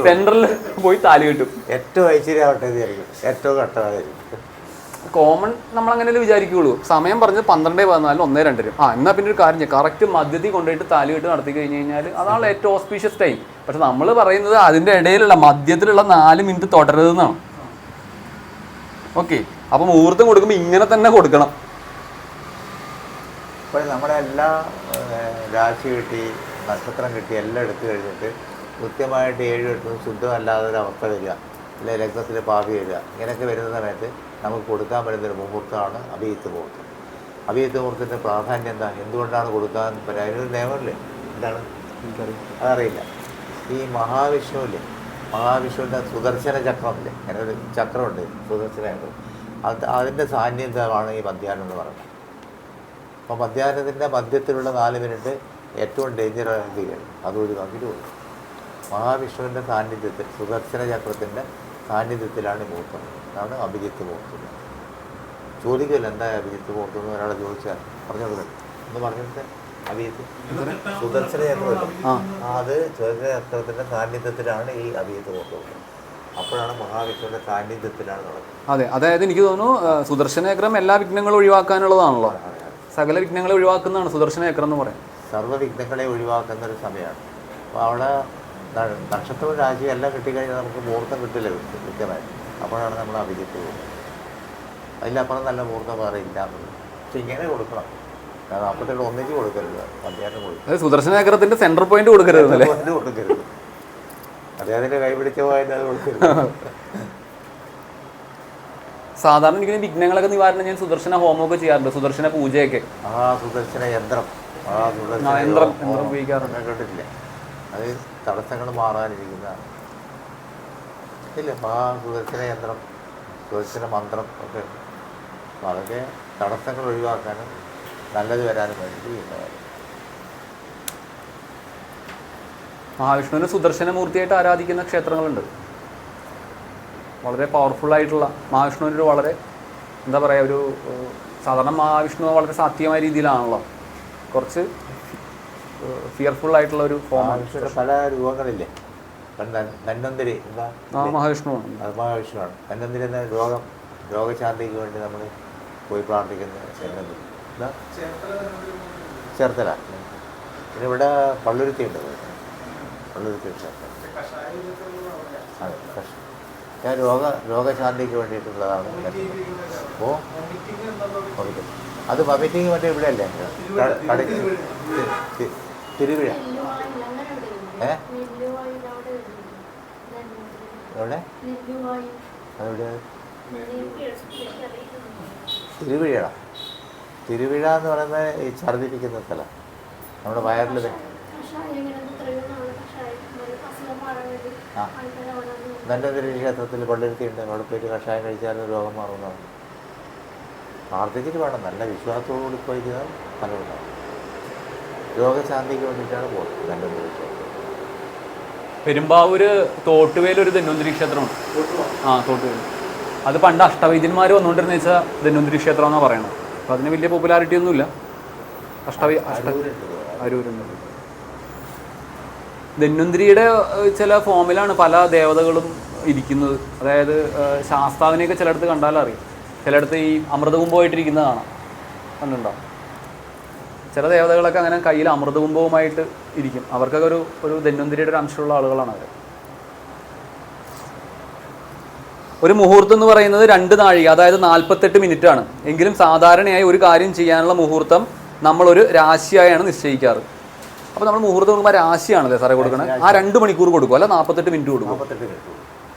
സെന്ററിൽ പോയി താലി കെട്ടും. ഏറ്റവും ഐശ്വര്യമാവട്ടെ ഏറ്റവും കട്ടമായിരിക്കും. കോമൺ നമ്മൾ അങ്ങനെയല്ലേ വിചാരിക്കുകയുള്ളൂ. സമയം പറഞ്ഞത് 12:14 1:02. എന്നാൽ പിന്നെ ഒരു കാര്യം ചെയ്യാം, കറക്റ്റ് മധ്യത്തിൽ കൊണ്ടുപോയിട്ട് താലി കെട്ട് നടത്തി കഴിഞ്ഞ് കഴിഞ്ഞാൽ അതാണ് ഏറ്റവും ഓസ്പീഷ്യസ് ടൈം. പക്ഷെ നമ്മൾ പറയുന്നത് അതിൻ്റെ ഇടയിലുള്ള മധ്യത്തിലുള്ള 4 മിനിറ്റ് തുടരുതെന്നാണ്. ഓക്കെ, അപ്പോൾ മുഹൂർത്തം കൊടുക്കുമ്പോൾ ഇങ്ങനെ തന്നെ കൊടുക്കണം. ഇപ്പോൾ നമ്മുടെ എല്ലാ രാശി കിട്ടി നക്ഷത്രം കിട്ടി എല്ലാം എടുത്തു കഴിഞ്ഞിട്ട് കൃത്യമായിട്ട് 7-8 ശുദ്ധമല്ലാതെ ഒരു അവസ്ഥ വരിക, അല്ലെങ്കിൽ രക്തത്തിൽ പാപി വരിക, ഇങ്ങനെയൊക്കെ വരുന്ന സമയത്ത് നമുക്ക് കൊടുക്കാൻ പറ്റുന്നൊരു മുഹൂർത്തമാണ് അഭിജിത്ത് മുഹൂർത്തം. അഭിജിത്ത് മുഹൂർത്തത്തിൻ്റെ പ്രാധാന്യം എന്താ? എന്തുകൊണ്ടാണ് കൊടുക്കാൻ പറ്റുക? അതിനൊരു നിയമമില്ലേ? എന്താണ് അതറിയില്ല. ഈ മഹാവിഷ്ണുവിൻ്റെ സുദർശന ചക്രമില്ലേ, അങ്ങനെ ഒരു ചക്രമുണ്ട്, സുദർശന ചക്രം. അതിൻ്റെ സാന്നിധ്യമാണ് ഈ മധ്യാഹ്നം എന്ന് പറയുന്നത്. അപ്പോൾ മധ്യാഹ്നത്തിൻ്റെ മധ്യത്തിലുള്ള 4 മിനിറ്റ് ഏറ്റവും ഡേഞ്ചറായിരിക്കുകയാണ്. അത് ഒഴിവാക്കിയിട്ട് കൊടുക്കും. മഹാവിഷ്ണുവിൻ്റെ സാന്നിധ്യത്തിൽ, സുദർശന ചക്രത്തിൻ്റെ സാന്നിധ്യത്തിലാണ് ഈ മുഹൂർത്തം. അതാണ് അഭിജിത്ത് മുഹൂർത്തം. ചോദിക്കില്ല എന്താ അഭിജിത്ത് മുഹൂർത്തം എന്ന് ഒരാളെ ചോദിച്ചാൽ പറഞ്ഞു കൊടുക്കണം. ഒന്ന് പറഞ്ഞിട്ട് അഭിജിത്ത് സുദർശന ചക്രമില്ല, അത് സുദർശന ചക്രത്തിൻ്റെ സാന്നിധ്യത്തിലാണ് ഈ അഭിജിത്ത് മുഹൂർത്തം. അപ്പോഴാണ് മഹാവിഷ്ണുവിൻ്റെ സാന്നിധ്യത്തിലാണ് നടക്കുന്നത്. അതെ, അതായത് എനിക്ക് തോന്നുന്നു സുദർശന ചക്രം എല്ലാ വിഘ്നങ്ങളും ഒഴിവാക്കാനുള്ളതാണല്ലോ. സകല വിഘ്നങ്ങളെ ഒഴിവാക്കുന്നതാണ് സുദർശന ചക്രം എന്ന് പറയുന്നത്. സർവ്വവിഘ്നങ്ങളെ ഒഴിവാക്കുന്ന ഒരു സമയമാണ്. അപ്പോൾ അവിടെ നക്ഷത്രവും രാശിയും എല്ലാം കിട്ടിക്കഴിഞ്ഞാൽ നമുക്ക് മുഹൂർത്തം കിട്ടില്ല കൃത്യമായിട്ട്. അപ്പോഴാണ് നമ്മൾ അഭിജിത്ത് പോകുന്നത്. അതിലപ്പുറം നല്ല മുഹൂർത്തം വേറെ ഇല്ല എന്നുള്ളത്. പക്ഷെ ഇങ്ങനെ കൊടുക്കണം. കാരണം അപ്പോഴത്തേക്ക് ഒന്നിച്ച് കൊടുക്കരുത്, അദ്ദേഹത്തിന് കൊടുക്കും. സുദർശന ചക്രത്തിന്റെ സെൻട്രൽ പോയിന്റ് കൊടുക്കരുത്. കൊടുക്കരുത്, അദ്ദേഹത്തിന്റെ കൈ പിടിച്ച പോയത് അത് കൊടുക്കരുത്. സാധാരണ എനിക്ക് വിഘ്നങ്ങളൊക്കെ നിവാരണം ഞാൻ സുദർശന ഹോമമൊക്കെ ചെയ്യാറുണ്ട്, സുദർശന പൂജയൊക്കെ. സുദർശന യന്ത്രം ഉപയോഗിക്കാറുണ്ട്. കേട്ടിട്ടില്ല. അത് തടസ്സങ്ങൾ മാറാനിരിക്കുന്നതാണ്. ഇല്ല, സുദർശന യന്ത്രം, സുദർശന മന്ത്രം ഒക്കെ ഉണ്ട്. അപ്പോൾ അതൊക്കെ തടസ്സങ്ങൾ ഒഴിവാക്കാനും നല്ലത് വരാനും വേണ്ടി ചെയ്യുന്നതാണ്. മഹാവിഷ്ണുവിനെ സുദർശന മൂർത്തിയായിട്ട് ആരാധിക്കുന്ന ക്ഷേത്രങ്ങളുണ്ട്. വളരെ പവർഫുള്ളായിട്ടുള്ള മഹാവിഷ്ണുവിൻ്റെ ഒരു വളരെ എന്താ പറയുക, ഒരു സാധാരണ മഹാവിഷ്ണു വളരെ സാത്വികമായ രീതിയിലാണല്ലോ, കുറച്ച് ഫിയർഫുൾ ആയിട്ടുള്ള ഒരു ഫോമാണ്. പല രൂപങ്ങളില്ലേ, ധന്വന്തരി എന്താ മഹാവിഷ്ണുവാണ്. അത് മഹാവിഷ്ണുവാണ്. ധന്വന്തരി എന്ന രോഗശാന്തിക്ക് വേണ്ടി നമ്മൾ പോയി പ്രാർത്ഥിക്കുന്ന ധന്വന്തരി ചേർത്തല. പിന്നെ ഇവിടെ പള്ളുരുത്തി ഉണ്ട്, പള്ളുരുത്തി ക്ഷേത്രം. അതെ, ഞാൻ രോഗശാന്തിക്ക് വേണ്ടിയിട്ടുള്ളതാണ്. അപ്പോൾ അത് വമിറ്റിങ് മറ്റേ ഇവിടെ അല്ലേ, തിരുവിഴ. എവിടെ അതെവിടെ? തിരുവിഴയാണ്. തിരുവിഴ എന്ന് പറയുന്നത് ഈ ഛർദ്ദിപ്പിക്കുന്ന സ്ഥലം നമ്മുടെ വയറിൽ ആ ധന്വന്തരി ക്ഷേത്രത്തിൽ പള്ളിരുത്തിയുണ്ട്. അവിടെ പോയിട്ട് കഷായം കഴിച്ചാലും രോഗം മാറുന്നതാണ്. പ്രാർത്ഥിച്ചിട്ട് വേണം, നല്ല വിശ്വാസത്തോടുകൂടി പോയിരിക്കുന്നത് ഫലമുണ്ടാകും. രോഗശാന്തിക്ക് വേണ്ടിയിട്ടാണ് പോകുന്നത് ധന്വന്തരി ക്ഷേത്രം. പെരുമ്പാവൂര് തോട്ടുവേലൊരു ധന്വന്തരി ക്ഷേത്രമുണ്ട്. ആ തോട്ടുവേൽ, അത് പണ്ട് അഷ്ടവൈദ്യന്മാർ വന്നുകൊണ്ടിരുന്ന വെച്ചാൽ ധന്വന്തരി ക്ഷേത്രം എന്നാണ് പറയണത്. അപ്പോൾ അതിന് വലിയ പോപ്പുലാരിറ്റി ഒന്നുമില്ല. അരൂരുണ്ട്. ധന്വന്തരിയുടെ ചില ഫോമിലാണ് പല ദേവതകളും ഇരിക്കുന്നത്. അതായത് ശാസ്താവിനെയൊക്കെ ചിലയിടത്ത് കണ്ടാലറിയും, ചിലയിടത്ത് ഈ അമൃതകുംഭമായിട്ടിരിക്കുന്നത് കാണാം, കണ്ടുണ്ടാവും. ചില ദേവതകളൊക്കെ അങ്ങനെ കയ്യിൽ അമൃതകുംഭവുമായിട്ട് ഇരിക്കും. അവർക്കൊക്കെ ഒരു ധന്വന്തരിയുടെ ഒരു അംശമുള്ള ആളുകളാണ് അവർ. ഒരു മുഹൂർത്തം എന്ന് പറയുന്നത് 2 നാഴിക, അതായത് 48 മിനിറ്റാണ്. എങ്കിലും സാധാരണയായി ഒരു കാര്യം ചെയ്യാനുള്ള മുഹൂർത്തം നമ്മളൊരു രാശിയായാണ് നിശ്ചയിക്കാറ്. അപ്പോൾ നമ്മൾ മുഹൂർത്തം കൊടുക്കുമ്പോൾ രാശിയാണല്ലേ സാറേ കൊടുക്കണത്? ആ 2 മണിക്കൂർ കൊടുക്കും, അല്ല 48 മിനിറ്റ് കൊടുക്കും. 48 മിനിറ്റ്.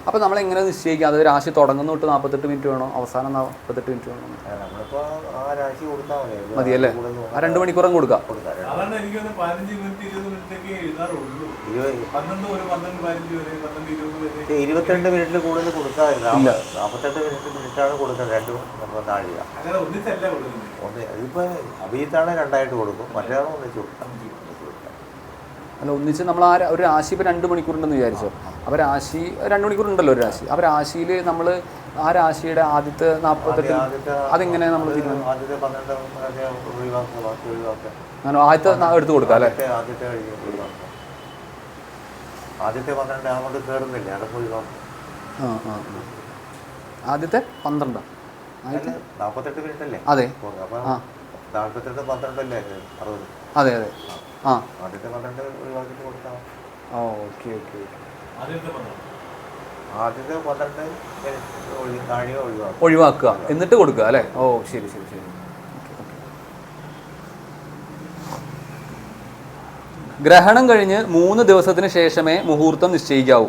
അപ്പോൾ നമ്മൾ എങ്ങനെ നിശ്ചയിക്കുക? അത് രാശി തുടങ്ങുന്ന തൊട്ട് 48 മിനിറ്റ് വേണോ, അവസാനം 48 മിനിറ്റ് വേണോ? നമ്മളിപ്പോൾ ആ രാശി കൊടുത്താൽ മതിയല്ലേ? ആ 2 മണിക്കൂറും കൊടുക്കാം. അതാണ് എനിക്ക് 15 മിനിറ്റ് 20 മിനിറ്റൊക്കെ എഴുതാറുള്ളൂ. 12 ഒരു 12 15 വരെ 12 20 വരെ 22 മിനിറ്റിൽ കൂടുതൽ കൊടുക്കാറില്ല. 48 മിനിറ്റാണ് കൊടുക്കുന്നത്. 2 നാഴിക അങ്ങനെ ഒന്നിച്ചല്ല കൊടുക്കുന്നത്. ഇതിപ്പോൾ അഭിജിത്താണ് 2 ആയിട്ട് കൊടുക്കും, മറ്റേ ഒന്നിച്ച് കൊടുക്കാം. അല്ല, ഒന്നിച്ച് നമ്മൾ ആ ഒരു രാശി ഇപ്പോൾ 2 മണിക്കൂറുണ്ടെന്ന് വിചാരിച്ചോ. അപ്പോൾ രാശി 2 മണിക്കൂറുണ്ടല്ലോ ഒരു രാശി. അപ്പോൾ രാശിയിൽ നമ്മൾ ആ രാശിയുടെ ആദ്യത്തെ 48 അതെങ്ങനെ നമ്മൾ തീരുമാനം? ആദ്യത്തെ 12 ഒഴിവാക്കുക. അങ്ങനെ ആദ്യത്തെ എടുത്ത് കൊടുക്കാം അല്ലേ? ആദ്യത്തെ കഴിഞ്ഞ് ഒഴിവാക്കുക. ആദ്യത്തെ 12 അങ്ങോട്ട് കയറുന്നില്ല, അതൊക്കെ ഒഴിവാക്കുക. ആദ്യത്തെ 12 48 മിനിറ്റ് അല്ലേ? അതെ. അപ്പോൾ 48 12 അല്ലേ 60? അതെ അതെ. ആ ആദ്യത്തെ 12 ഒഴിവാക്കിയിട്ട് കൊടുത്താൽ ഓക്കെ ഓക്കെ ഓക്കെ. ആദ്യത്തെ 12 നാഴിക ഒഴിവാക്കുക എന്നിട്ട് കൊടുക്കുക അല്ലേ? ഓ ശരി ശരി ശരി. ഗ്രഹണം കഴിഞ്ഞ് 3 ദിവസത്തിന് ശേഷമേ മുഹൂർത്തം നിശ്ചയിക്കാവൂ.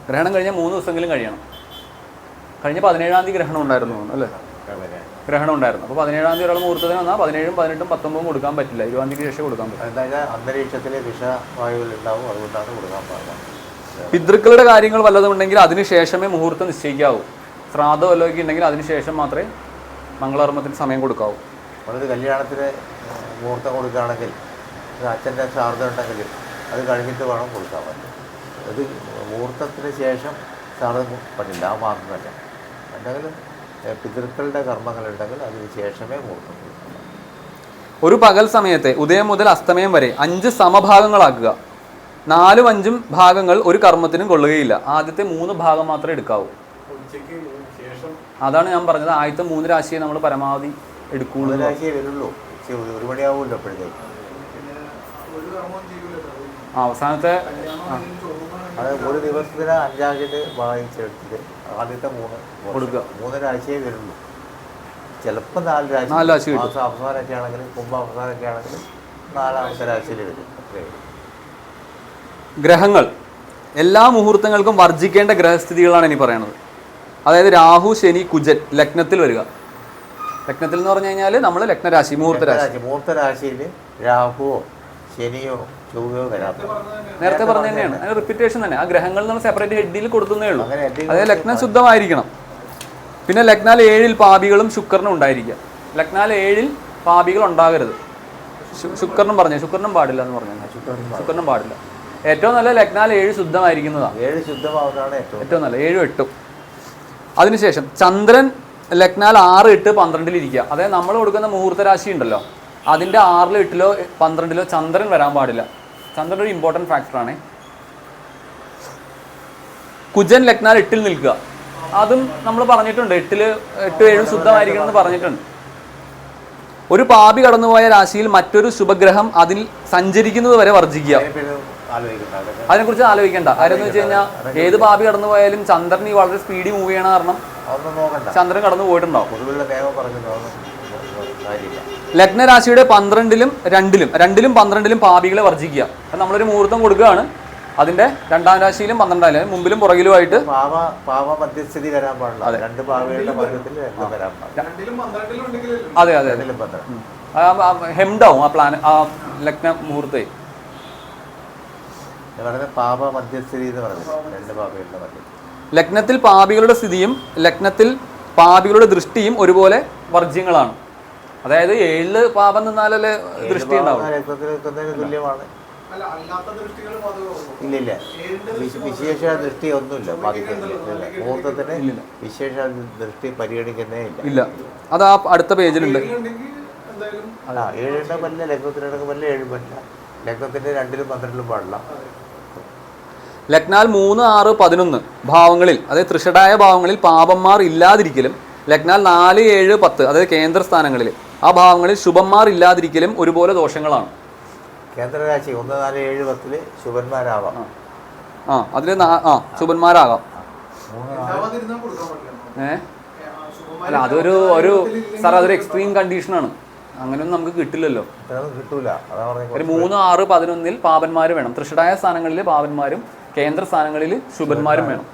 ഗ്രഹണം കഴിഞ്ഞ 3 ദിവസമെങ്കിലും കഴിയണം. കഴിഞ്ഞ 17-ാം തീയതി ഗ്രഹണം ഉണ്ടായിരുന്നു അല്ലേ? ഗ്രഹണം ഉണ്ടായിരുന്നു. അപ്പോൾ 17-ാം തീയതി ഒരാൾ മുഹൂർത്തത്തിന് വന്നാൽ 17ഉം 18ഉം 19ഉം കൊടുക്കാൻ പറ്റില്ല. 20-ാം തീയതിക്ക് ശേഷം കൊടുക്കാൻ പറ്റില്ല. എന്തായാലും അന്തരീക്ഷത്തിലെ വിഷവായുവുണ്ടാവും, അതുകൊണ്ടാണ് കൊടുക്കാൻ പാടില്ല. പിതൃക്കളുടെ കാര്യങ്ങൾ വല്ലതുമുണ്ടെങ്കിൽ അതിനുശേഷമേ മുഹൂർത്തം നിശ്ചയിക്കാവൂ. ശ്രാദ്ധം വല്ലതൊക്കെ ഉണ്ടെങ്കിൽ അതിനുശേഷം മാത്രമേ മംഗളകർമ്മത്തിന് സമയം കൊടുക്കാവൂ. നമ്മളൊരു കല്യാണത്തിന് മുഹൂർത്തം കൊടുക്കുകയാണെങ്കിൽ അച്ഛൻ്റെ ശ്രാദ്ധം ഉണ്ടെങ്കിൽ അത് കഴിഞ്ഞിട്ട് വേണം കൊടുക്കാൻ പറ്റും. അത് മുഹൂർത്തത്തിന് ശേഷം ശ്രാദ്ധം പറ്റില്ല, ആ മാസം തന്നെ. എന്തെങ്കിലും പിതൃക്കളുടെ കർമ്മങ്ങളുണ്ടെങ്കിൽ അതിന് ശേഷമേ മുഹൂർത്തം കൊടുക്കാൻ. ഒരു പകൽ സമയത്തെ ഉദയം മുതൽ അസ്തമയം വരെ 5 സമഭാഗങ്ങളാക്കുക. 4ഉം 5ഉം ഭാഗങ്ങൾ ഒരു കർമ്മത്തിനും കൊള്ളുകയില്ല. ആദ്യത്തെ 3 ഭാഗം മാത്രമേ എടുക്കാവൂ. അതാണ് ഞാൻ പറഞ്ഞത്, ആദ്യത്തെ 3 രാശിയെ നമ്മൾ പരമാവധി എടുക്കുള്ളൂ. രാശിയെ വരുള്ളൂ, 1 മണിയാവുമല്ലോ അപ്പോഴത്തേക്ക്. അവസാനത്തെ അത് ഒരു ദിവസത്തിന് 5 വാങ്ങിച്ചെടുത്തിട്ട് ആദ്യത്തെ 3 കൊടുക്കുക. 3 രാശിയെ വരുള്ളൂ. ചിലപ്പോൾ 4 രാശി മാസം അവസാനമൊക്കെ ആണെങ്കിൽ, കുംഭം അവസാനമൊക്കെ ആണെങ്കിൽ 4ാമത്തെ രാശിയിൽ വരും. ഗ്രഹങ്ങൾ എല്ലാ മുഹൂർത്തങ്ങൾക്കും വർജിക്കേണ്ട ഗ്രഹസ്ഥിതികളാണ് ഇനി പറയുന്നത്. അതായത് രാഹു, ശനി, കുജൻ ലഗ്നത്തിൽ വരിക. ലഗ്നത്തിൽ എന്ന് പറഞ്ഞു കഴിഞ്ഞാൽ നമ്മൾ ലഗ്നരാശി, മുഹൂർത്ത രാശിയിൽ രാഹുവോ ശനിയോ ചൊവ്വയോ വരാം. നേരത്തെ പറഞ്ഞ തന്നെയാണ്, അതിന് റിപ്പീറ്റേഷൻ തന്നെ. ആ ഗ്രഹങ്ങൾ നമ്മൾ സെപ്പറേറ്റ് ഹെഡിൽ കൊടുക്കുന്നേ ഉള്ളൂ. അതായത് ലഗ്നം ശുദ്ധമായിരിക്കണം. പിന്നെ ലഗ്നാൽ 7 പാപികളും ശുക്രനും ഉണ്ടായിരിക്കുക. ലഗ്നാൽ 7 പാപികൾ ഉണ്ടാകരുത്. ശുക്രനും പറഞ്ഞു, ശുക്രനും പാടില്ല എന്ന് പറഞ്ഞു. ശുക്രനും പാടില്ല. ഏറ്റവും നല്ല ലഗ്നാൽ 7 ശുദ്ധമായിരിക്കുന്നതാണ്. 7 ശുദ്ധമാവുന്നതാണ് ഏറ്റവും നല്ല. 7, 8. അതിനുശേഷം ചന്ദ്രൻ ലഗ്നാൽ 6, 8, 12 ഇരിക്കുക. അതായത് നമ്മൾ കൊടുക്കുന്ന മുഹൂർത്ത രാശി ഉണ്ടല്ലോ, അതിൻ്റെ 6, 8 12 ചന്ദ്രൻ വരാൻ പാടില്ല. ചന്ദ്രൻ ഒരു ഇമ്പോർട്ടൻറ്റ് ഫാക്ടറാണ്. കുജൻ ലഗ്നാൽ 8 നിൽക്കുക. അതും നമ്മൾ പറഞ്ഞിട്ടുണ്ട്, 8, 7 ശുദ്ധമായിരിക്കണം എന്ന് പറഞ്ഞിട്ടുണ്ട്. ഒരു പാപി കടന്നുപോയ രാശിയിൽ മറ്റൊരു ശുഭഗ്രഹം അതിൽ സഞ്ചരിക്കുന്നത് വരെ വർജിക്കുക. അതിനെക്കുറിച്ച് ആലോചിക്കേണ്ട. കാര്യം എന്ന് വെച്ച് കഴിഞ്ഞാൽ ഏത് പാപി കടന്നു പോയാലും ചന്ദ്രൻ ഈ വളരെ സ്പീഡിൽ മൂവ് ചെയ്യണ കാരണം ചന്ദ്രൻ കടന്നു പോയിട്ടുണ്ടാവും. ലഗ്നരാശിയുടെ 12ലും 2ലും 12ലും പാപികളെ വർജിക്കുക. അപ്പം നമ്മളൊരു മുഹൂർത്തം കൊടുക്കുകയാണ്, അതിന്റെ രണ്ടാം രാശിയിലും 12-ാം രാശിയിലും മുമ്പിലും പുറകിലുമായിട്ട് പാവ മധ്യസ്ഥിതി വരാൻ പാടില്ല. രണ്ട് പാവയുടെ മധ്യത്തിൽ രണ്ടും വരാൻ പാടില്ല. രണ്ടിലും 12-ലും ഉണ്ടെങ്കിലേ ഉള്ളൂ. അതെ അതെ രണ്ടിലും 12. ഹെംഡാവും ആ പ്ലാൻ ആ ലഗ്ന മുഹൂർത്തേ. വളരെ പാപ മധ്യസ്ഥിതി എന്ന് പറഞ്ഞത് രണ്ട് പാവയുടെ മധ്യത്തിൽ. ലഗ്നത്തിൽ പാപികളുടെ സ്ഥിതിയും ലഗ്നത്തിൽ പാപികളുടെ ദൃഷ്ടിയും ഒരുപോലെ വർജ്യങ്ങളാണ്. അതായത് 7 പാപം നിന്നാലല്ലേ ദൃഷ്ടി ഉണ്ടാവും. രക്തത്തിൽ നിൽക്കുന്നതിന് തുല്യമാണ്. അല്ല, അല്ലാത്ത ദൃഷ്ടികളും ബാധകമാകുമോ? ഇല്ല വിശേഷ ദൃഷ്ടി ഒന്നുമില്ല ബാധിക്കുന്നില്ല. മുഹൂർത്തത്തിന് വിശേഷ ദൃഷ്ടി പരിഗണിക്കുന്നേ ഇല്ല. അത് ആ അടുത്ത പേജിലുണ്ട്. ഏഴിലുണ്ടെങ്കിൽ എന്തായാലും 7 പറ്റില്ല, ലഗ്നത്തിനടക്കം പറ്റില്ല, 7 പറ്റില്ല. ലഗ്നത്തിന്റെ 2-ലും 12-ലും പാടില്ല. ലഗ്നാൽ 3, 6, 11 ഭാവങ്ങളിൽ, അതായത് തൃഷടായ ഭാവങ്ങളിൽ പാപന്മാർ ഇല്ലാതിരിക്കലും ലഗ്നാൽ 4, 7, 10 അതായത് കേന്ദ്രസ്ഥാനങ്ങളിൽ ആ ഭാവങ്ങളിൽ ശുഭന്മാർ ഇല്ലാതിരിക്കലും ഒരുപോലെ ദോഷങ്ങളാണ്. കേന്ദ്രരാശി 1, 4, 7, 10 ശുഭന്മാരാവാം. അതിൽ ശുഭന്മാരാകാം. ഉണ്ടാവാതിരുന്നാൽ കൊടുക്കാൻ പറ്റില്ല. അല്ല, അതൊരു സാർ അതൊരു എക്സ്ട്രീം കണ്ടീഷനാണ്. അങ്ങനെയൊന്നും നമുക്ക് കിട്ടില്ലല്ലോ. കിട്ടൂല. ഒരു 3, 6, 11 പാപന്മാർ വേണം. തൃഷടായ സ്ഥാനങ്ങളിൽ പാപന്മാരും കേന്ദ്ര സ്ഥാനങ്ങളിൽ ശുഭന്മാരും വേണം.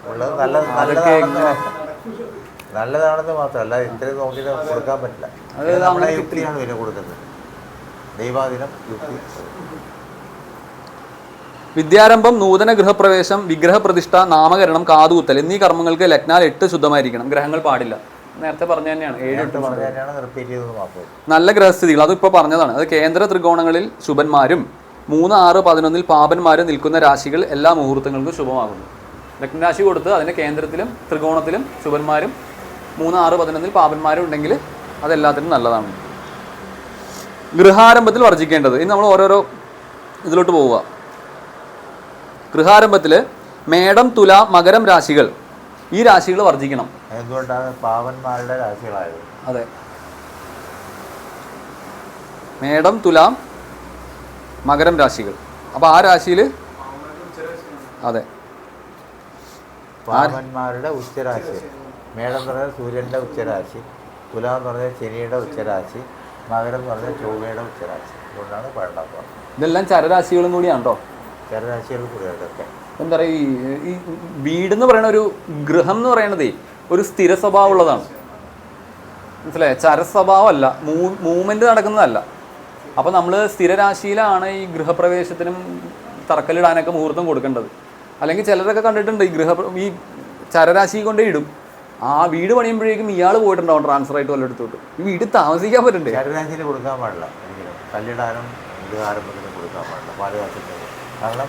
നല്ലതാണെന്ന് മാത്രമല്ല, ഇത്രയും നോക്കി കൊടുക്കാൻ പറ്റില്ല. അത് നമ്മളെ യുക്തിയാണ് വില കൊടുക്കുന്നത്. ദൈവാധീനം, യുക്തി. വിദ്യാരംഭം, നൂതന ഗൃഹപ്രവേശം, വിഗ്രഹപ്രതിഷ്ഠ, നാമകരണം, കാതുകുത്തൽ എന്നീ കർമ്മങ്ങൾക്ക് ലഗ്നാൽ 8 ശുദ്ധമായിരിക്കണം. ഗ്രഹങ്ങൾ പാടില്ല. നേരത്തെ പറഞ്ഞ തന്നെയാണ് 7 നല്ല ഗ്രഹസ്ഥിതികൾ. അതിപ്പോൾ പറഞ്ഞതാണ്. അത് കേന്ദ്ര ത്രികോണങ്ങളിൽ ശുഭന്മാരും 3, 6, 11 പാപന്മാരും നിൽക്കുന്ന രാശികൾ എല്ലാ മുഹൂർത്തങ്ങൾക്കും ശുഭമാകുന്നു. ലഗ്നരാശി കൊടുത്ത് അതിൻ്റെ കേന്ദ്രത്തിലും ത്രികോണത്തിലും ശുഭന്മാരും 3, 6, 11 പാപന്മാരും ഉണ്ടെങ്കിൽ അതെല്ലാത്തിനും നല്ലതാണ്. ഗൃഹാരംഭത്തിൽ വർജിക്കേണ്ടത്. ഇനി നമ്മൾ ഓരോരോ ഇതിലോട്ട് പോവുക. ഗൃഹാരംഭത്തിൽ മേടം, തുല, മകരം രാശികൾ, ഈ രാശികൾ വർജിക്കണം. എന്തുകൊണ്ടാണ്? പാവന്മാരുടെ രാശികളായത്. അതെ. മേടം, തുലാം, മകരം രാശികൾ. അപ്പോൾ ആ രാശിയിൽ അതെ പാവന്മാരുടെ ഉച്ചരാശി. മേടം എന്ന് പറഞ്ഞാൽ സൂര്യൻ്റെ ഉച്ചരാശി, തുല എന്ന് പറഞ്ഞാൽ ശനിയുടെ ഉച്ചരാശി, മകരം എന്ന് പറഞ്ഞാൽ ചൊവ്വയുടെ ഉച്ചരാശി. അതുകൊണ്ടാണ് പഴണ്ടാക്കുക. ഇതെല്ലാം ചരരാശികളും കൂടിയാണ് കേട്ടോ. ചരരാശികൾ കൂടിയൊക്കെ എന്താ പറയുക, ഈ വീടെന്ന് പറയുന്ന ഒരു ഗൃഹം എന്ന് പറയണതേ ഒരു സ്ഥിര സ്വഭാവം ഉള്ളതാണ്. മനസ്സിലായേ? ചരസ്വഭാവമല്ല, മൂവ്മെൻറ്റ് നടക്കുന്നതല്ല. അപ്പോൾ നമ്മൾ സ്ഥിരരാശിയിലാണ് ഈ ഗൃഹപ്രവേശത്തിനും തറക്കല്ലിടാനൊക്കെ മുഹൂർത്തം കൊടുക്കേണ്ടത്. അല്ലെങ്കിൽ ചിലരൊക്കെ കണ്ടിട്ടുണ്ട് ഈ ചരരാശി കൊണ്ടേ ഇടും. ആ വീട് പണിയുമ്പോഴേക്കും ഇയാൾ പോയിട്ടുണ്ടാവും ട്രാൻസ്ഫർ ആയിട്ട് വല്ലയിടത്തോട്ട്. ഈ വീട് താമസിക്കാൻ പറ്റണ്ടേ? ചരരാശിയിൽ കൊടുക്കാൻ പാടില്ല. ഒരിക്കലും കല്ലിടാനും ഗൃഹാരംഭത്തിനും കൊടുക്കാൻ പാടില്ല. പാലുകാശത്തിന്. കാരണം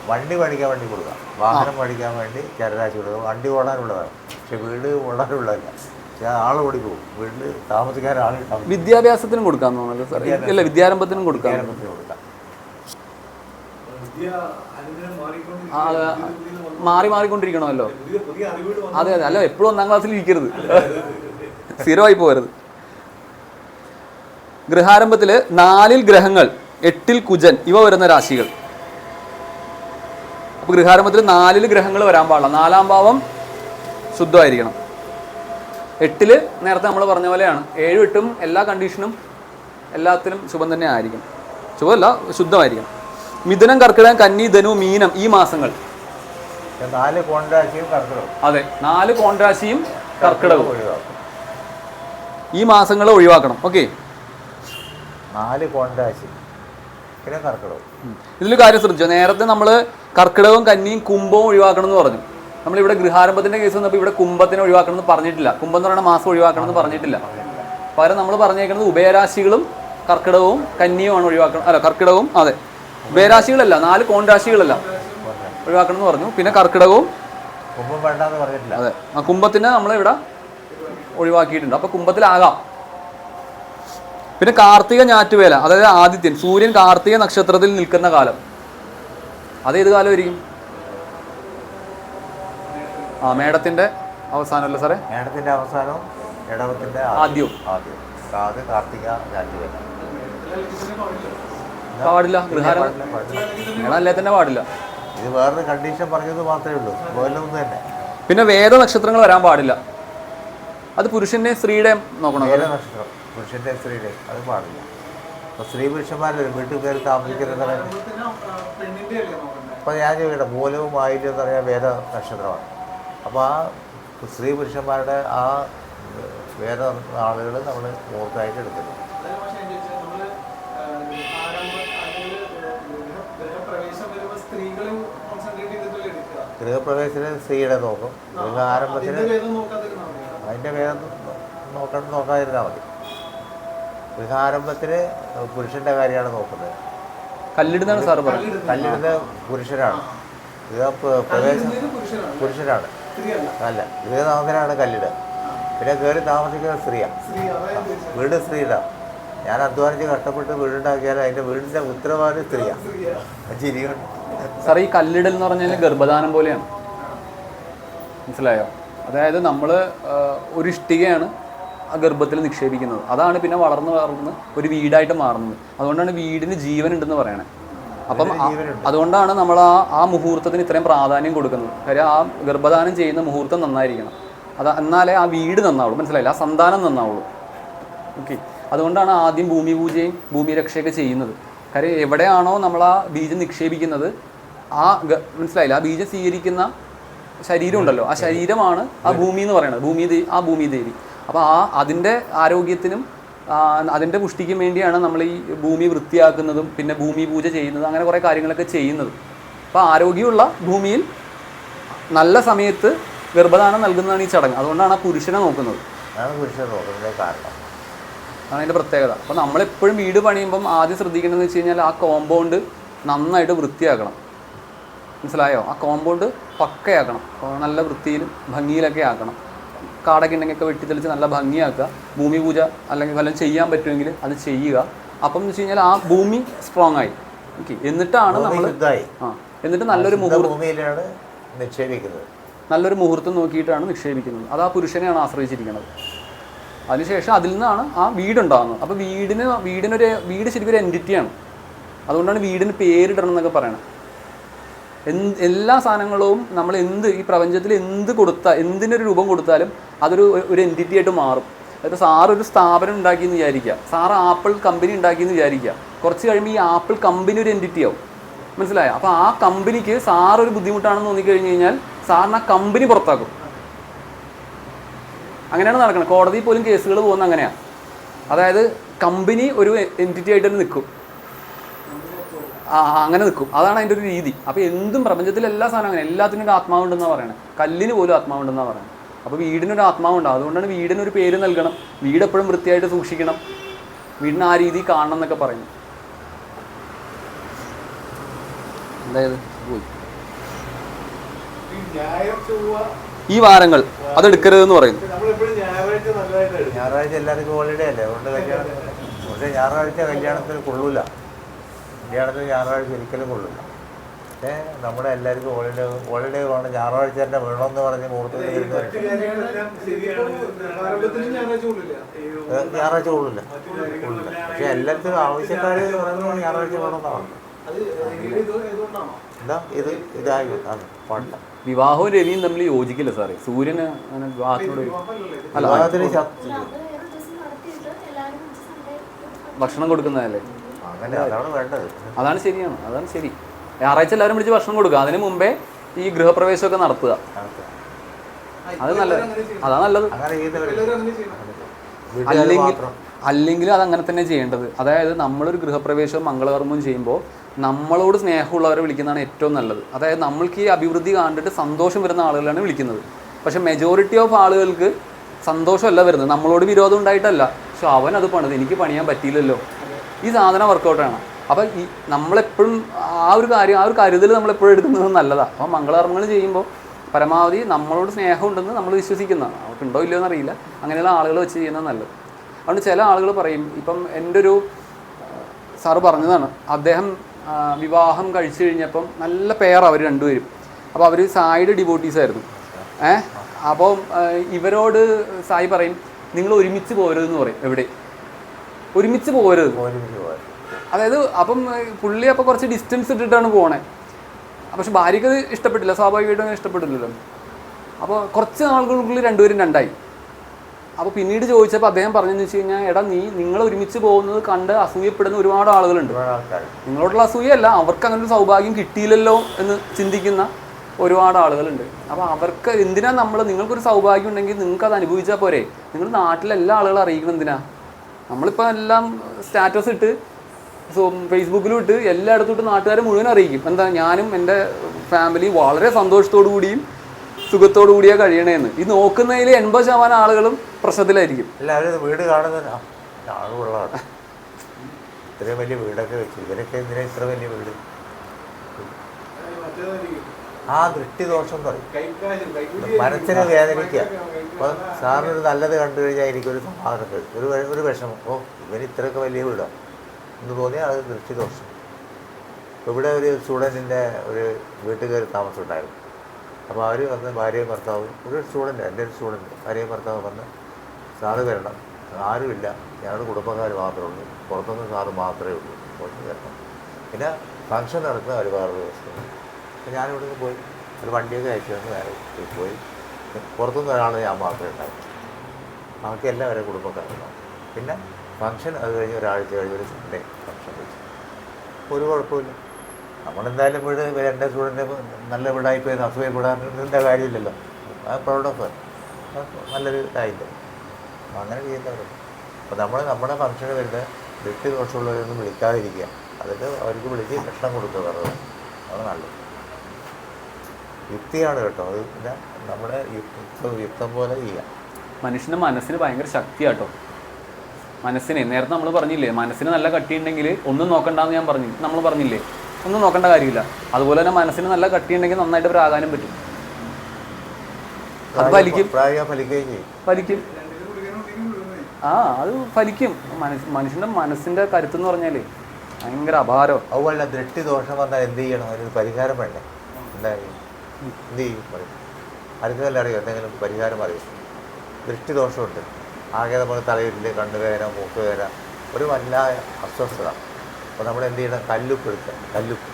വണ്ടി മേടിക്കാൻ വേണ്ടി കൊടുക്കാം, വാഹനം മേടിക്കാൻ വേണ്ടി ചരരാശി കൊടുക്കാം. വണ്ടി ഓടാനുള്ളതാണ്, പക്ഷെ വീട് ഓടാനുള്ളതല്ല. പക്ഷെ ആൾ ഓടിപ്പോകും. വീട്ടിൽ താമസിക്കാൻ ആളുണ്ടാവും. വിദ്യാഭ്യാസത്തിനും കൊടുക്കാമെന്ന് തോന്നുന്നല്ലോ സാർ. ഇല്ല, വിദ്യാരംഭത്തിനും കൊടുക്കാം. മാറിക്കൊണ്ടിരിക്കണമല്ലോ. അതെ അതെ. അല്ല, എപ്പോഴും 1-ാം ക്ലാസ്സിൽ ഇരിക്കരുത്, സ്ഥിരമായി പോകരുത്. ഗൃഹാരംഭത്തിൽ 4 ഗ്രഹങ്ങൾ, 8 കുജൻ ഇവ വരുന്ന രാശികൾ. അപ്പോൾ ഗൃഹാരംഭത്തിൽ 4 ഗ്രഹങ്ങൾ വരാൻ പാടില്ല. 4-ാം ഭാവം ശുദ്ധമായിരിക്കണം. 8 നേരത്തെ നമ്മൾ പറഞ്ഞ പോലെയാണ്. 7, 8 എല്ലാ കണ്ടീഷനും എല്ലാത്തിനും ശുഭം തന്നെ ആയിരിക്കും. ശുഭമല്ല, ശുദ്ധമായിരിക്കണം. മിഥുനം, കർക്കിടകം, കന്നി, ധനു, മീനം ഈ മാസങ്ങൾ. 4 കോൺരാശിയും കർക്കിടകവും. അതെ, 4 കോൺരാശിയും കർക്കിടകവും ഈ മാസങ്ങൾ ഒഴിവാക്കണം. ഓക്കെ, 4 കോൺരാശി പിന്നെ കർക്കിടകവും. ഇതിൽ കാര്യം ശ്രദ്ധിച്ചോ. നേരത്തെ നമ്മൾ കർക്കിടകവും കന്നിയും കുംഭവും ഒഴിവാക്കണം എന്ന് പറഞ്ഞു. നമ്മളിവിടെ ഗൃഹാരംഭത്തിൻ്റെ കേസ് വന്നപ്പോൾ ഇവിടെ കുംഭത്തിനെ ഒഴിവാക്കണം എന്ന് പറഞ്ഞിട്ടില്ല. കുംഭം എന്ന് പറയുന്ന മാസം ഒഴിവാക്കണം എന്ന് പറഞ്ഞിട്ടില്ല. പകരം നമ്മൾ പറഞ്ഞേക്കുന്നത് ഉഭയരാശികളും കർക്കിടകവും കന്നിയുമാണ് ഒഴിവാക്കണം. അല്ല, കർക്കിടകവും അതെ ഉഭയരാശികളല്ല, 4 കോൺരാശികളല്ല ഒഴിവാക്കണം എന്ന് പറഞ്ഞു. പിന്നെ കർക്കിടകവും കുംഭം വേണ്ടെന്ന് പറഞ്ഞിട്ടില്ല. അതെ, ആ കുംഭത്തിനെ നമ്മളിവിടെ ഒഴിവാക്കിയിട്ടുണ്ട്. അപ്പോൾ കുംഭത്തിലാകാം. പിന്നെ കാർത്തിക ഞാറ്റുവേല, അതായത് ആദിത്യൻ സൂര്യൻ കാർത്തിക നക്ഷത്രത്തിൽ നിൽക്കുന്ന കാലം. അതേത് കാലമായിരിക്കും? മേടത്തിന്റെ അവസാനമല്ലേ സാറേ? മേടത്തിന്റെ അവസാനവും ഇടവത്തിന്റെ ആദ്യവും. കാർത്തിക ഞാറ്റുവേല പാടില്ല. ഗൃഹാരം മേടല്ലേ തന്നെ പാടില്ല. ഇത് വേറൊരു കണ്ടീഷൻ പറഞ്ഞത് മാത്രമേ ഉള്ളൂ, പോലൊന്നും തന്നെ. പിന്നെ വേദ നക്ഷത്രങ്ങൾ വരാൻ പാടില്ല. അത് പുരുഷന്റെ സ്ത്രീയുടെയും നോക്കണം. വേദ നക്ഷത്രം പുരുഷന്റെ സ്ത്രീയുടെ അത് പാടില്ല. അപ്പോൾ സ്ത്രീ പുരുഷന്മാരല്ലേ വീട്ടിൽ കയറി താമസിക്കുന്നത്. അപ്പോൾ ഞാൻ ചോദിക്കട്ടെ, മൂലവും ആയില്യം എന്ന് പറഞ്ഞാൽ വേദ നക്ഷത്രമാണ്. അപ്പോൾ ആ സ്ത്രീ പുരുഷന്മാരുടെ ആ വേദ ആളുകൾ നമ്മൾ മുഹൂർത്തമായിട്ട് എടുക്കുന്നു. ഗൃഹപ്രവേശത്തിന് സ്ത്രീയുടെ നോക്കും, ഗൃഹാരംഭത്തിന് അതിൻ്റെ വേദം നോക്കാതിരുന്നാൽ മതി. ഗൃഹാരംഭത്തിന് പുരുഷൻ്റെ കാര്യമാണ് നോക്കുന്നത്. കല്ലിടുന്നാണ് സാറ് പറയുന്നത്. കല്ലിടുന്ന പുരുഷനാണ്, ഗൃഹപ്രവേശം പുരുഷനാണ്, അല്ല ഗൃഹനാഥനാണ് കല്ലിടുക. പിന്നെ കയറി താമസിക്കുന്ന സ്ത്രീയാണ്, വീട് സ്ത്രീയുടെ. ഞാൻ അധ്വാനിച്ച് കഷ്ടപ്പെട്ട് വീടുണ്ടാക്കിയാൽ അതിൻ്റെ വീടിൻ്റെ ഉത്തരവാദി സ്ത്രീയാണ്. ചിരിയുണ്ട് സാർ. ഈ കല്ലിടൽ എന്ന് പറഞ്ഞാൽ ഗർഭധാനം പോലെയാണ്, മനസ്സിലായോ? അതായത് നമ്മൾ ഒരു ഇഷ്ടികയാണ് ആ ഗർഭത്തിൽ നിക്ഷേപിക്കുന്നത്, അതാണ് പിന്നെ വളർന്ന് ഒരു വീടായിട്ട് മാറുന്നത്. അതുകൊണ്ടാണ് വീടിന് ജീവൻ ഉണ്ടെന്ന് പറയണേ. അപ്പം അതുകൊണ്ടാണ് നമ്മൾ ആ മുഹൂർത്തത്തിന് ഇത്രയും പ്രാധാന്യം കൊടുക്കുന്നത്. കാര്യം ആ ഗർഭധാനം ചെയ്യുന്ന മുഹൂർത്തം നന്നായിരിക്കണം, എന്നാലേ ആ വീട് നന്നാവുള്ളൂ, മനസ്സിലായില്ല, ആ സന്താനം നന്നാവുള്ളൂ. ഓക്കെ, അതുകൊണ്ടാണ് ആദ്യം ഭൂമി പൂജയും ഭൂമി രക്ഷയൊക്കെ ചെയ്യുന്നത്. കാര്യം എവിടെയാണോ നമ്മൾ ആ ബീജം നിക്ഷേപിക്കുന്നത്, മനസ്സിലായില്ല, ആ ബീജം സ്വീകരിക്കുന്ന ശരീരം ഉണ്ടല്ലോ, ആ ശരീരമാണ് ആ ഭൂമി എന്ന് പറയുന്നത്, ഭൂമി ദേവി. അപ്പോൾ അതിൻ്റെ ആരോഗ്യത്തിനും അതിൻ്റെ പുഷ്ടിക്കും വേണ്ടിയാണ് നമ്മൾ ഈ ഭൂമി വൃത്തിയാക്കുന്നതും പിന്നെ ഭൂമി പൂജ ചെയ്യുന്നതും അങ്ങനെ കുറേ കാര്യങ്ങളൊക്കെ ചെയ്യുന്നത്. അപ്പോൾ ആരോഗ്യമുള്ള ഭൂമിയിൽ നല്ല സമയത്ത് ഗർഭധാനം നൽകുന്നതാണ് ഈ ചടങ്ങ്. അതുകൊണ്ടാണ് ആ പുരുഷനെ നോക്കുന്നത്. കാരണം അതാണ് അതിൻ്റെ പ്രത്യേകത. അപ്പോൾ നമ്മളെപ്പോഴും വീട് പണിയുമ്പം ആദ്യം ശ്രദ്ധിക്കേണ്ടതെന്ന് വെച്ച് കഴിഞ്ഞാൽ ആ കോമ്പൗണ്ട് നന്നായിട്ട് വൃത്തിയാക്കണം, മനസ്സിലായോ? ആ കോമ്പൗണ്ട് പക്കയാക്കണം, നല്ല വൃത്തിയിലും ഭംഗിയിലൊക്കെ ആക്കണം. കാടൊക്കെ ഉണ്ടെങ്കിലൊക്കെ വെട്ടിത്തെളിച്ച് നല്ല ഭംഗിയാക്കുക. ഭൂമി പൂജ അല്ലെങ്കിൽ വല്ലതും ചെയ്യാൻ പറ്റുമെങ്കിൽ അത് ചെയ്യുക. അപ്പം എന്ന് വെച്ച് കഴിഞ്ഞാൽ ആ ഭൂമി സ്ട്രോങ് ആയി. ഓക്കെ, എന്നിട്ടാണ് നമ്മൾ എന്നിട്ട് നല്ലൊരു മുഹൂർത്തം നോക്കിയിട്ടാണ് നിക്ഷേപിക്കുന്നത്. അത് ആ പുരുഷനെയാണ് ആശ്രയിച്ചിരിക്കുന്നത്. അതിനുശേഷം അതിൽ നിന്നാണ് ആ വീടുണ്ടാകുന്നത്. അപ്പോൾ വീട് ശരിക്കും ഒരു എൻറ്റിറ്റിയാണ്. അതുകൊണ്ടാണ് വീടിന് പേരിടണം എന്നൊക്കെ പറയണത്. എല്ലാ സാധനങ്ങളും നമ്മൾ ഈ പ്രപഞ്ചത്തിൽ എന്തിനൊരു രൂപം കൊടുത്താലും അതൊരു എൻറ്റിറ്റി ആയിട്ട് മാറും. അതായത് സാറ് ഒരു സ്ഥാപനം ഉണ്ടാക്കിയെന്ന് വിചാരിക്കുക, സാറ് ആപ്പിൾ കമ്പനി ഉണ്ടാക്കിയെന്ന് വിചാരിക്കുക. കുറച്ച് കഴിയുമ്പോൾ ഈ ആപ്പിൾ കമ്പനി ഒരു എൻറ്റിറ്റി ആവും, മനസ്സിലായോ? അപ്പോൾ ആ കമ്പനിക്ക് സാറൊരു ബുദ്ധിമുട്ടാണെന്ന് തോന്നിക്കഴിഞ്ഞ് കഴിഞ്ഞാൽ സാറിന് ആ കമ്പനി പുറത്താക്കും. അങ്ങനെയാണ് നടക്കുന്നത്. കോടതിയിൽ പോലും കേസുകൾ പോകുന്നത് അങ്ങനെയാണ്. അതായത് കമ്പനി ഒരു എൻറ്റിറ്റി ആയിട്ട് തന്നെ നിൽക്കും, അങ്ങനെ നിൽക്കും. അതാണ് അതിൻ്റെ ഒരു രീതി. അപ്പോൾ എന്തും പ്രപഞ്ചത്തിലെ എല്ലാ സാധനം അങ്ങനെ, എല്ലാത്തിനും ഒരു ആത്മാവുണ്ടെന്നാണ് പറയുന്നത്. കല്ലിന് പോലും ആത്മാവുണ്ടെന്നാണ് പറയുന്നത്. അപ്പോൾ വീടിനൊരു ആത്മാവുണ്ടാവും. അതുകൊണ്ടാണ് വീടിനൊരു പേര് നൽകണം, വീട് എപ്പോഴും വൃത്തിയായിട്ട് സൂക്ഷിക്കണം, വീടിന് ആ രീതി കാണണം എന്നൊക്കെ പറയുന്നു. അതായത് ഈ വാരങ്ങൾ അതെടുക്കരുതെന്ന് പറയുന്നു. ഞായറാഴ്ച എല്ലാവർക്കും ഹോളിഡേ അല്ലേ, അതുകൊണ്ട് കല്യാണം. പക്ഷേ കല്യാണത്തിന് കൊള്ളൂല, ഞായറാഴ്ച ഒരിക്കലും കൊള്ളില്ല. പക്ഷേ നമ്മുടെ എല്ലാവർക്കും ഹോളിഡേ വേണം. ഞായറാഴ്ച തന്നെ വേണമെന്ന് പറഞ്ഞ് മുഹൂർത്തത്തിൽ ഞായറാഴ്ച കൊള്ളില്ല. പക്ഷെ എല്ലാവർക്കും ആവശ്യക്കാർ പറയുന്നത് ഞായറാഴ്ച വേണമെന്നാണ്. വിവാഹവും രവിയും തമ്മിൽ യോജിക്കില്ല സാറേ. സൂര്യന് അങ്ങനെ വിവാഹത്തിനോട് ഭക്ഷണം കൊടുക്കുന്നതല്ലേ, അതാണ് ശരിയാണ്, അതാണ് ശരി. ഞായറാഴ്ച എല്ലാവരും വിളിച്ച് ഭക്ഷണം കൊടുക്കുക, അതിന് മുമ്പേ ഈ ഗൃഹപ്രവേശമൊക്കെ നടത്തുക. അത് നല്ലത്, അതാണ് നല്ലത്. അല്ലെങ്കിൽ അതങ്ങനെ തന്നെ ചെയ്യേണ്ടത്. അതായത് നമ്മളൊരു ഗൃഹപ്രവേശവും മംഗളകർമ്മവും ചെയ്യുമ്പോൾ നമ്മളോട് സ്നേഹമുള്ളവരെ വിളിക്കുന്നതാണ് ഏറ്റവും നല്ലത്. അതായത് നമ്മൾക്ക് ഈ അഭിവൃദ്ധി കണ്ടിട്ട് സന്തോഷം വരുന്ന ആളുകളാണ് വിളിക്കുന്നത്. പക്ഷേ മെജോറിറ്റി ഓഫ് ആളുകൾക്ക് സന്തോഷമല്ല വരുന്നത്, നമ്മളോട് വിരോധം ഉണ്ടായിട്ടല്ല, പക്ഷെ അവൻ അത് പണിത് എനിക്ക് പണിയാൻ പറ്റിയില്ലല്ലോ, ഈ സാധനം വർക്കൗട്ടാണ്. അപ്പം നമ്മളെപ്പോഴും ആ ഒരു കരുതൽ നമ്മളെപ്പോഴും എടുക്കുന്നത് നല്ലതാണ്. അപ്പോൾ മംഗളകർമ്മങ്ങൾ ചെയ്യുമ്പോൾ പരമാവധി നമ്മളോട് സ്നേഹമുണ്ടെന്ന് നമ്മൾ വിശ്വസിക്കുന്ന, അവർക്കുണ്ടോ ഇല്ലയോ എന്നറിയില്ല, അങ്ങനെയുള്ള ആളുകൾ വെച്ച് ചെയ്യുന്നത് നല്ലത്. അതുകൊണ്ട് ചില ആളുകൾ പറയും, ഇപ്പം എൻ്റെ ഒരു സാറ് പറഞ്ഞതാണ്, അദ്ദേഹം വിവാഹം കഴിച്ചു കഴിഞ്ഞപ്പം നല്ല പെയർ അവർ രണ്ടുപേരും. അപ്പോൾ അവർ സായിയുടെ ഡിവോട്ടീസ് ആയിരുന്നു. അപ്പോൾ ഇവരോട് സായി പറയും, നിങ്ങൾ ഒരുമിച്ച് പോരുതെന്ന് പറയും. എവിടെ ഒരുമിച്ച് പോരുത്, അതായത് അപ്പം പുള്ളി അപ്പോൾ കുറച്ച് ഡിസ്റ്റൻസ് ഇട്ടിട്ടാണ് പോണേ. പക്ഷെ ഭാര്യയ്ക്ക് അത് ഇഷ്ടപ്പെട്ടില്ല, സ്വാഭാവികമായിട്ടും അങ്ങനെ ഇഷ്ടപ്പെട്ടില്ലല്ലോ. അപ്പോൾ കുറച്ച് നാളുകൾക്കുള്ളിൽ രണ്ടുപേരും രണ്ടായി. അപ്പോൾ പിന്നീട് ചോദിച്ചപ്പോൾ അദ്ദേഹം പറഞ്ഞെന്ന് വെച്ച് കഴിഞ്ഞാൽ, എടാ നിങ്ങൾ ഒരുമിച്ച് പോകുന്നത് കണ്ട് അസൂയപ്പെടുന്ന ഒരുപാട് ആളുകളുണ്ട്. ഒരുപാട് ആൾക്കാർ നിങ്ങളോടുള്ള അസൂയല്ല, അവർക്ക് അങ്ങനെ ഒരു സൗഭാഗ്യം കിട്ടിയില്ലല്ലോ എന്ന് ചിന്തിക്കുന്ന ഒരുപാട് ആളുകളുണ്ട്. അപ്പോൾ അവർക്ക് എന്തിനാ നിങ്ങൾക്കൊരു സൗഭാഗ്യം ഉണ്ടെങ്കിൽ നിങ്ങൾക്ക് അത് അനുഭവിച്ചാൽ പോരെ? നിങ്ങൾ നാട്ടിലെല്ലാ ആളുകളും അറിയിക്കണം എന്തിനാ? നമ്മളിപ്പോൾ എല്ലാം സ്റ്റാറ്റസ് ഇട്ട് ഫേസ്ബുക്കിലും ഇട്ട് എല്ലായിടത്തും ഇട്ട് നാട്ടുകാരെ മുഴുവൻ അറിയിക്കും. എന്താ, ഞാനും എൻ്റെ ഫാമിലി വളരെ സന്തോഷത്തോടു കൂടിയും സുഖത്തോടു കൂടിയാണ് കഴിയണേന്ന്. ഈ നോക്കുന്നതിൽ 80% ആളുകളും പ്രശ്നത്തിലായിരിക്കും. എല്ലാവരും വീട് കാണുന്ന ആളുകളാണ്. ഇത്രയും വലിയ വീടൊക്കെ വെച്ചു, ഇവരൊക്കെ എന്തിനാ ഇത്ര വലിയ വീട്? ആ ദൃഷ്ടിദോഷം പറയും, മനസ്സിനെ വേദനിക്കുക. അപ്പം സാറിനൊരു നല്ലത് കണ്ടു കഴിഞ്ഞാൽ എനിക്കൊരു സമാധാനം, ഒരു വിഷമം. ഇവന് ഇത്രയൊക്കെ വലിയ വീടോ എന്ന് തോന്നിയാൽ അത് ദൃഷ്ടിദോഷം. ഇപ്പോൾ ഇവിടെ ഒരു സ്റ്റുഡൻറ്റിൻ്റെ ഒരു വീട്ടിൽ കയറി താമസം ഉണ്ടായിരുന്നു. അപ്പോൾ അവർ വന്ന് ഭാര്യയും ഭർത്താവും, ഒരു സ്റ്റുഡൻറ്റ്, എൻ്റെ ഒരു സ്റ്റുഡൻറ്റ്, ഭാര്യയും ഭർത്താവും വന്ന്, സാറ് വരണം, ആരുമില്ല, ഞങ്ങളുടെ കുടുംബക്കാർ മാത്രമേ ഉള്ളൂ, പുറത്തുനിന്ന് സാറ് മാത്രമേ ഉള്ളൂ, പുറത്ത് വരണം. പിന്നെ ഫംഗ്ഷൻ നടക്കുന്ന ഒരു വേറൊരു ദിവസം. അപ്പോൾ ഞാനിവിടുന്ന് പോയി ഒരു വണ്ടിയൊക്കെ അയച്ചു തന്ന് വേറെ പോയി. പുറത്തുനിന്ന് ഒരാൾ ഞാൻ മാത്രമേ ഉണ്ടായിരുന്നു, ബാക്കി എല്ലാവരും കുടുംബക്കാരുണ്ടാവും. പിന്നെ ഫംഗ്ഷൻ അത് കഴിഞ്ഞ് ഒരാഴ്ച കഴിഞ്ഞ് ഒരു സൺഡേ ഫംഗ്ഷൻ വെച്ചു. ഒരു കുഴപ്പമില്ല. നമ്മളെന്തായാലും വീട് എൻ്റെ സ്റ്റുഡൻറ്റ് നല്ല വീടായിപ്പോയി അസൂയപ്പെടാൻ്റെ കാര്യമില്ലല്ലോ. ആ പ്രൗഡ് ഓഫ് നല്ലൊരു ഇതായില്ല. അപ്പം അങ്ങനെ ചെയ്യുന്നവരുണ്ട്. അപ്പോൾ നമ്മുടെ ഫംഗ്ഷന് വരുന്ന വ്യക്തി ദോഷമുള്ളവരൊന്നും വിളിക്കാതിരിക്കുക, അതിൽ അവർക്ക് വിളിച്ച് ഭക്ഷണം കൊടുക്കുക പറഞ്ഞത് അത് നല്ലത്. യുക്തിയാണ് കേട്ടോ. അത് പിന്നെ നമ്മുടെ യുക്തം പോലെ ചെയ്യാം. മനുഷ്യൻ്റെ മനസ്സിന് ഭയങ്കര ശക്തിയാട്ടോ. മനസ്സിനെ നേരത്തെ നമ്മൾ പറഞ്ഞില്ലേ, മനസ്സിന് നല്ല കട്ടിയുണ്ടെങ്കിൽ ഒന്നും നോക്കണ്ടെന്ന് നമ്മൾ പറഞ്ഞില്ലേ, ഒന്നും നോക്കേണ്ട കാര്യമില്ല. അതുപോലെ തന്നെ മനസ്സിന് നല്ല കട്ടിയുണ്ടെങ്കിൽ നന്നായിട്ട് പ്രാകാനും പറ്റും. അത് ഫലിക്കും. അത് ഫലിക്കും. മനുഷ്യൻ്റെ മനസ്സിൻ്റെ കരുത്തെന്ന് പറഞ്ഞാൽ ഭയങ്കര അപാരം. അതുപോലെ ദൃഷ്ടി ദോഷം വന്നാൽ എന്ത് ചെയ്യണം? ഒരു പരിഹാരം വേണ്ടേ? എന്തായാലും എന്ത് ചെയ്യും പറയും? ആർക്കെല്ലാം അറിയോ എന്തെങ്കിലും പരിഹാരം അറിയും? ദൃഷ്ടി ദോഷമുണ്ട്, ആകെ നമ്മൾ തലയിട്ടില്ല, കണ്ണുവേദന, മൂക്കുവേദന, ഒരു വല്ലായ അസ്വസ്ഥത. അപ്പോൾ നമ്മൾ എന്ത് ചെയ്യണം? കല്ലുപ്പ് എടുക്കുക. കല്ലുപ്പ്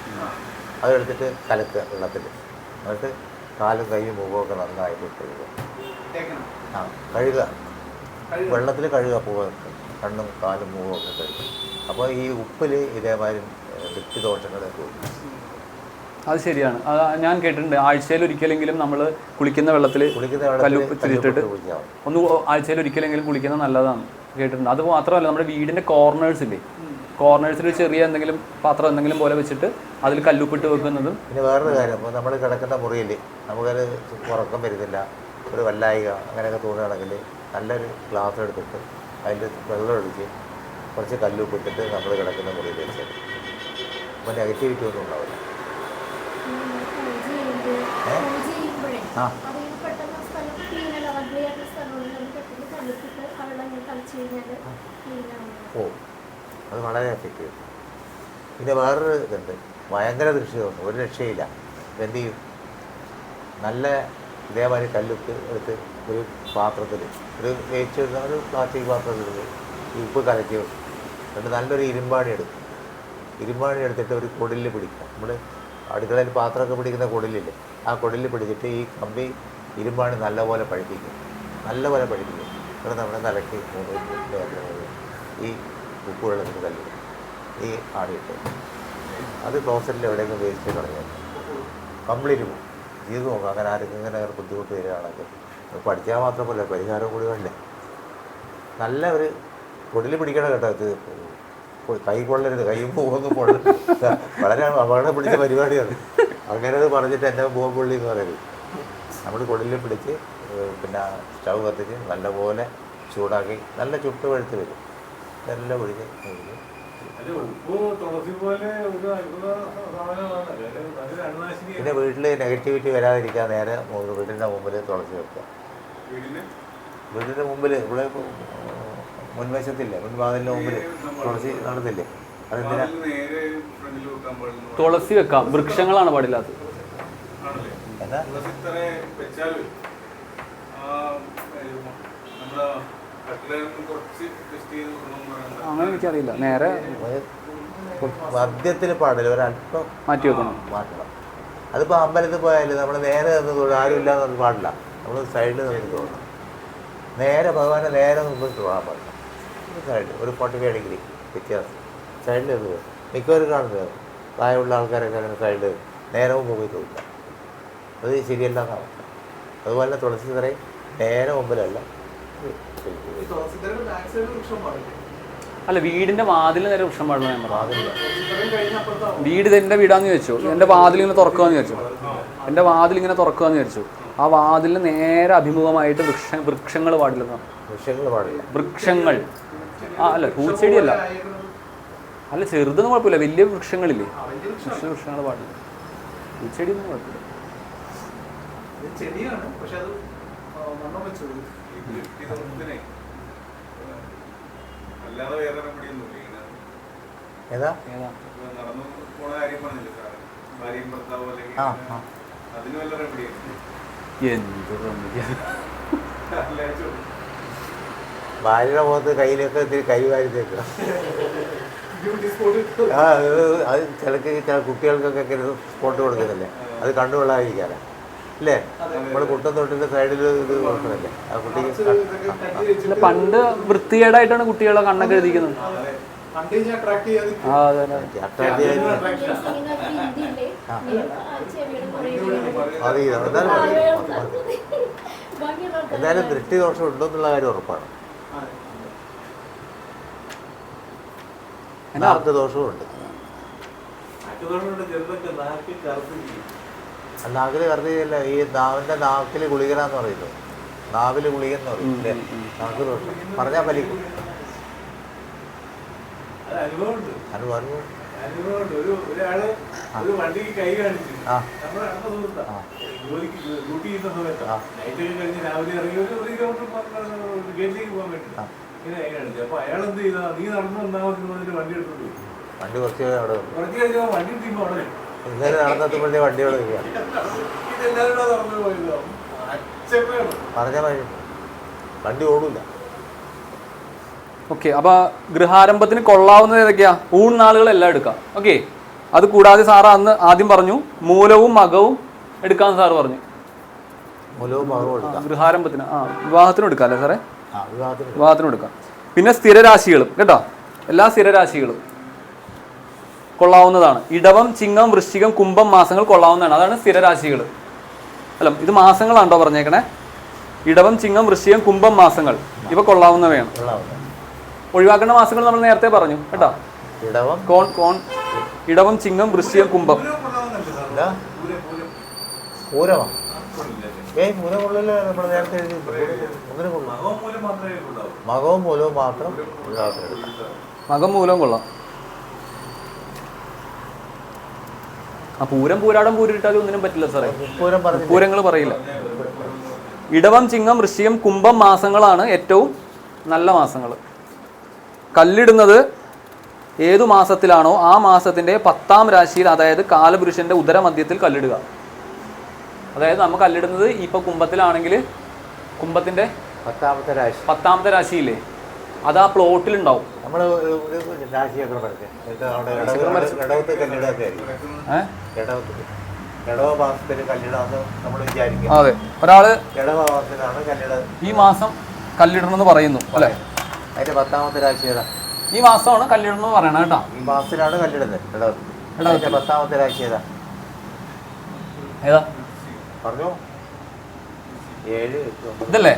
അതെടുത്തിട്ട് കലക്കുക വെള്ളത്തിൽ. എന്നിട്ട് കാലും കൈയും മുഖമൊക്കെ നന്നായിട്ട് കഴുകുക. കഴുകുക, വെള്ളത്തിൽ കഴുകുക. കണ്ണും കാലും മുഖമൊക്കെ കഴുകുക. അപ്പോൾ ഈ ഉപ്പിൽ ഇതേമാതിരി ദൃഷ്ടിദോഷങ്ങളെ പോകും. അത് ശരിയാണ്. ഞാൻ കേട്ടിട്ടുണ്ട്, ആഴ്ചയിൽ ഒരിക്കലെങ്കിലും നമ്മൾ കുളിക്കുന്ന വെള്ളത്തിൽ കല്ലുപ്പ് ഇട്ടിട്ട് ഒന്ന് ആഴ്ചയിൽ ഒരിക്കലെങ്കിലും കുളിക്കുന്നത് നല്ലതാണ് കേട്ടിട്ടുണ്ട്. അത് മാത്രമല്ല, നമ്മുടെ വീടിൻ്റെ കോർണേഴ്സില്ലേ, കോർണേഴ്സിൽ ചെറിയ എന്തെങ്കിലും പാത്രം എന്തെങ്കിലും പോലെ വെച്ചിട്ട് അതിൽ കല്ലുപ്പിട്ട് വെക്കുന്നതും. പിന്നെ വേറൊരു കാര്യം, അപ്പോൾ നമ്മൾ കിടക്കുന്ന മുറിയിൽ നമുക്കത് ഉറക്കം വരുന്നില്ല, ഒരു വല്ലായിക അങ്ങനെയൊക്കെ തോന്നുകയാണെങ്കിൽ നല്ലൊരു ഗ്ലാസ് എടുത്തിട്ട് അതിൽ വെള്ളം ഒഴിച്ച് കുറച്ച് കല്ലുപ്പിട്ടിട്ട് നമ്മൾ കിടക്കുന്ന മുറിയിൽ വെച്ചത്. അപ്പോൾ നെഗറ്റിവിറ്റി ഒന്നും ഉണ്ടാവില്ല. അത് വളരെ എഫക്റ്റീവ്. പിന്നെ വേറൊരു ഇതുണ്ട്, ഭയങ്കര ദൃഷ്ടിദോഷം, ഒരു രക്ഷയില്ല. എന്ത് ചെയ്യും? നല്ല ഇതേമാതിരി കല്ലുപ്പ് എടുത്ത് ഒരു പാത്രത്തിൽ, ഒരു വേവിച്ചിടുന്ന ഒരു പ്ലാസ്റ്റിക് പാത്രത്തിൽ ഈ ഉപ്പ് കലക്കി വെക്കും. എന്നിട്ട് നല്ലൊരു ഇരുമ്പാണി എടുക്കും. ഇരുമ്പാണി എടുത്തിട്ട് ഒരു കുടിലിൽ പിടിക്കുക. നമ്മൾ അടുക്കളയിൽ പാത്രമൊക്കെ പിടിക്കുന്ന കുടിലില്ലേ, ആ കുടിലിൽ പിടിച്ചിട്ട് ഈ കമ്പി ഇരുമ്പാണി നല്ലപോലെ പഴിപ്പിക്കും. നല്ലപോലെ പഴിപ്പിക്കും. എന്നിട്ട് നമ്മുടെ തലയ്ക്ക് ഈ ഉപ്പ് വെള്ളത്തിൽ കല്ല് ഈ ആടിയിട്ട് അത് ക്ലോസറ്റിൽ എവിടെയെങ്കിലും വേസ്റ്റ് കളഞ്ഞാൽ കംപ്ലീറ്റ് പോകും. ചെയ്ത് നോക്കാം. അങ്ങനെ ആർക്കും ഇങ്ങനെ ബുദ്ധിമുട്ട് വരികയാണെങ്കിൽ പഠിച്ചാൽ മാത്രമല്ല, പരിഹാരം കൂടി വേണ്ടേ? നല്ല ഒരു കുടിൽ പിടിക്കണം കേട്ടോ. ഇത് കൈ കൊള്ളരുത്, കൈ പോകുന്നു കൊള്ളരുത്. വളരെ അപകടം പിടിച്ച പരിപാടിയാണ്. അങ്ങനെ അത് പറഞ്ഞിട്ട് എൻ്റെ ബോംബുള്ളി എന്ന് പറയുന്നത്. നമ്മൾ കുടിലിൽ പിടിച്ച് പിന്നെ സ്റ്റൗ കത്തിച്ച് നല്ലപോലെ ചൂടാക്കി നല്ല ചുട്ട് പഴുത്ത് വരും. ഇതെല്ലാം ഒഴിഞ്ഞ് പിന്നെ വീട്ടിൽ നെഗറ്റിവിറ്റി വരാതിരിക്കാൻ നേരെ വീടിൻ്റെ മുമ്പിൽ തുളസി വെക്കുക. വീടിൻ്റെ മുമ്പിൽ ഇവിടെ മുൻവശത്തില്ലേ, മുൻവാതിലിൻ്റെ മുമ്പിൽ തുളസി നടന്നില്ലേ? അതെന്തിനാ? തുളസി വെക്കാം, വൃക്ഷങ്ങളാണ് പാടില്ലാത്തത്. എന്നാ അങ്ങനെ എനിക്കറിയില്ല. നേരെ മദ്യത്തിൽ പാടില്ല, ഒരല്പം മാറ്റി വെക്കണം, മാറ്റണം. അതിപ്പോൾ അമ്പലത്തിൽ പോയാലും നമ്മൾ നേരെ നിന്ന് തൊഴും, ആരും ഇല്ലാതെ പാടില്ല. നമ്മൾ സൈഡിൽ നിന്ന് തൊഴണം. നേരെ ഭഗവാനെ നേരെ മുമ്പിൽ തൊഴാൻ പാടില്ല. ഒരു സൈഡിൽ ഒരു 45 ഡിഗ്രി വ്യത്യാസം സൈഡിൽ ഇത് വരും. മിക്കവരും കാണുന്നത് പ്രായമുള്ള ആൾക്കാരൊക്കെ അങ്ങനെ സൈഡിൽ നേരെ മുമ്പ് പോയി തൊഴില്ല. അത് ശരിയല്ല എന്നാണ്. അതുപോലെ തന്നെ തുളസി തറയും നേരെ മുമ്പിലല്ല. ഈ തുളസിത്തറയുടെ ബാക്ക് സൈഡ് വൃക്ഷം പാടില്ല. അല്ല, വീടിന്റെ വാതിൽ നേരെ വൃക്ഷം പാടുന്ന ഞാൻ പറഞ്ഞു. അതില്ല. തുളസിത്തറയും കഴിഞ്ഞ അപ്പുറത്താവും. വീട് എൻ്റെ വീടാന്ന് ചോദിച്ചു, എൻ്റെ വാതിൽ ഇങ്ങനെ തുറക്കുകയെന്ന് ചോദിച്ചു. എൻ്റെ വാതിൽ ഇങ്ങനെ തുറക്കുകയെന്ന് ചോദിച്ചു. ആ വാതിലിന് നേരെ അഭിമുഖമായിട്ട് വൃക്ഷങ്ങൾ പാടില്ലെന്നാണ്. വൃക്ഷങ്ങൾ പാടില്ല. വൃക്ഷങ്ങൾ അല്ല, പൂച്ചെടിയല്ല. അല്ല, ചെറുതൊന്നും കുഴപ്പമില്ല, വലിയ വൃക്ഷങ്ങളില്ലേ, വൃക്ഷങ്ങൾ പാടില്ല. പൂച്ചെടിയൊന്നും കുഴപ്പമില്ല. ഇത് ചെടിയാണ്, പക്ഷെ അത് മണ്ണം വെച്ചത്. അല്ലാതെ വേറെ റെമഡിയൊന്നുമില്ല. ഏതാ? നടന്നു പോണ കാര്യം പറഞ്ഞില്ല സാറ്, ഭാര്യയും ഭർത്താവും അല്ലെങ്കിൽ അതിന് വല്ല റെമഡിയാണ്? എന്ത് ഭാര്യയുടെ മുഖത്ത് കയ്യിലൊക്കെ ഇത്തിരി കൈ വാരി തേക്കുക. Beauty spot. അത് ചില കുട്ടികൾക്കൊക്കെ സ്പോട്ട് കൊടുക്കുന്നില്ലേ, അത് കണ്ടുകൊള്ളാതിരിക്കാനാ അല്ലേ? നമ്മൾ കുട്ടം തൊട്ടിന്റെ സൈഡിൽ ഇത് കൊടുക്കുന്നില്ലേ ആ കുട്ടിക്ക്. അല്ല, പണ്ട് വൃത്തികേടായിട്ടാണ് കുട്ടികളെ കണ്ണൊക്കെ എഴുതിക്കുന്നത്. പണ്ട് ഞാൻ അട്രാക്ട് ചെയ്യാതെ ആ, അതെ. അട്രാക്ട് ചെയ്യാൻ അത് എന്തായാലും ദൃഷ്ടി ദോഷം ഉണ്ടോന്നുള്ള കാര്യം ഉറപ്പാണ്. നാക്ക് ദോഷവും ഉണ്ട്. നാക്കില് കറുതിയല്ല, ഈ നാവിന്റെ നാക്കില് ഗുളികനാന്ന് പറയുന്നത്. നാവില് ഗുളിക എന്ന് പറയും അല്ലേ? നാക്ക് ദോഷം പറഞ്ഞാൽ ഫലിക്കും. അനുഭവം ഒരാള് ഒരു വണ്ടിക്ക് കൈ കാണിച്ചു. നമ്മുടെ അടുത്ത സുഹൃത്താ, ജോലിക്ക് ഡ്യൂട്ടി ചെയ്യുന്ന സമയത്ത് നൈറ്റൊക്കെ കഴിഞ്ഞ് രാവിലെ ഇറങ്ങി ഒരു കിലോമീറ്റർ ഗേറ്റിലേക്ക് പോകാൻ വേണ്ടി ഇങ്ങനെ കൈ കാണിച്ചു. അപ്പൊ അയാൾ എന്ത് ചെയ്താ, നീ നടന്നു വന്നാമതിന് വണ്ടി എടുത്തോണ്ട് പോയി. വണ്ടി കുറച്ച് അവിടെ കുറച്ച് കഴിഞ്ഞാൽ വണ്ടി എടുക്കുമ്പോ അവിടെ ഇന്നലെ നടന്നെത്തുമ്പോഴേ വണ്ടിയോട് ഇതെല്ലാവരും നടന്നു പോയതോ അച്ചപ്പയാണ് പറഞ്ഞാൽ മതി, വണ്ടി ഓടില്ല. ഓക്കെ, അപ്പോൾ ഗൃഹാരംഭത്തിന് കൊള്ളാവുന്നത് ഏതൊക്കെയാ? ഊൺനാളുകളെല്ലാം എടുക്കാം. ഓക്കെ, അത് കൂടാതെ സാറ് അന്ന് ആദ്യം പറഞ്ഞു മൂലവും മകവും എടുക്കാമെന്ന് സാറ് പറഞ്ഞു. മൂലവും മകവും എടുക്കാം. ഗൃഹാരംഭത്തിന് വിവാഹത്തിനും എടുക്കാം അല്ലേ സാറേ? വിവാഹത്തിനും എടുക്കാം. പിന്നെ സ്ഥിരരാശികളും കേട്ടോ, എല്ലാ സ്ഥിരരാശികളും കൊള്ളാവുന്നതാണ്. ഇടവം, ചിങ്ങം, വൃശ്ചികം, കുംഭം മാസങ്ങൾ കൊള്ളാവുന്നതാണ്. അതാണ് സ്ഥിരരാശികൾ. അല്ല, ഇത് മാസങ്ങളാണോ പറഞ്ഞേക്കണേ? ഇടവം, ചിങ്ങം, വൃശ്ചികം, കുംഭം മാസങ്ങൾ ഇവ കൊള്ളാവുന്നവയാണ്. ഒഴിവാക്കേണ്ട മാസങ്ങൾ നമ്മൾ നേരത്തെ പറഞ്ഞു കേട്ടോ. ഇടവം, ചിങ്ങം, വൃശ്ചികം, കുംഭം. മകവും മൂലവും മാത്രം. മകം മൂലവും കൊള്ളാം. ആ പൂരം, പൂരാടം, പൂരിട്ടാലും ഒന്നിനും പറ്റില്ല സാറേ. പൂരങ്ങൾ പറയില്ല. ഇടവം, ചിങ്ങം, വൃശ്ചികം, കുംഭം മാസങ്ങളാണ് ഏറ്റവും നല്ല മാസങ്ങൾ. കല്ലിടുന്നത് ഏതു മാസത്തിലാണോ ആ മാസത്തിൻ്റെ 10ാം രാശിയിൽ, അതായത് കാലപുരുഷൻ്റെ ഉദരമധ്യത്തിൽ കല്ലിടുക. അതായത് നമ്മൾ കല്ലിടുന്നത് ഇപ്പോൾ കുംഭത്തിലാണെങ്കിൽ കുംഭത്തിൻ്റെ 10ാമത്തെ രാശിയില്ലേ, അത് ആ പ്ലോട്ടിലുണ്ടാവും. നമ്മൾ രാശിയൊക്കെ ഇടവമാസത്തിന് കല്ലിടാന്ന് നമ്മൾ വിചാരിക്കും. അതെ, ഒരാള് ഇടവമാസത്തിനാണ് കല്ലിട ഈ മാസം കല്ലിടണമെന്ന് പറയുന്നു അല്ലേ? അതിന്റെ 10ാമത്തെ രാശി ഏതാ? ഈ മാസമാണ് കല്ലിടണമെന്ന് പറയണം കേട്ടോ. ഈ മാസത്തിലാണ് കല്ലിടുന്നത്. അതിന്റെ 10ാമത്തെ രാശി ഏതാ? ഏതാ പറഞ്ഞോ? 7 ഇതല്ലേ?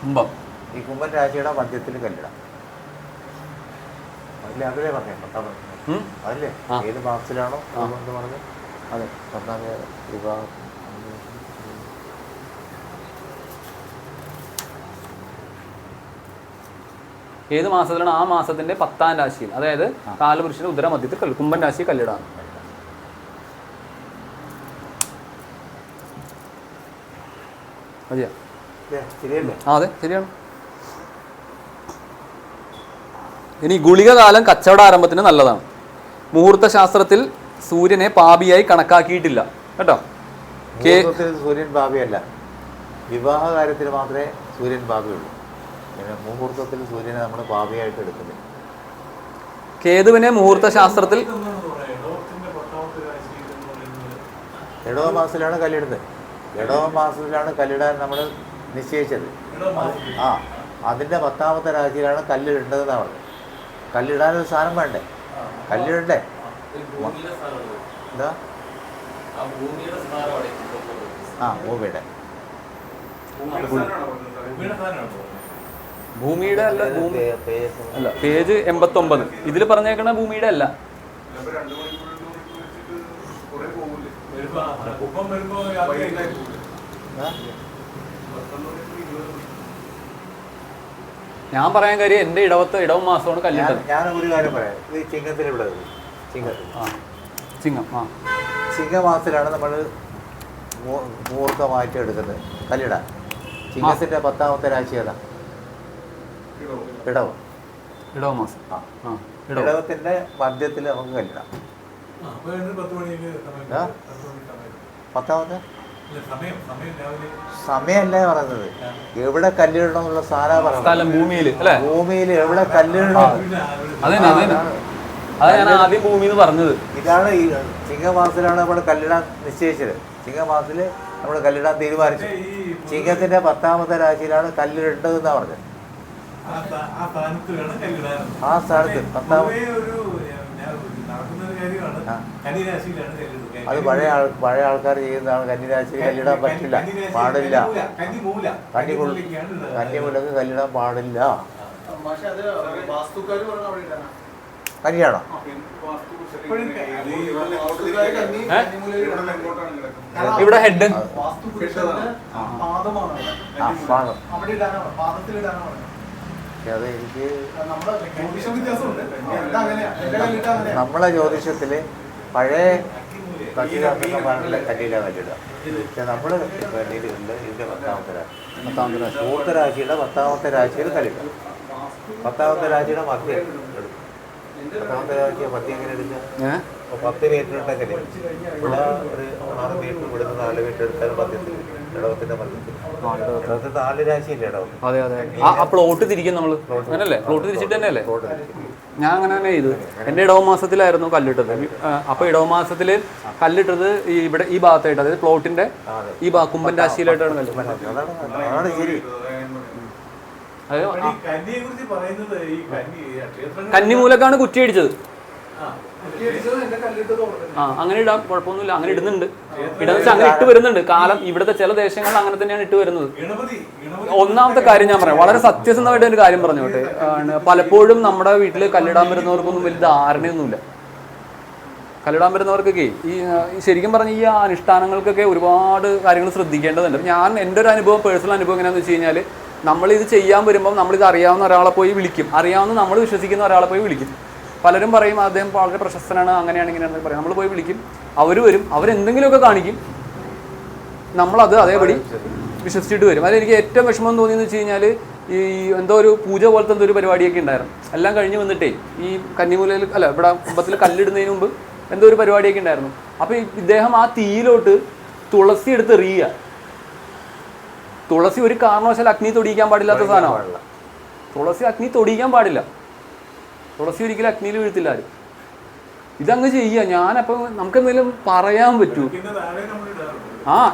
കുംഭം. ഈ കുംഭൻ രാശിയുടെ മധ്യത്തിൽ കല്ലിടാം. അതിലെ അതിലേ പറഞ്ഞേ 10ാം അതല്ലേ? ഏത് മാസത്തിലാണോ എന്ന് പറഞ്ഞു. അതെ, 10ാം വിവാഹം. ഏത് മാസത്തിലാണ് ആ മാസത്തിന്റെ 10ാം രാശിയിൽ, അതായത് കാലപുരുഷന്റെ ഉദരമധ്യത്തിൽ കുംഭൻ രാശി കല്ലിടാണ്. അതെ, ശരിയാണ്. ഇനി ഗുളികകാലം കച്ചവടാരംഭത്തിന് നല്ലതാണ്. മുഹൂർത്ത ശാസ്ത്രത്തിൽ സൂര്യനെ പാപിയായി കണക്കാക്കിയിട്ടില്ല കേട്ടോ. സൂര്യൻ പാപിയല്ല, വിവാഹ കാര്യത്തിൽ മാത്രമേ സൂര്യൻ പാപിയുള്ളൂ. മുഹൂർത്തത്തിൽ സൂര്യനെ നമ്മൾ പാപിയായിട്ട് എടുക്കുന്നത്. കേതുവിനെ മുഹൂർത്ത ശാസ്ത്രത്തിൽ ഇടവ മാസത്തിലാണ് കല്ലിടുന്നത്. ഇടവ മാസത്തിലാണ് കല്ലിടാൻ നമ്മൾ നിശ്ചയിച്ചത്. ആ അതിൻ്റെ 10ാമത്തെ രാശിയിലാണ് കല്ലിടേണ്ടതെന്നാണ് പറഞ്ഞത്. കല്ലിടാനൊരു സാധനം വേണ്ടേ, കല്ലിടണ്ടേ? എന്താ? ആ ഭൂമിയുടെ ഭൂമിയുടെ അല്ല, അല്ല പേജ് 89 ഇതിൽ പറഞ്ഞേക്കണ ഭൂമിയുടെ അല്ല. ഞാൻ പറയാൻ കാര്യം എൻ്റെ ഇടവ മാസമാണ് കല്ലിട്ടത്. ഞാൻ ഒരു കാര്യം പറയാം, ഇത് ചിങ്ങത്തിൽ ഇവിടെ ചിങ്ങം ചിങ്ങമാസത്തിലാണ് നമ്മൾ മുഹൂർത്തമായിട്ട് എടുക്കുന്നത് കല്ലിടാൻ. ചിങ്ങത്തിൻ്റെ 10ാമത്തെ രാശി ഏതാ? ഇടവ മാസം. ഇടവത്തിൻ്റെ മധ്യത്തിൽ നമുക്ക് കല്ലിടാം. 10ാമത്തെ സമയമല്ലേ പറയുന്നത്, എവിടെ കല്ലിടണം എന്നുള്ള സാധനം ഭൂമിയിൽ അല്ലേ? ഭൂമിയിൽ എവിടെ കല്ലിടണം, അതാണ് ഞാൻ ആദ്യം ഭൂമി എന്ന് പറഞ്ഞത്. ഇതാണ് ഈ ചിങ്ങമാസത്തിലാണ് നമ്മൾ കല്ലിടാൻ നിശ്ചയിച്ചത്. ചിങ്ങമാസത്തിൽ നമ്മൾ കല്ലിടാൻ തീരുമാനിച്ചു. ചിങ്ങത്തിന്റെ 10ാമത്തെ രാശിയിലാണ് കല്ലിടേണ്ടതെന്നാണ് പറഞ്ഞത്. ആ സ്ഥാനത്ത് 10ാമത് അത് പഴയ ആൾക്കാർ ചെയ്യുന്നതാണ്. കന്നിരാശിയിൽ കല്ലിടാൻ പറ്റില്ല, പാടില്ല. കന്നിമൂലക്ക് കല്ലിടാൻ പാടില്ല. കന്നിയാണോ? ഇവിടെ ഹെഡ് അത് എനിക്ക് നമ്മളെ ജ്യോതിഷത്തില് പഴയ കല്ലിടാന്നൊക്കെ പറഞ്ഞില്ല, കല്ലിട കല്ലിടുക. പക്ഷെ നമ്മള് കല്ലിടുന്നുണ്ട്. ഇതിന്റെ 10ാമത്തെ രാശി പൂർത്തരാശിയുടെ 10ാമത്തെ രാശിയിൽ കല്ലിടുക. 10ാമത്തെ രാശിയുടെ മധ്യം എടുക്കും. 10ാമത്തെ രാശിയെ മധ്യം എങ്ങനെ എടുക്കുക? 10 മീറ്റർ ഉണ്ടെങ്കിൽ ഇവിടെ ഒരു 6 മീറ്റർ, ഇവിടുന്ന് 4 മീറ്റർ എടുത്താലും മധ്യത്തിൽ, ഇടവത്തിന്റെ മധ്യത്തിൽ. 4 രാശിയില്ലേ ഇടവം? അതെ അതെ. ആ പ്ലോട്ട് തിരിക്കും നമ്മള്, അങ്ങനല്ലേ? പ്ലോട്ട് തിരിച്ചിട്ട് തന്നെയല്ലേ? ഞാൻ അങ്ങനെ തന്നെ ചെയ്തു. എൻ്റെ ഇടവ മാസത്തിലായിരുന്നു കല്ലിട്ടത്. അപ്പോൾ ഇടവ മാസത്തിൽ കല്ലിട്ടത് ഇവിടെ ഈ ഭാഗത്തായിട്ട്, അതായത് പ്ലോട്ടിന്റെ ഈ കുംഭൻ രാശിയിലായിട്ടാണ് കല്ലിട്ടത്. കന്നിമൂലക്കാണ് കുറ്റിയടിച്ചത്. അങ്ങനെ ഇടാം, കുഴപ്പമൊന്നുമില്ല. അങ്ങനെ ഇടുന്നുണ്ട്. ഇടാന്ന് വെച്ചാൽ അങ്ങനെ ഇട്ട് വരുന്നുണ്ട്. കാലം ഇവിടുത്തെ ചില ദേശങ്ങളിൽ അങ്ങനെ തന്നെയാണ് ഇട്ട് വരുന്നത്. ഒന്നാമത്തെ കാര്യം ഞാൻ പറയാം, വളരെ സത്യസന്ധമായിട്ട് ഒരു കാര്യം പറഞ്ഞോട്ടെ. പലപ്പോഴും നമ്മുടെ വീട്ടിൽ കല്ലിടാൻ വരുന്നവർക്കൊന്നും വലിയ ധാരണയൊന്നുമില്ല. കല്ലിടാൻ വരുന്നവർക്കൊക്കെ ഈ ശരിക്കും പറഞ്ഞ ഈ അനുഷ്ഠാനങ്ങൾക്കൊക്കെ ഒരുപാട് കാര്യങ്ങൾ ശ്രദ്ധിക്കേണ്ടതുണ്ട്. ഞാൻ എൻ്റെ ഒരു അനുഭവം, പേഴ്സണൽ അനുഭവം എങ്ങനെയാണെന്ന് വെച്ച് കഴിഞ്ഞാൽ, നമ്മളിത് ചെയ്യാൻ വരുമ്പം നമ്മളിത് അറിയാവുന്ന ഒരാളെ പോയി വിളിക്കും. അറിയാവുന്ന നമ്മൾ വിശ്വസിക്കുന്ന ഒരാളെ പോയി വിളിക്കും. പലരും പറയും അദ്ദേഹം വളരെ പ്രശസ്തനാണ്, അങ്ങനെയാണ് ഇങ്ങനെയാണെന്ന് പറയും. നമ്മൾ പോയി വിളിക്കും, അവർ വരും, അവരെന്തെങ്കിലുമൊക്കെ കാണിക്കും, നമ്മളത് അതേപടി വിശ്വസിച്ചിട്ട് വരും. അതെനിക്ക് ഏറ്റവും വിഷമം തോന്നിയെന്ന് വെച്ച് കഴിഞ്ഞാൽ, ഈ എന്തോ ഒരു പൂജ പോലത്തെ എന്തോ ഒരു പരിപാടിയൊക്കെ ഉണ്ടായിരുന്നു. എല്ലാം കഴിഞ്ഞ് വന്നിട്ടേ ഈ കന്നിമൂലയിൽ അല്ല ഇവിടെ കുമ്പത്തിൽ കല്ലിടുന്നതിന് മുമ്പ് എന്തോ ഒരു പരിപാടിയൊക്കെ ഉണ്ടായിരുന്നു. അപ്പോൾ ഇദ്ദേഹം ആ തീയിലോട്ട് തുളസി എടുത്ത് എറിയുക. തുളസി ഒരു കാരണവശാൽ അഗ്നി തൊടിയിക്കാൻ പാടില്ലാത്ത സാധനമാണ്. തുളസി അഗ്നി തൊടിയിക്കാൻ പാടില്ല. തുളസി ഒരിക്കലും അഗ്നിയിൽ വീഴ്ത്തില്ല ആരും. ഇതങ്ങ് ചെയ്യുക. ഞാനപ്പം നമുക്ക് എന്തെങ്കിലും പറയാൻ പറ്റൂ?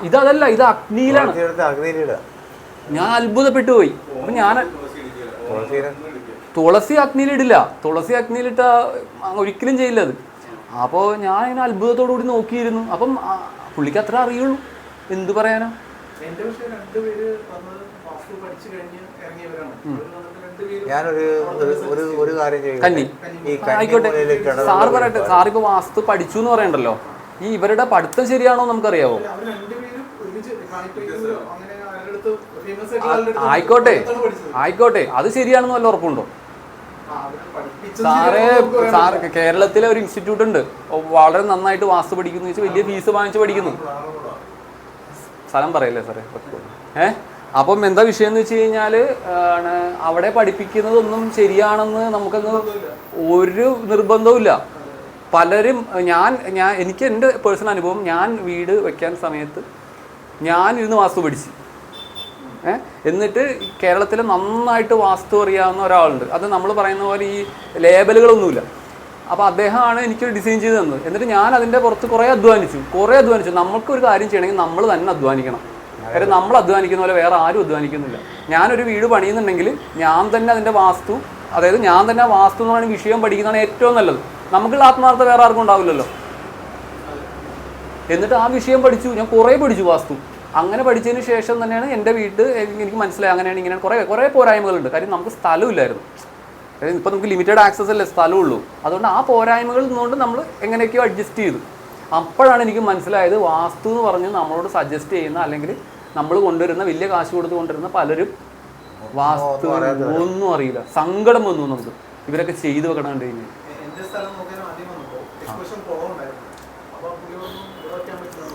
ഇതല്ല, ഇത് അഗ്നിയിലാണ്. ഞാൻ അത്ഭുതപ്പെട്ടു പോയി. അപ്പം ഞാൻ തുളസി അഗ്നിയിലിടില്ല. തുളസി അഗ്നിയിലിട്ട ഒരിക്കലും ചെയ്യില്ല അത്. അപ്പോൾ ഞാൻ ഇങ്ങനെ അത്ഭുതത്തോടു കൂടി നോക്കിയിരുന്നു. അപ്പം പുള്ളിക്ക് അത്ര അറിയുള്ളൂ, എന്ത് പറയാനാ. ഞാനൊരു കാര്യം കന്നി ആയിക്കോട്ടെ. സാറ് പറയട്ടെ, സാറിപ്പോ വാസ്തു പഠിച്ചു എന്ന് പറയണ്ടല്ലോ, ഈ ഇവരുടെ പഠിത്തം ശരിയാണോ നമുക്കറിയാവോ? ആയിക്കോട്ടെ, അത് ശരിയാണെന്ന് വല്ല ഉറപ്പുണ്ടോ? സാറ് കേരളത്തിലെ ഒരു ഇൻസ്റ്റിറ്റ്യൂട്ട് ഉണ്ട്, വളരെ നന്നായിട്ട് വാസ്തു പഠിക്കുന്നു വെച്ചാൽ വലിയ ഫീസ് വാങ്ങിച്ച് പഠിക്കുന്നു. സ്ഥലം പറയല്ലേ സാറേ? അപ്പം എന്താ വിഷയം എന്ന് വെച്ച് കഴിഞ്ഞാൽ, അവിടെ പഠിപ്പിക്കുന്നതൊന്നും ശരിയാണെന്ന് നമുക്കങ്ങ് ഒരു നിർബന്ധവുമില്ല. പലരും എനിക്ക് എൻ്റെ പേഴ്സണൽ അനുഭവം, ഞാൻ വീട് വെക്കാൻ സമയത്ത് ഞാൻ ഇരുന്ന് വാസ്തു പഠിച്ചു. എന്നിട്ട് കേരളത്തിൽ നന്നായിട്ട് വാസ്തു അറിയാവുന്ന ഒരാളുണ്ട്. അത് നമ്മൾ പറയുന്ന പോലെ ഈ ലേബലുകളൊന്നുമില്ല. അപ്പോൾ അദ്ദേഹമാണ് എനിക്കൊരു ഡിസൈൻ ചെയ്ത് തന്നത്. എന്നിട്ട് ഞാൻ അതിൻ്റെ പുറത്ത് കുറേ അധ്വാനിച്ചു. നമുക്കൊരു കാര്യം ചെയ്യണമെങ്കിൽ നമ്മൾ തന്നെ അധ്വാനിക്കണം. കാര്യം നമ്മൾ അധ്വാനിക്കുന്ന പോലെ വേറെ ആരും അധ്വാനിക്കുന്നില്ല. ഞാനൊരു വീട് പണിയുന്നുണ്ടെങ്കിൽ ഞാൻ തന്നെ അതിൻ്റെ വാസ്തു, അതായത് ഞാൻ തന്നെ വാസ്തു എന്ന് പറയുന്ന വിഷയം പഠിക്കുന്നതാണ് ഏറ്റവും നല്ലത്. നമുക്കുള്ള ആത്മാർത്ഥത വേറെ ആർക്കും ഉണ്ടാവില്ലല്ലോ. എന്നിട്ട് ആ വിഷയം പഠിച്ചു, ഞാൻ കുറേ പഠിച്ചു വാസ്തു. അങ്ങനെ പഠിച്ചതിന് ശേഷം തന്നെയാണ് എൻ്റെ വീട് എനിക്ക് മനസ്സിലായി അങ്ങനെയാണ് ഇങ്ങനെ കുറേ പോരായ്മകളുണ്ട്. കാര്യം നമുക്ക് സ്ഥലമില്ലായിരുന്നു. അതായത് ഇപ്പോൾ നമുക്ക് ലിമിറ്റഡ് ആക്സസ് അല്ലേ സ്ഥലമുള്ളൂ. അതുകൊണ്ട് ആ പോരായ്മകൾ നിന്നുകൊണ്ട് നമ്മൾ എങ്ങനെയൊക്കെയോ അഡ്ജസ്റ്റ് ചെയ്തു. അപ്പോഴാണ് എനിക്ക് മനസ്സിലായത് വാസ്തു എന്ന് പറഞ്ഞ് നമ്മളോട് സജസ്റ്റ് ചെയ്യുന്ന അല്ലെങ്കിൽ നമ്മൾ കൊണ്ടുവരുന്ന വലിയ കാശ് കൊടുത്ത് കൊണ്ടുവരുന്ന പലരും വാസ്തു ഒന്നും അറിയില്ല. സങ്കടം വന്നു നമുക്ക് ഇവരൊക്കെ ചെയ്തു വെക്കണം കണ്ടു കഴിഞ്ഞാൽ. എന്റെ സ്ഥലം നോക്കാൻ ആദ്യം വന്നപ്പോൾ എക്സ്പ്രഷൻ കുറവുണ്ടായിരുന്നു. അപ്പോൾ പുള്ളി പറഞ്ഞു ഇവിടെ വയ്ക്കാൻ പറ്റില്ല.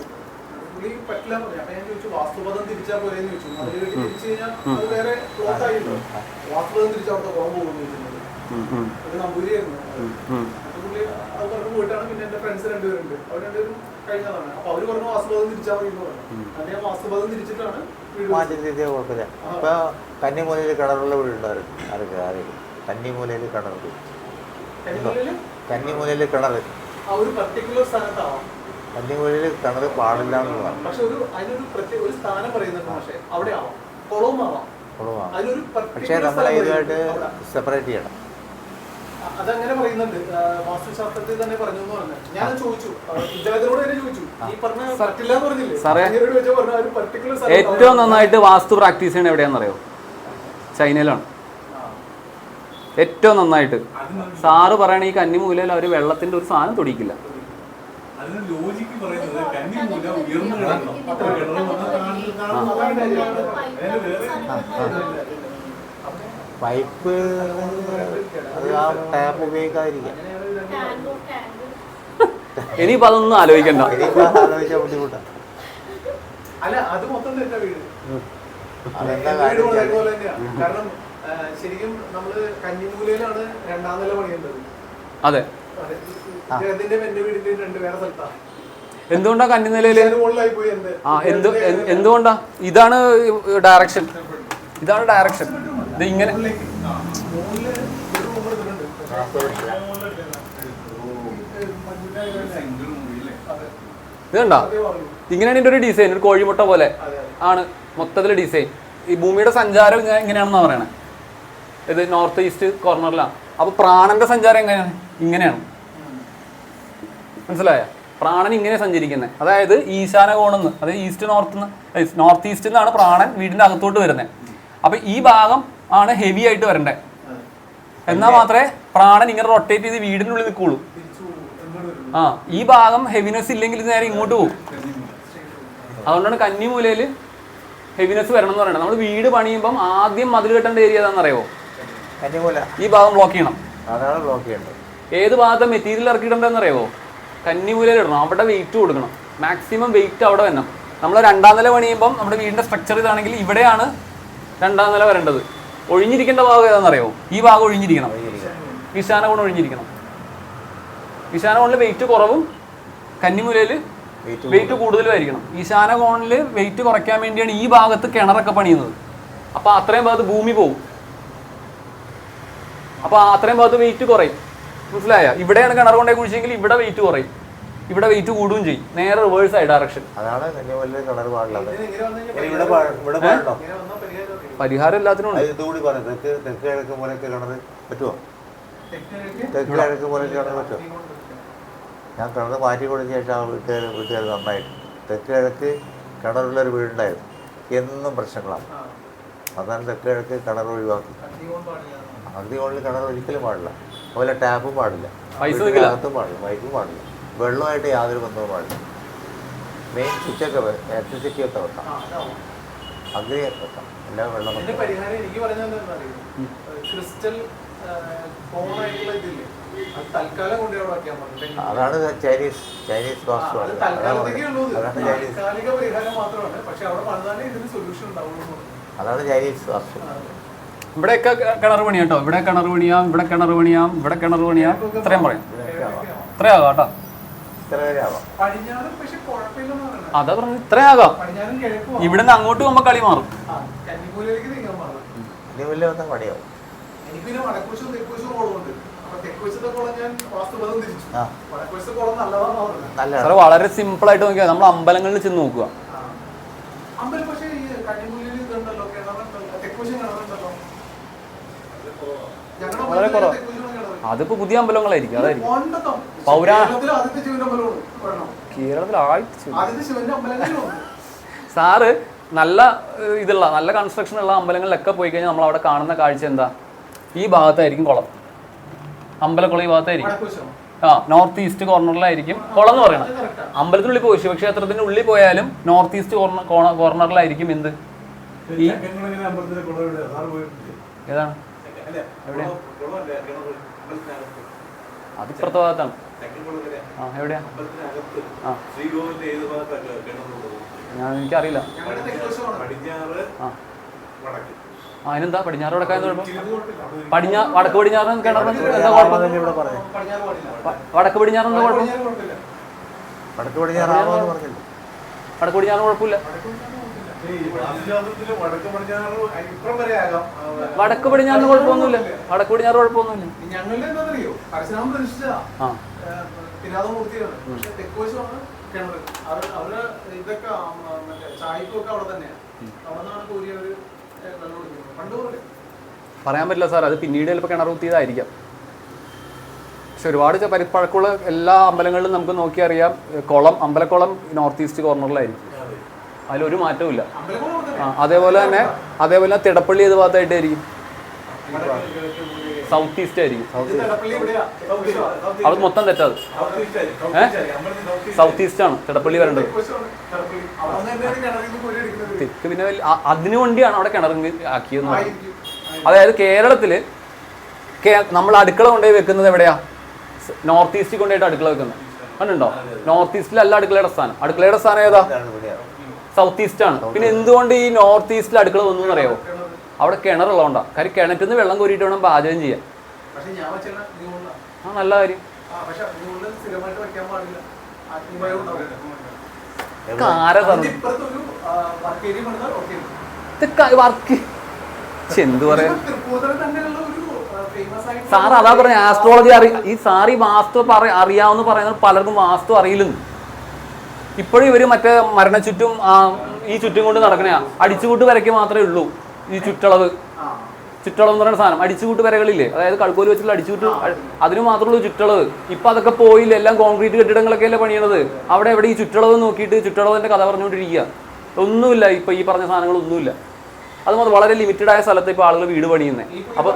പുള്ളി പറ്റില്ല പറഞ്ഞു. അപ്പം ഞാൻ ചോദിച്ചു വാസ്തുപദം തിരിച്ചാൽ പോലെയെന്ന് ചോദിച്ചു. അതിൽ വേണ്ടി തിരിച്ചു കഴിഞ്ഞാൽ അത് വേറെ ക്ലോസ് ആയില്ലോ. വാസ്തുപദം തിരിച്ചാൽ അവിടുത്തെ കുറവ് പോകുമെന്ന് ചോദിച്ചിട്ടുണ്ട്. ഒരു നമ്പൂരിയായിരുന്നു. അപ്പോൾ പുള്ളി അത് പറഞ്ഞു പോയിട്ടാണ്. പിന്നെ എൻ്റെ ഫ്രണ്ട്സ് രണ്ടുപേരുണ്ട്, അവർ രണ്ടുപേരും കഴിഞ്ഞതാണ്. അപ്പോൾ അവർ പറഞ്ഞു വാസ്തുപദം തിരിച്ചാൽ മതി എന്ന് പറഞ്ഞു. അത് ഞാൻ വാസ്തുപദം തിരിച്ചിട്ടാണ് മാറ്റി തിരിച്ചാൽ കുഴപ്പമില്ല. ഇപ്പോൾ കന്നിമൂലയിൽ കിണറുള്ള വീടുണ്ടായിരുന്നു. ആരെങ്കിലും കന്നിമൂലയിൽ കിണറുണ്ട്. കന്നിമൂലയിൽ കിണർ ഒരു പർട്ടിക്കുലർ സ്ഥാനത്താവാം. കന്നിമൂലയിൽ കിണർ പാടില്ല എന്നുള്ളതാണ്. പക്ഷെ അതിനൊരു പ്രത്യേക ഒരു സ്ഥാനം പറയുന്നുണ്ട്. പക്ഷേ അവിടെ ആവാം, കുളവും ആവാം. പക്ഷേ നമ്മളെ ഇതുമായിട്ട് സെപ്പറേറ്റ് ചെയ്യണം. അതങ്ങനെ പറയുന്നുണ്ട് വാസ്തുശാസ്ത്രത്തിൽ തന്നെ പറഞ്ഞു എന്ന് പറഞ്ഞു. ഞാൻ ചോദിച്ചു ഇദ്ദേഹത്തിനോട് തന്നെ ചോദിച്ചു, ഈ പറഞ്ഞ പറ്റില്ല എന്ന് പറഞ്ഞില്ലേ സാറേ. ഏറ്റവും നന്നായിട്ട് വാസ്തു പ്രാക്ടീസ് ചെയ്യണ എവിടെയാണെന്നറിയോ? ചൈനയിലാണ് ഏറ്റവും നന്നായിട്ട്. സാറ് പറയണ ഈ കന്നിമൂലയിൽ അവർ വെള്ളത്തിന്റെ ഒരു സാധനം തൊടിക്കില്ല. പൈപ്പ് അത് ആ ടാപ്പ് ഉപയോഗിക്കാതിരിക്കാം. ഇനിയിപ്പോ അതൊന്നും ആലോചിക്കണ്ട. ആലോചിച്ചാൽ ബുദ്ധിമുട്ടാണ്. അല്ല അത് മൊത്തം തന്നെ വീട് അതെന്താ പോലെ തന്നെയാണ്. കാരണം ശരിക്കും നമ്മള് കന്നിമൂലയിലാണ് രണ്ടാം നില പണിയുന്നത്. അതെ, ഇദ്ദേഹത്തിന്റെ എന്റെ വീടിന്റെയും രണ്ട് വേറെ സ്ഥലത്താണ്. എന്തുകൊണ്ടാ കന്നിനിലയില്? മുകളിലായി പോയി. എന്തുകൊണ്ടാ? ഇതാണ് ഡയറക്ഷൻ, ഇതാണ് ഡയറക്ഷൻ. ഇത് ഇങ്ങനെ ഇതുണ്ടാ, ഇങ്ങനെയാണ് ഇതിന്റെ ഒരു ഡിസൈൻ. ഒരു കോഴിമുട്ട പോലെ ആണ് മൊത്തത്തില് ഡിസൈൻ. ഈ ഭൂമിയുടെ സഞ്ചാരം ഇങ്ങനെയാണെന്നാ പറയണേ. ഇത് നോർത്ത് ഈസ്റ്റ് കോർണറിലാണ്. അപ്പൊ പ്രാണന്റെ സഞ്ചാരം എങ്ങനെയാണ്? ഇങ്ങനെയാണ്. മനസ്സിലായ? പ്രാണൻ ഇങ്ങനെ സഞ്ചരിക്കുന്നത്. അതായത് ഈശാന കോണെന്ന്, അതായത് ഈസ്റ്റ് നോർത്ത് ഈസ്റ്റ് നിന്നാണ് പ്രാണൻ വീടിന്റെ അകത്തോട്ട് വരുന്നത്. അപ്പൊ ഈ ഭാഗം ആണ് ഹെവി ആയിട്ട് വരണ്ടേ. എന്നാൽ മാത്രമേ പ്രാണൻ ഇങ്ങനെ റൊട്ടേറ്റ് ചെയ്ത് വീടിനുള്ളിൽ നിൽക്കുള്ളൂ. ആ ഈ ഭാഗം ഹെവിനെസ് ഇല്ലെങ്കിൽ ഇത് നേരെ ഇങ്ങോട്ട് പോകും. അതുകൊണ്ടാണ് കന്നിമൂലയിൽ ഹെവിനെസ് വരണം എന്ന് പറയുന്നത്. നമ്മൾ വീട് പണിയുമ്പം ആദ്യം മതിൽ കെട്ടേണ്ട ഏരിയ ഏതാണെന്നറിയോ? കന്നിമൂല. ഈ ഭാഗം ബ്ലോക്ക് ചെയ്യണം. അതാണ് ബ്ലോക്ക് ചെയ്യേണ്ടത്. ഏത് ഭാഗത്തെ മെറ്റീരിയൽ ഇറക്കിയിട്ടുണ്ടെന്നറിയോ? കന്നിമൂലയിൽ ഇടണം. അവിടെ വെയിറ്റ് കൊടുക്കണം. മാക്സിമം വെയിറ്റ് അവിടെ വരണം. നമ്മൾ രണ്ടാം നില പണിയുമ്പം നമ്മുടെ വീടിന്റെ സ്ട്രക്ചർ ഇതാണെങ്കിൽ ഇവിടെയാണ് രണ്ടാം നില വരേണ്ടത്. ഒഴിഞ്ഞിരിക്കേണ്ട ഭാഗം ഏതാണെന്നറിയോ? ഈ ഭാഗം ഒഴിഞ്ഞിരിക്കണം. ഈശാന കോൺ ഒഴിഞ്ഞിരിക്കണം. ഈശാന കോണിൽ വെയിറ്റ് കുറവും കന്നിമൂലയിൽ വെയിറ്റ് കൂടുതലുമായിരിക്കണം. ഈശാന കോണിൽ വെയിറ്റ് കുറയ്ക്കാൻ വേണ്ടിയാണ് ഈ ഭാഗത്ത് കിണറൊക്കെ പണിയുന്നത്. അപ്പോൾ അത്രയും ഭാഗത്ത് ഭൂമി പോകും. അപ്പോൾ അത്രയും ഭാഗത്ത് വെയിറ്റ് കുറയും. മനസ്സിലായ? ഇവിടെയാണ് കിണർ കൊണ്ടേ കുഴിച്ചെങ്കിൽ ഇവിടെ വെയിറ്റ് കുറയും, ഇവിടെ വെയിറ്റ് കൂടുകയും ചെയ്യും. നേരെ റിവേഴ്സ് ആയി ഡയറക്ഷൻ. അതാണ് കന്നിമൂലയിൽ കിണർ പാടില്ല. പരിഹാരം എല്ലാത്തിനും ഉണ്ട്. ഇതുകൂടി പറയാം. തെക്ക് കിഴക്ക് മൂലയ്ക്ക് കിണർ പറ്റുമോ? തെക്ക് കിഴക്ക് മൂലയ്ക്ക് കിണർ പറ്റുമോ? ഞാൻ കിണർ മാറ്റി കൊടുത്ത ശേഷം ആ വീട്ടുകാർ നന്നായിട്ട്. തെക്ക് കിഴക്ക് കിണറുള്ളൊരു വീടുണ്ടായിരുന്നു. എന്നും പ്രശ്നങ്ങളാണ്. അതാണ് തെക്ക് കിഴക്ക് കിണർ ഒഴിവാക്കി. അഗ്നി കോണിൽ കിണർ ഒരിക്കലും പാടില്ല. അതുപോലെ ടാപ്പും പാടില്ല, അകത്തും പാടില്ല, പൈപ്പും പാടില്ല. വെള്ളമായിട്ട് യാതൊരു ബന്ധവും പാടില്ല. മെയിൻ സ്വിച്ചൊക്കെ ഇലക്ട്രിസിറ്റി ഒക്കെ വെക്കാം, അഗ്നി വെക്കാം, എല്ലാം വെള്ളം. പരിഹാരം എനിക്ക് പറഞ്ഞാൽ ക്രിസ്റ്റൽ തൽക്കാലം കൊണ്ട് അതാണ് ചൈനീസ് വാസ്തു. താൽക്കാലിക പരിഹാരം മാത്രമാണ്. പക്ഷെ അവിടെ പണിതാലേ ഇതിന് സൊല്യൂഷൻ ഉണ്ടാവുള്ളൂ. അതാണ് ചൈനീസ് വാസ്തു. ഇവിടെയൊക്കെ കിണർ പണിയാം കേട്ടോ. ഇവിടെ കിണർ പണിയാം, ഇവിടെ കിണർ പണിയാം, ഇവിടെ കിണർ പണിയാം. ഇത്രയും പറയാം. ഇത്രയാകാം കേട്ടോ. അതാ പറഞ്ഞു ഇത്രയാകാം. ഇവിടെ നിന്ന് അങ്ങോട്ട് പോകുമ്പോ കളി മാറും. പണിയാവും. വളരെ സിമ്പിൾ ആയിട്ട് നോക്കിയാൽ നമ്മൾ അമ്പലങ്ങളിൽ ചെന്ന് നോക്കുക. വളരെ കുറവാണ്. അതിപ്പോ പുതിയ അമ്പലങ്ങളായിരിക്കും, അതായിരിക്കും കേരളത്തിൽ സാറ് നല്ല ഇതുള്ള നല്ല കൺസ്ട്രക്ഷൻ ഉള്ള അമ്പലങ്ങളിലൊക്കെ പോയി കഴിഞ്ഞാൽ നമ്മൾ അവിടെ കാണുന്ന കാഴ്ച എന്താ? ഈ ഭാഗത്തായിരിക്കും കുളം, അമ്പലക്കുളം ഈ ഭാഗത്തായിരിക്കും. നോർത്ത് ഈസ്റ്റ് കോർണറിലായിരിക്കും കുളം എന്ന് പറയുന്നത്. അമ്പലത്തിനുള്ളിൽ പോയി ശിവക്ഷേത്രത്തിന്റെ ഉള്ളിൽ പോയാലും നോർത്ത് ഈസ്റ്റ് കോർണറിലായിരിക്കും എന്ത് ഈ ഏതാണ് എവിടെയാ? അത് ഇപ്പുറത്തെ ഭാഗത്താണ്. എവിടെയാ? എനിക്കറിയില്ല. അതിനെന്താ പടിഞ്ഞാറ് വടക്കാൻ കുഴപ്പം? വടക്ക് പടിഞ്ഞാറ് കിണറിന് എന്താ കുഴപ്പം? വടക്ക് പടിഞ്ഞാറ് എന്താ കുഴപ്പം? വടക്ക് പടിഞ്ഞാറാണോന്ന് പറഞ്ഞില്ല. വടക്ക് പടിഞ്ഞാറ് കുഴപ്പമില്ല. വടക്ക് പടിഞ്ഞാറിന് കുഴപ്പമൊന്നുമില്ല. വടക്ക് പടിഞ്ഞാറ് കുഴപ്പമൊന്നുമില്ല. ഞങ്ങളുടെ എന്താണെന്നറിയോ, പരശുരാമൻ പ്രതിഷ്ഠിച്ചതാ പിനാതമൂർത്തിയാണ്. പക്ഷെ തെക്കുവശമാണ് കിണറ്. അവരുടെ ഇതൊക്കെ ചായപ്പൊക്കെ അവിടെ തന്നെയാണ്. അവിടെ നിന്നാണ് കോരിയവര് വെള്ളം കുടിക്കുന്നത്. പണ്ട് പോലെ പറയാൻ പറ്റില്ല സാർ, അത് പിന്നീട് ചിലപ്പോൾ കിണർ കുത്തിയതായിരിക്കാം. പക്ഷെ ഒരുപാട് പരിപ്പഴക്കമുള്ള എല്ലാ അമ്പലങ്ങളിലും നമുക്ക് നോക്കി അറിയാം, കുളം അമ്പലക്കുളം നോർത്ത് ഈസ്റ്റ് കോർണറിലായിരിക്കും. അതിലൊരു മാറ്റവും ഇല്ല. അതേപോലെ തന്നെ തിടപ്പള്ളി ഏത് ഭാഗത്തായിട്ടായിരിക്കും? സൗത്ത് ഈസ്റ്റ് ആയിരിക്കും. അവിടെ മൊത്തം തെറ്റാത്. സൗത്ത് ഈസ്റ്റ് ആണ് തിടപ്പള്ളി വരേണ്ടത്. തെക്ക് പിന്നെ അതിനു വേണ്ടിയാണ് അവിടെ കിണറിങ് ആക്കിയെന്ന് പറയുന്നത്. അതായത് കേരളത്തില് നമ്മൾ അടുക്കള കൊണ്ടുപോയി വെക്കുന്നത് എവിടെയാ? നോർത്ത് ഈസ്റ്റിൽ കൊണ്ടുപോയിട്ട് അടുക്കള വെക്കുന്നത് കണ്ടുണ്ടോ? നോർത്ത് ഈസ്റ്റിലല്ല അടുക്കളയുടെ സ്ഥാനം. അടുക്കളയുടെ സ്ഥാനം ഏതാ? സൗത്ത് ഈസ്റ്റ് ആണ്. പിന്നെ എന്തുകൊണ്ട് ഈ നോർത്ത് ഈസ്റ്റിൽ അടുക്കള വന്നു എന്നറിയാമോ? അവിടെ കിണറുള്ളതുകൊണ്ടാണ്. കാര്യം കിണറ്റിൽ നിന്ന് വെള്ളം കോരിയിട്ട് വേണം പാചകം ചെയ്യാൻ. നല്ല കാര്യം. എന്ത് പറയാ സാർ, അതാ പറഞ്ഞ ആസ്ട്രോളജി ഈ സാർ ഈ വാസ്തു അറിയാവുന്ന പറയുന്നത് പലർക്കും വാസ്തു അറിയില്ലെന്ന്. ഇപ്പോഴും ഇവര് മറ്റേ മരണച്ചുറ്റും ഈ ചുറ്റും കൊണ്ട് നടക്കണയാ. അടിച്ചുകൂട്ട് വരയ്ക്ക് മാത്രമേ ഉള്ളൂ ഈ ചുറ്റളവ് എന്ന് പറയുന്ന സാധനം. അടിച്ചുകൂട്ട് വരകളില്ലേ, അതായത് കൾക്കോല് വെച്ചിട്ടുള്ള അടിച്ചുകൂട്ട്, അതിന് മാത്രമുള്ളൂ ചുറ്റളവ്. ഇപ്പൊ അതൊക്കെ പോയില്ല, എല്ലാം കോൺക്രീറ്റ് കെട്ടിടങ്ങളൊക്കെ അല്ലേ പണിയണത്. അവിടെ എവിടെ ഈ ചുറ്റളവ് നോക്കിയിട്ട് ചുറ്റളവിന്റെ കഥ പറഞ്ഞുകൊണ്ടിരിക്കുക. ഒന്നുമില്ല, ഇപ്പൊ ഈ പറഞ്ഞ സാധനങ്ങളൊന്നുമില്ല. അത് മാത്രം വളരെ ലിമിറ്റഡ് ആയ സ്ഥലത്ത് ഇപ്പൊ ആളുകൾ വീട് പണിയുന്നത്. അപ്പൊ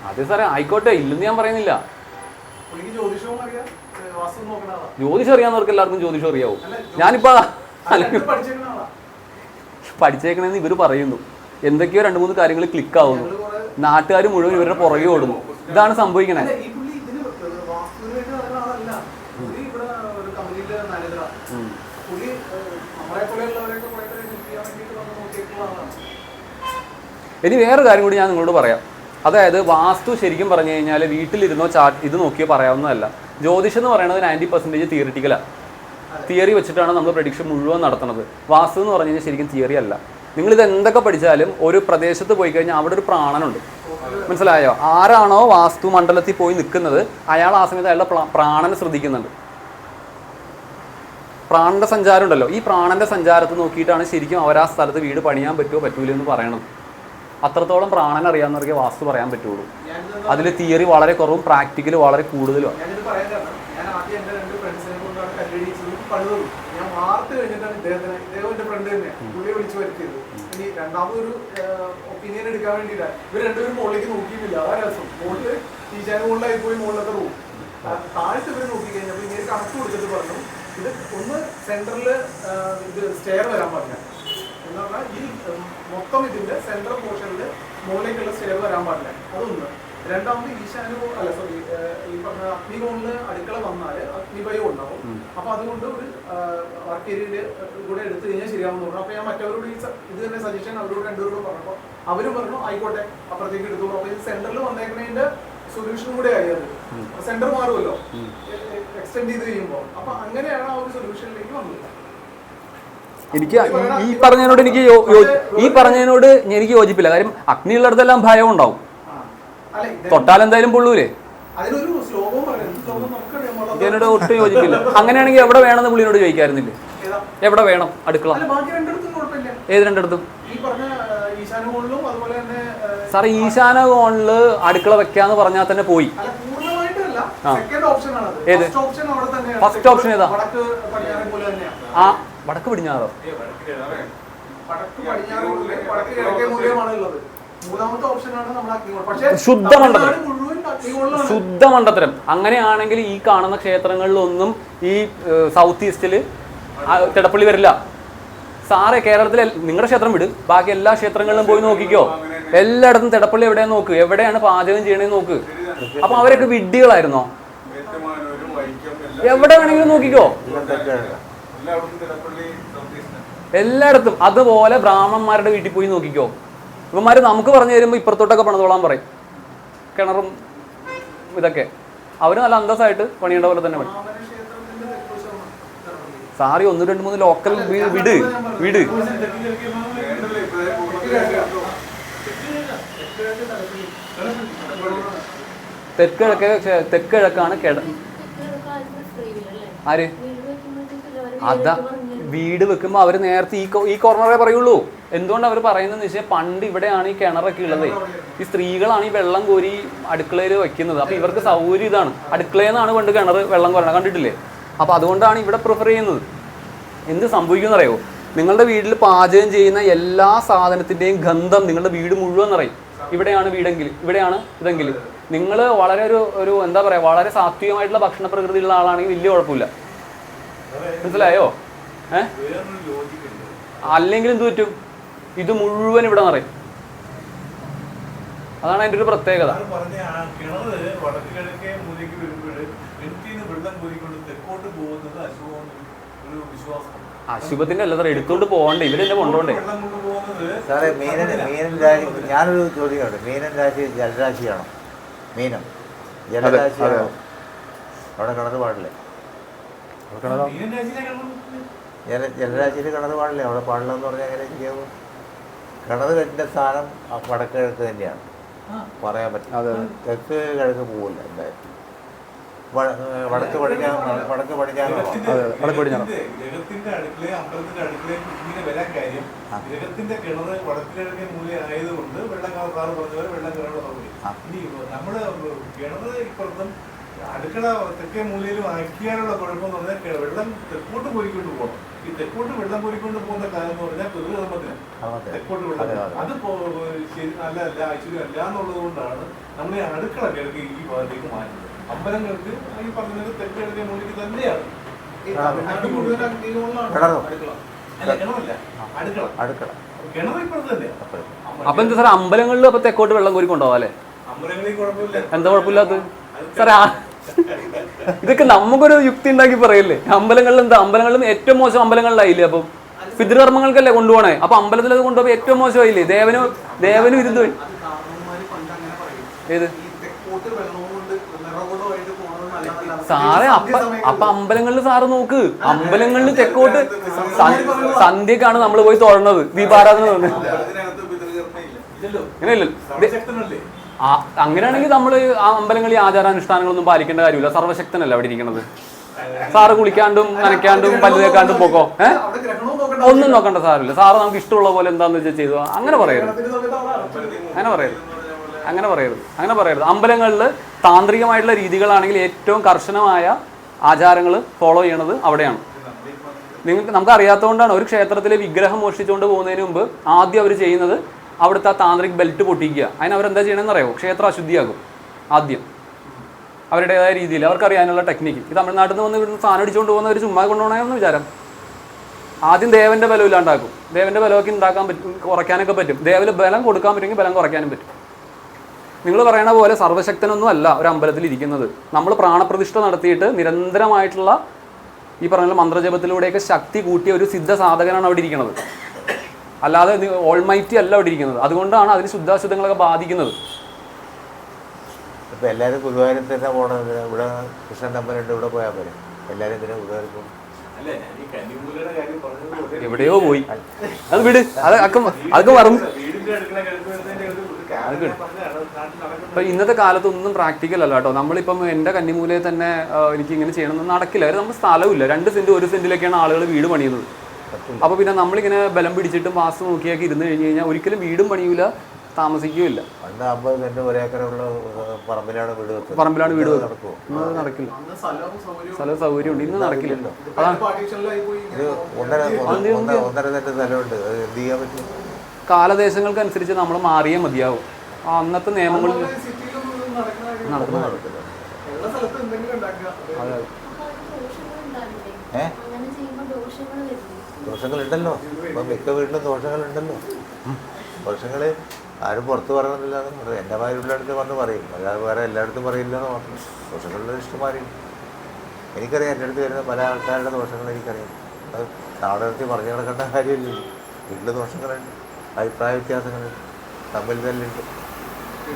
അതെ സാറേ, ആയിക്കോട്ടെ, ഇല്ലെന്ന് ഞാൻ പറയുന്നില്ല. ജ്യോതിഷം അറിയാവുന്നവർക്ക് എല്ലാവർക്കും ജ്യോതിഷം അറിയാവും. ഞാനിപ്പോ പഠിച്ചേക്കണെന്ന് ഇവര് പറയുന്നു. എന്തൊക്കെയോ 2-3 കാര്യങ്ങൾ ക്ലിക്ക് ആവുന്നു. നാട്ടുകാർ മുഴുവൻ ഇവരുടെ പുറകെ ഓടുന്നു. ഇതാണ് സംഭവിക്കണേ. ഇനി വേറൊരു കാര്യം കൂടി ഞാൻ നിങ്ങളോട് പറയാം. അതായത് വാസ്തു ശരിക്കും പറഞ്ഞു കഴിഞ്ഞാൽ വീട്ടിലിരുന്നോ ഇത് നോക്കിയോ പറയാവുന്നതല്ല. ജ്യോതിഷം എന്ന് പറയുന്നത് 90% തിയറിറ്റിക്കലാണ്. തിയറി വെച്ചിട്ടാണ് നമ്മൾ പ്രഡിക്ഷൻ മുഴുവൻ നടത്തുന്നത്. വാസ്തു എന്ന് പറഞ്ഞു കഴിഞ്ഞാൽ ശരിക്കും തിയറി അല്ല. നിങ്ങളിത് എന്തൊക്കെ പഠിച്ചാലും ഒരു പ്രദേശത്ത് പോയി കഴിഞ്ഞാൽ അവിടെ ഒരു പ്രാണനുണ്ട്. മനസ്സിലായോ? ആരാണോ വാസ്തു മണ്ഡലത്തിൽ പോയി നിൽക്കുന്നത് അയാൾ ആ സമയത്ത് അയാളുടെ പ്രാണനെ ശ്രദ്ധിക്കുന്നുണ്ട്. പ്രാണന്റെ സഞ്ചാരം ഉണ്ടല്ലോ, ഈ പ്രാണന്റെ സഞ്ചാരത്തെ നോക്കിയിട്ടാണ് ശരിക്കും അവർ ആ സ്ഥലത്ത് വീട് പണിയാൻ പറ്റുമോ പറ്റൂല എന്ന് പറയണത്. അത്രത്തോളം പ്രാണൻ അറിയാവുന്നവർക്ക് വാസ്തു പറയാൻ പറ്റുള്ളൂ. അതിൽ തിയറി വളരെ കുറവും പ്രാക്ടിക്കൽ വളരെ കൂടുതലുമാണ്. രണ്ടാമതൊരു ഒപ്പീനിയൻ എടുക്കാൻ വേണ്ടിയില്ല. ഇവർ രണ്ടുപേരും മുകളിലേക്ക് നോക്കിയിട്ടില്ല. അതാ രസം. മുകളിൽ ടീച്ചറിന് മുകളിലായി പോയി മുകളിലത്തെ റൂം താഴ്ത്ത് ഇവർ നോക്കി കഴിഞ്ഞപ്പോൾ ഇങ്ങനെ കണക്ക് കൊടുത്തിട്ട് പറഞ്ഞു, ഇത് ഒന്ന് സെന്ററിൽ ഇത് സ്റ്റെയർ വരാൻ പാടില്ല എന്ന് പറഞ്ഞാൽ ഈ മൊത്തം ഇതിന്റെ സെൻട്രൽ പോർഷനിൽ മുകളിലേക്കുള്ള സ്റ്റെയർ വരാൻ പാടില്ല. അതൊന്ന്. രണ്ടാമത് അല്ല സോറി ഈ പറഞ്ഞ അഗ്നികോണില് അടുക്കള വന്നാൽ അഗ്നിഭയം ഉണ്ടാവും. അപ്പൊ അതുകൊണ്ട് ഒരു വർക്ക് ഏരിയയില് കൂടെ എടുത്തു കഴിഞ്ഞാൽ ശരിയാവുന്ന പറഞ്ഞു. അപ്പൊ ഞാൻ മറ്റവരോട് ഇത് തന്നെ സജഷൻ അവരോട് രണ്ടുപേരോട് പറഞ്ഞപ്പോൾ അവര് പറഞ്ഞു ആയിക്കോട്ടെ അപ്പുറത്തേക്ക് എടുത്തു. അപ്പൊ ഇത് സെന്ററിൽ വന്നേക്കുന്നതിന്റെ സൊല്യൂഷൻ കൂടെ ആയി. അത് സെന്റർ മാറുമല്ലോ എക്സ്റ്റെൻഡ് ചെയ്ത് കഴിയുമ്പോൾ. അപ്പൊ അങ്ങനെയാണ് ആ ഒരു സൊല്യൂഷനിലേക്ക് വന്നത്. എനിക്ക് ഈ പറഞ്ഞതിനോട് എനിക്ക് യോജിപ്പില്ല. കാര്യം അഗ്നിയുള്ളിടത്തെല്ലാം ഭയം ഉണ്ടാവും. തൊട്ടാൽ എന്തായാലും പൊള്ളൂലേ. എനിക്കതിനോട് ഒട്ടും യോജിക്കില്ല. അങ്ങനെയാണെങ്കിൽ എവിടെ വേണമെന്ന് പുള്ളിയോട് ചോദിക്കാറുന്നില്ലേ? ഏതാ? എവിടെ വേണം അടുക്കള? അല്ല, ബാക്കി രണ്ടിടത്തും കുഴപ്പമില്ല. ഏത് രണ്ടിടത്തും? ഈ പറഞ്ഞ ഈശാന കോണിലും അതുപോലെ തന്നെ സാറേ ഈശാന കോണില് അടുക്കള വെക്കാന്ന് പറഞ്ഞാൽ തന്നെ പോയി. അല്ല, പൂർണ്ണമായിട്ടല്ല. സെക്കൻഡ് ഓപ്ഷൻ ആണ് അത്. ഏത്? ഫസ്റ്റ് ഓപ്ഷൻ അവിടെ തന്നെയാണ്. ഫസ്റ്റ് ഓപ്ഷൻ ഏതാ? വടക്ക് പടിഞ്ഞാറൻ പോലെ തന്നെയാണ്. ആ വടക്ക് പടിഞ്ഞാറോ? വടക്ക് പടിഞ്ഞാറൻ മൂല, വടക്ക് കിഴക്കേ മൂലയുമാണ് ഉള്ളത്. മൂന്നാമത്തെ ഓപ്ഷനാണ് നമ്മുടെ അഗ്നികോണം. പക്ഷേ ശുദ്ധ മണ്ഡലം. തമിഴ്നാട് മുഴുവൻ അഗ്നികോണിലാണ്. ശുദ്ധ മണ്ടത്തരം. അങ്ങനെയാണെങ്കിൽ ഈ കാണുന്ന ക്ഷേത്രങ്ങളിലൊന്നും ഈ സൗത്ത് ഈസ്റ്റിൽ തിടപ്പള്ളി വരില്ല. സാറേ കേരളത്തിലെ നിങ്ങളുടെ ക്ഷേത്രം വിട്, ബാക്കി എല്ലാ ക്ഷേത്രങ്ങളിലും പോയി നോക്കിക്കോ. എല്ലായിടത്തും തിടപ്പള്ളി എവിടെയാന്ന് നോക്ക്, എവിടെയാണ് പാചകം ചെയ്യണേന്ന് നോക്ക്. അപ്പൊ അവരൊക്കെ വിഡ്ഢികളായിരുന്നോ? എവിടെ വേണമെങ്കിലും നോക്കിക്കോ, എല്ലായിടത്തും. അതുപോലെ ബ്രാഹ്മണന്മാരുടെ വീട്ടിൽ പോയി നോക്കിക്കോ. ഇവന്മാര് നമുക്ക് പറഞ്ഞു തരുമ്പോൾ ഇപ്പുറത്തോട്ടൊക്കെ പണിതോളാൻ പറയും. കിണറും ഇതൊക്കെ അവര് നല്ല അന്തസ്സായിട്ട് പണിയേണ്ട പോലെ തന്നെ പണി. സാറി 1, 2, 3 ലോക്കൽ വിട് വിട്. തെക്ക് കിഴക്കാണ് ആര്? അതാ വീട് വെക്കുമ്പോൾ അവർ നേരത്തെ ഈ കോർണറേ പറയുള്ളൂ. എന്തുകൊണ്ട് അവർ പറയുന്നതെന്ന് വെച്ചാൽ പണ്ട് ഇവിടെയാണ് ഈ കിണറൊക്കെ ഉള്ളത്. ഈ സ്ത്രീകളാണ് ഈ വെള്ളം കോരി അടുക്കളയിൽ വെക്കുന്നത്. അപ്പോൾ ഇവർക്ക് സൗകര്യം ഇതാണ്. അടുക്കളയിൽ നിന്നാണ് പണ്ട് കിണർ വെള്ളം കോരണം, കണ്ടിട്ടില്ലേ? അപ്പോൾ അതുകൊണ്ടാണ് ഇവിടെ പ്രിഫർ ചെയ്യുന്നത്. എന്ത് സംഭവിക്കുമെന്ന് അറിയോ? നിങ്ങളുടെ വീട്ടിൽ പാചകം ചെയ്യുന്ന എല്ലാ സാധനത്തിൻ്റെയും ഗന്ധം നിങ്ങളുടെ വീട് മുഴുവൻ നിറയും. ഇവിടെയാണ് വീടെങ്കിൽ, ഇവിടെയാണ് ഇതെങ്കിൽ. നിങ്ങൾ വളരെ ഒരു എന്താ പറയുക, വളരെ സാത്വികമായിട്ടുള്ള ഭക്ഷണ പ്രകൃതിയുള്ള ആളാണെങ്കിൽ വലിയ കുഴപ്പമില്ല. മനസ്സിലായോ? അല്ലെങ്കിൽ എന്ത് പറ്റും? ഇത് മുഴുവൻ ഇവിടെ നിറയും. അതാണ് അതിൻ്റെ ഒരു പ്രത്യേകത. അശുഭത്തിന്റെ അല്ല സാർ, എടുത്തോണ്ട് പോകണ്ടേ, ഇവരെന്നെ കൊണ്ടോണ്ടേ. സാറേ മീനൻ രാശി, ഞാനൊരു ചോദ്യമുണ്ട്. മീനൻ രാശി ജലരാശിയാണോ? മീനം ജലരാശിയാണോ? അവിടെ കിണറ് പാടില്ലേ? ജലരാശിയിൽ കിണറ് പാടില്ലേ? അവിടെ പാടില്ലെന്ന് പറഞ്ഞാൽ എങ്ങനെ ചെയ്യാവൂ? കിണറ് കെട്ടിൻ്റെ സ്ഥാനം വടക്ക് കിഴക്ക് തന്നെയാണ്, പറയാൻ പറ്റും. തെക്ക് കിഴക്ക് പോകില്ല എന്തായാലും. വടക്ക് പടിഞ്ഞാറോ? ജഗത്തിന്റെ അടുക്കളയും അമ്പലത്തിന്റെ അടുക്കളയും ഇങ്ങനെ വരാൻ കാര്യം ജഗത്തിന്റെ കിണറ് വടക്ക് കിഴക്കേ മൂല ആയതുകൊണ്ട് വെള്ളം സാറ് പറഞ്ഞ പോലെ വെള്ളം കിണറുള്ള സൗകര്യം. ഇനി നമ്മള് കിണറ് ഇപ്പുറത്തും അടുക്കള തെക്കേ മൂലയിലും ആക്കിയാലുള്ള കുഴപ്പമെന്ന് പറഞ്ഞാൽ വെള്ളം തെക്കോട്ട് പോയിക്കൊണ്ട് പോകണം. ഈ തെക്കോട്ട് വെള്ളം പോയിക്കൊണ്ട് പോകുന്ന കാര്യം എന്ന് പറഞ്ഞാൽ പിതൃകർമ്മത്തിന് തെക്കോട്ട് വെള്ളം അത് ശരി നല്ലതല്ല, ഐശ്വര്യമല്ല എന്നുള്ളത് കൊണ്ടാണ് നമ്മൾ ഈ അടുക്കള കിഴക്ക് ഈ ഭാഗത്തേക്ക് മാറ്റുന്നത്. അമ്പലങ്ങൾക്ക് ഈ പറഞ്ഞത് തെക്ക് കിഴക്കേ മൂലയ്ക്ക് തന്നെയാണ്. കിണർ ഇപ്പുറത്ത് തന്നെയാണ്. അപ്പൊ എന്താ സാർ അമ്പലങ്ങളിൽ അപ്പൊ തെക്കോട്ട് വെള്ളം കോരി കൊണ്ടുപോകാം അല്ലേ? അമ്പലങ്ങളിൽ കുഴപ്പമില്ല. എന്താ കുഴപ്പമില്ലാത്തത് സാറേ? ഇതൊക്കെ നമുക്കൊരു യുക്തി ഉണ്ടാക്കി പറയല്ലേ? അമ്പലങ്ങളിൽ എന്താ? അമ്പലങ്ങളിലും ഏറ്റവും മോശം അമ്പലങ്ങളിലായില്ലേ? അപ്പം പിതൃകർമ്മങ്ങൾക്കല്ലേ കൊണ്ടുപോകണേ? അപ്പൊ അമ്പലത്തിൽ അത് കൊണ്ടുപോയി ഏറ്റവും മോശമായില്ലേ? ദേവനും ഇരുന്ന് ഏത് സാറേ? അപ്പൊ അമ്പലങ്ങളിൽ സാറ് നോക്ക്, അമ്പലങ്ങളിൽ തെക്കോട്ട് സന്ധ്യക്കാണ് നമ്മൾ പോയി തൊഴണത്, ദീപാരാധന ഇങ്ങനെയല്ലോ. അങ്ങനെയാണെങ്കിൽ നമ്മൾ ആ അമ്പലങ്ങളിൽ ആചാരാനുഷ്ഠാനങ്ങളൊന്നും പാലിക്കേണ്ട കാര്യമില്ല. സർവശക്തനല്ല അവിടെ ഇരിക്കുന്നത്. സാറ് കുളിക്കാണ്ടും നനയ്ക്കാണ്ടും പല്ല് തേക്കാണ്ടും പോക്കോ ഒന്നും നോക്കണ്ട സാറില്ല. സാറ് നമുക്ക് ഇഷ്ടമുള്ള പോലെ എന്താന്ന് വെച്ചാൽ ചെയ്തു. അങ്ങനെ പറയരുത്. അമ്പലങ്ങളിൽ താന്ത്രികമായിട്ടുള്ള രീതികളാണെങ്കിൽ ഏറ്റവും കർശനമായ ആചാരങ്ങൾ ഫോളോ ചെയ്യണത് അവിടെയാണ്. നമുക്ക് അറിയാത്തതുകൊണ്ടാണ് ഒരു ക്ഷേത്രത്തിലെ വിഗ്രഹം മോഷ്ടിച്ചുകൊണ്ട് പോകുന്നതിന് മുമ്പ് ആദ്യം അവർ ചെയ്യുന്നത് അവിടുത്തെ ആ താന്ത്രിക് ബെൽറ്റ് പൊട്ടിക്കുക. അതിന് അവരെന്താ ചെയ്യണമെന്ന് അറിയാമോ? ക്ഷേത്രം അശുദ്ധിയാകും ആദ്യം, അവരുടേതായ രീതിയിൽ അവർക്കറിയാനുള്ള ടെക്നിക്ക്. ഈ തമിഴ്നാട്ടിൽ നിന്ന് വന്ന് ഇവിടുന്ന് സാധനം അടിച്ചുകൊണ്ട് പോകുന്ന ഒരു ചുമ്മാ കൊണ്ടുപോകണമെന്ന് വിചാരം. ആദ്യം ദേവന്റെ ബലം ഇല്ലാണ്ടാക്കും. ദേവന്റെ ബലമൊക്കെ ഉണ്ടാക്കാൻ പറ്റും, കുറയ്ക്കാനൊക്കെ പറ്റും. ദേവന് ബലം കൊടുക്കാൻ പറ്റുമെങ്കിൽ ബലം കുറയ്ക്കാനും പറ്റും. നിങ്ങൾ പറയണ പോലെ സർവശക്തനൊന്നും അല്ല ഒരു അമ്പലത്തിൽ ഇരിക്കുന്നത്. നമ്മൾ പ്രാണപ്രതിഷ്ഠ നടത്തിയിട്ട് നിരന്തരമായിട്ടുള്ള ഈ പറഞ്ഞ മന്ത്രജപത്തിലൂടെയൊക്കെ ശക്തി കൂട്ടിയ ഒരു സിദ്ധ സാധകനാണ് അവിടെ ഇരിക്കുന്നത്. അല്ലാതെ ഓൾമൈറ്റി അല്ല അവിടെ ഇരിക്കുന്നത്. അതുകൊണ്ടാണ് അതിന് ശുദ്ധാശുദ്ധങ്ങളൊക്കെ ബാധിക്കുന്നത്. ഇപ്പം എല്ലാവരും ഗുരുവായൂരിൽ തന്നെ പോകണത്. ഇവിടെ കൃഷ്ണൻ അമ്പലമുണ്ട്, ഇവിടെ പോയാൽ പോലെ എല്ലാവരും ഇതിനെ ഗുരുവായൂർ പോകും. എവിടെയോ പോയി അത് വിട്. അതൊക്കെ മറന്നു. അത് കിട്ടും. പറഞ്ഞതാണ് നാട്ടിൽ നടക്കുന്നത്. ഇപ്പം ഇന്നത്തെ കാലത്തൊന്നും പ്രാക്ടിക്കൽ അല്ല കേട്ടോ. നമ്മളിപ്പം എൻ്റെ കന്നിമൂലയിൽ തന്നെ എനിക്ക് ഇങ്ങനെ ചെയ്യണമെന്ന് നടക്കില്ല. കാര്യം നമുക്ക് സ്ഥലമില്ല. 2 സെൻറ്റ് 1 സെൻറ്റിലൊക്കെയാണ് ആളുകൾ വീട് പണിയുന്നത്. അപ്പോൾ പിന്നെ നമ്മളിങ്ങനെ ബലം പിടിച്ചിട്ടും വാസ്തു നോക്കിയൊക്കെ ഇരുന്ന് കഴിഞ്ഞ് കഴിഞ്ഞാൽ ഒരിക്കലും വീടും പണിയൂല, താമസിക്കുകയില്ല. പണ്ട് 50 സെന്റ് ഒരേക്കറുള്ള പറമ്പിലാണ് വീട് വെക്കുന്നത്. പറമ്പിലാണ് വീട് വെക്കുന്നത്. നടക്കുമോ? ഇന്നത് നടക്കില്ല. അന്ന് സ്ഥലവും സൗകര്യവും സ്ഥല സൗകര്യമുണ്ട്, ഇന്ന് നടക്കില്ല. അതാണ് പാർട്ടീഷനിലായി പോയി ഇത് ഇങ്ങനെ 1.5 സെന്റ് സ്ഥലമുണ്ട്. അത് എന്ത് ചെയ്യാൻ പറ്റും? കാലദേശങ്ങൾക്കനുസരിച്ച് നമ്മൾ മാറിയേ മതിയാവും. അന്നത്തെ നിയമങ്ങൾ സിറ്റിയിലൊന്നും നടക്കുന്ന നടക്കുന്ന നടക്കില്ല. ഉള്ള സ്ഥലത്ത് എന്തെങ്കിലും ഉണ്ടാക്കുക. അതെ. ഏഹ് ദോഷങ്ങളുണ്ടല്ലോ. ഇപ്പം മിക്ക വീട്ടിലും ദോഷങ്ങളുണ്ടല്ലോ. ദോഷങ്ങൾ ആരും പുറത്ത് പറയുന്നില്ല. എൻ്റെ വീട്ടിലെ അടുത്ത് വന്ന് പറയും, അല്ലാതെ വേറെ എല്ലായിടത്തും പറയില്ല എന്ന് പറഞ്ഞു. ദോഷങ്ങളുടെ ഇഷ്ടമാരി എനിക്കറിയാം. എൻ്റെ അടുത്ത് വരുന്ന പല ആൾക്കാരുടെ ദോഷങ്ങൾ എനിക്കറിയാം. അത് നാളെ നിർത്തി പറഞ്ഞു കിടക്കേണ്ട കാര്യമില്ല. വീട്ടിൽ ദോഷങ്ങളുണ്ട്, അഭിപ്രായ വ്യത്യാസങ്ങളുണ്ട്, തമ്മിൽ തല്ലുണ്ട്.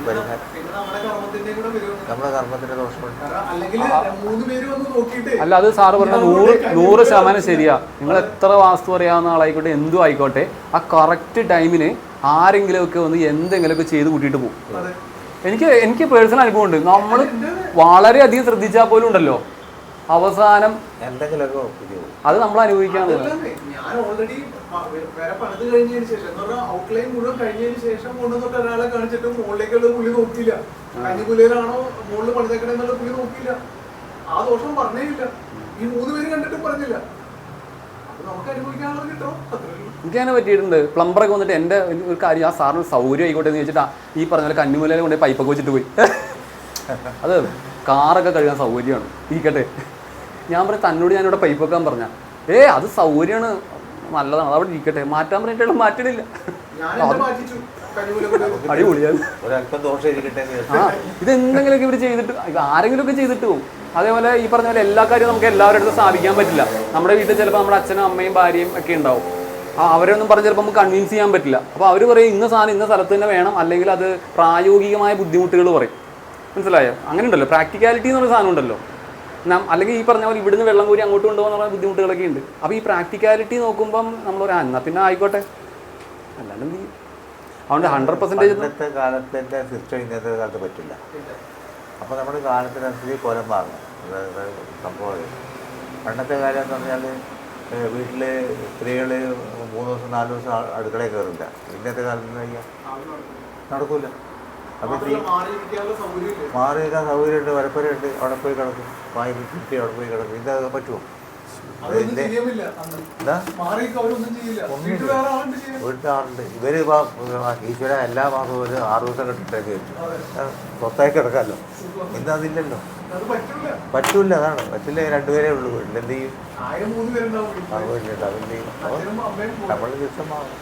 പരിഹാരം പിന്നെ നമ്മുടെ കർമ്മത്തിന്റെയും കൂടെ വരുമെന്ന്. നമ്മുടെ കർമ്മത്തിൻ്റെ ദോഷമുണ്ട്. കാരണം അല്ലെങ്കിൽ 3 പേര് വന്ന് നോക്കിയിട്ട് അല്ല, അത് സാറ് പറഞ്ഞ 100% ശരിയാ. നിങ്ങൾ എത്ര വാസ്തു അറിയാവുന്ന ആളായിക്കോട്ടെ, എന്തും ആയിക്കോട്ടെ, ആ കറക്റ്റ് ടൈമിന് ആരെങ്കിലുമൊക്കെ വന്ന് എന്തെങ്കിലുമൊക്കെ ചെയ്ത് കൂട്ടിയിട്ട് പോകും. അതെ. എനിക്ക് പേഴ്സണൽ അനുഭവമുണ്ട്. നമ്മൾ വളരെയധികം ശ്രദ്ധിച്ചാൽ പോലും ഉണ്ടല്ലോ, അവസാനം എന്തെങ്കിലുമൊക്കെ ഒപ്പിക്കും. അത് നമ്മൾ അനുഭവിക്കാന്ന്. അതല്ലാതെ ഞാൻ ഓൾറെഡി വേറെ പണിത് കഴിഞ്ഞതിന് ശേഷം എന്ന് പറഞ്ഞാൽ ഔട്ട്ലൈൻ മുഴുവൻ കഴിഞ്ഞതിന് ശേഷം കൊണ്ടുവന്നിട്ട് ഒരാളെ കാണിച്ചിട്ട് മുകളിലേക്കുള്ള പുള്ളി നോക്കിയില്ല. കഞ്ഞിക്കുലയിലാണോ മുകളിൽ പണിതേക്കണെന്നുള്ള പുള്ളി നോക്കിയില്ല. ആ ദോഷം പറഞ്ഞേയില്ല. ഈ 3 പേര് കണ്ടിട്ടും പറഞ്ഞില്ല. അപ്പൊ നമുക്ക് അനുഭവിക്കാനുള്ളത് കിട്ടണം. അത്രേ ഉള്ളൂ. എനിക്കങ്ങനെ പറ്റിയിട്ടുണ്ട്. പ്ലംബറൊക്കെ വന്നിട്ട് എൻ്റെ ഒരു കാര്യം, ആ സാറിന് സൗകര്യം ആയിക്കോട്ടെ എന്ന് ചോദിച്ചിട്ട് ഈ പറഞ്ഞ പോലെ കന്നിമൂലയിൽ കൊണ്ട് പൈപ്പൊക്കെ വെച്ചിട്ട് പോയി. അത് കാറൊക്കെ കഴുകാൻ സൗകര്യമാണ്, ഇരിക്കട്ടെ. ഞാൻ പറയും തന്നോട് ഞാനിവിടെ പൈപ്പ് വെക്കാൻ പറഞ്ഞാൽ അത് സൗകര്യമാണ്, നല്ലതാണ്, അവിടെ ഇരിക്കട്ടെ. മാറ്റാൻ പറഞ്ഞിട്ടുള്ള മാറ്റണില്ല. ഞാൻ എന്നെ മാറ്റിച്ചു. കഞ്ഞിക്കുല കൊണ്ട് അടിപൊളിയാണ്. ഒരല്പം ദോഷം ഇരിക്കട്ടെ എന്ന് വിചാരിച്ചു. ഇതെന്തെങ്കിലുമൊക്കെ ഇവർ ചെയ്തിട്ട്, ആരെങ്കിലുമൊക്കെ ചെയ്തിട്ട് പോകും. അതേപോലെ ഈ പറഞ്ഞ പോലെ എല്ലാ കാര്യവും നമുക്ക് എല്ലാവരുടെ അടുത്ത് സ്ഥാപിക്കാൻ പറ്റില്ല. നമ്മുടെ വീട്ടിൽ ചിലപ്പോൾ നമ്മുടെ അച്ഛനും അമ്മയും ഭാര്യയും ഒക്കെ ഉണ്ടാവും. അവരൊന്നും പറഞ്ഞ് ചിലപ്പോൾ നമുക്ക് കൺവിൻസ് ചെയ്യാൻ പറ്റില്ല. അപ്പോൾ അവർ പറയും ഇന്ന സാധനം ഇന്ന സ്ഥലത്ത് തന്നെ വേണം, അല്ലെങ്കിൽ അത് പ്രായോഗികമായ ബുദ്ധിമുട്ടുകൾ പറയും. മനസ്സിലായോ? അങ്ങനെ ഉണ്ടല്ലോ, പ്രാക്ടിക്കാലിറ്റി എന്ന് പറഞ്ഞ സാധനം ഉണ്ടല്ലോ. അല്ലെങ്കിൽ ഈ പറഞ്ഞ പോലെ ഇവിടുന്ന് വെള്ളം കോരി അങ്ങോട്ട് കൊണ്ടുപോകാൻ പറഞ്ഞ ബുദ്ധിമുട്ടുകളൊക്കെ ഉണ്ട്. അപ്പോൾ ഈ പ്രാക്ടിക്കാലിറ്റി നോക്കുമ്പം നമ്മൾ എന്നാൽ പിന്നെ ആയിക്കോട്ടെ, അല്ലാണ്ട് എന്ത് ചെയ്യും? അതുകൊണ്ട് 100% ഇന്നത്തെ കാലത്തിൻ്റെ സിസ്റ്റം ഇന്നത്തെ കാലത്ത് പറ്റില്ല. അപ്പോൾ നമ്മൾ കാലത്തിനനുസരിച്ച് കോലം മാറണം. അതായത് സംഭവം പണ്ടത്തെ കാലം എന്ന് പറഞ്ഞാൽ വീട്ടിൽ സ്ത്രീകൾ 3 ദിവസം 4 ദിവസം അടുക്കളയിൽ കയറില്ല. ഇന്നത്തെ കാലത്ത് എന്താ ചെയ്യുക? നടക്കില്ല. അപ്പോൾ മാറിയിരിക്കാനുള്ള സൗകര്യമില്ല. മാറിയിരിക്കാൻ സൗകര്യമുണ്ട്, വരപ്പുരയുണ്ട്, അവിടെ പോയി കിടക്കും. വായി കിട്ടി അവിടെ പോയി കിടക്കും. ഇതൊക്കെ പറ്റുമോ? അതൊന്നും ചെയ്യാമില്ല. അന്ന് എന്താ മാറിയൊക്കെ അവരൊന്നും ചെയ്യില്ല. വീട്ടിൽ വേറെ ആളുണ്ട് ചെയ്യാൻ. വീട്ടിലാറുണ്ട്. ഇവർ ഈശ്വര എല്ലാ മാസവും ഒരു 6 ദിവസം കെട്ടിട്ടേക്ക് വെച്ചു സ്വത്തായി കിടക്കാമല്ലോ. ഇന്ന് അതില്ലല്ലോ, അത് പറ്റൂല. പറ്റൂല. അതാണ് പറ്റില്ല. 2 പേരേ ഉള്ളൂ വീട്ടിൽ. എന്ത് ചെയ്യും? 3 പേരുണ്ടാവും വീട്ടിൽ. വീട്ടിലുണ്ട്. അതെന്ത് ചെയ്യും? അച്ഛനും അമ്മയും നമ്മൾ ദിവസം മാറും.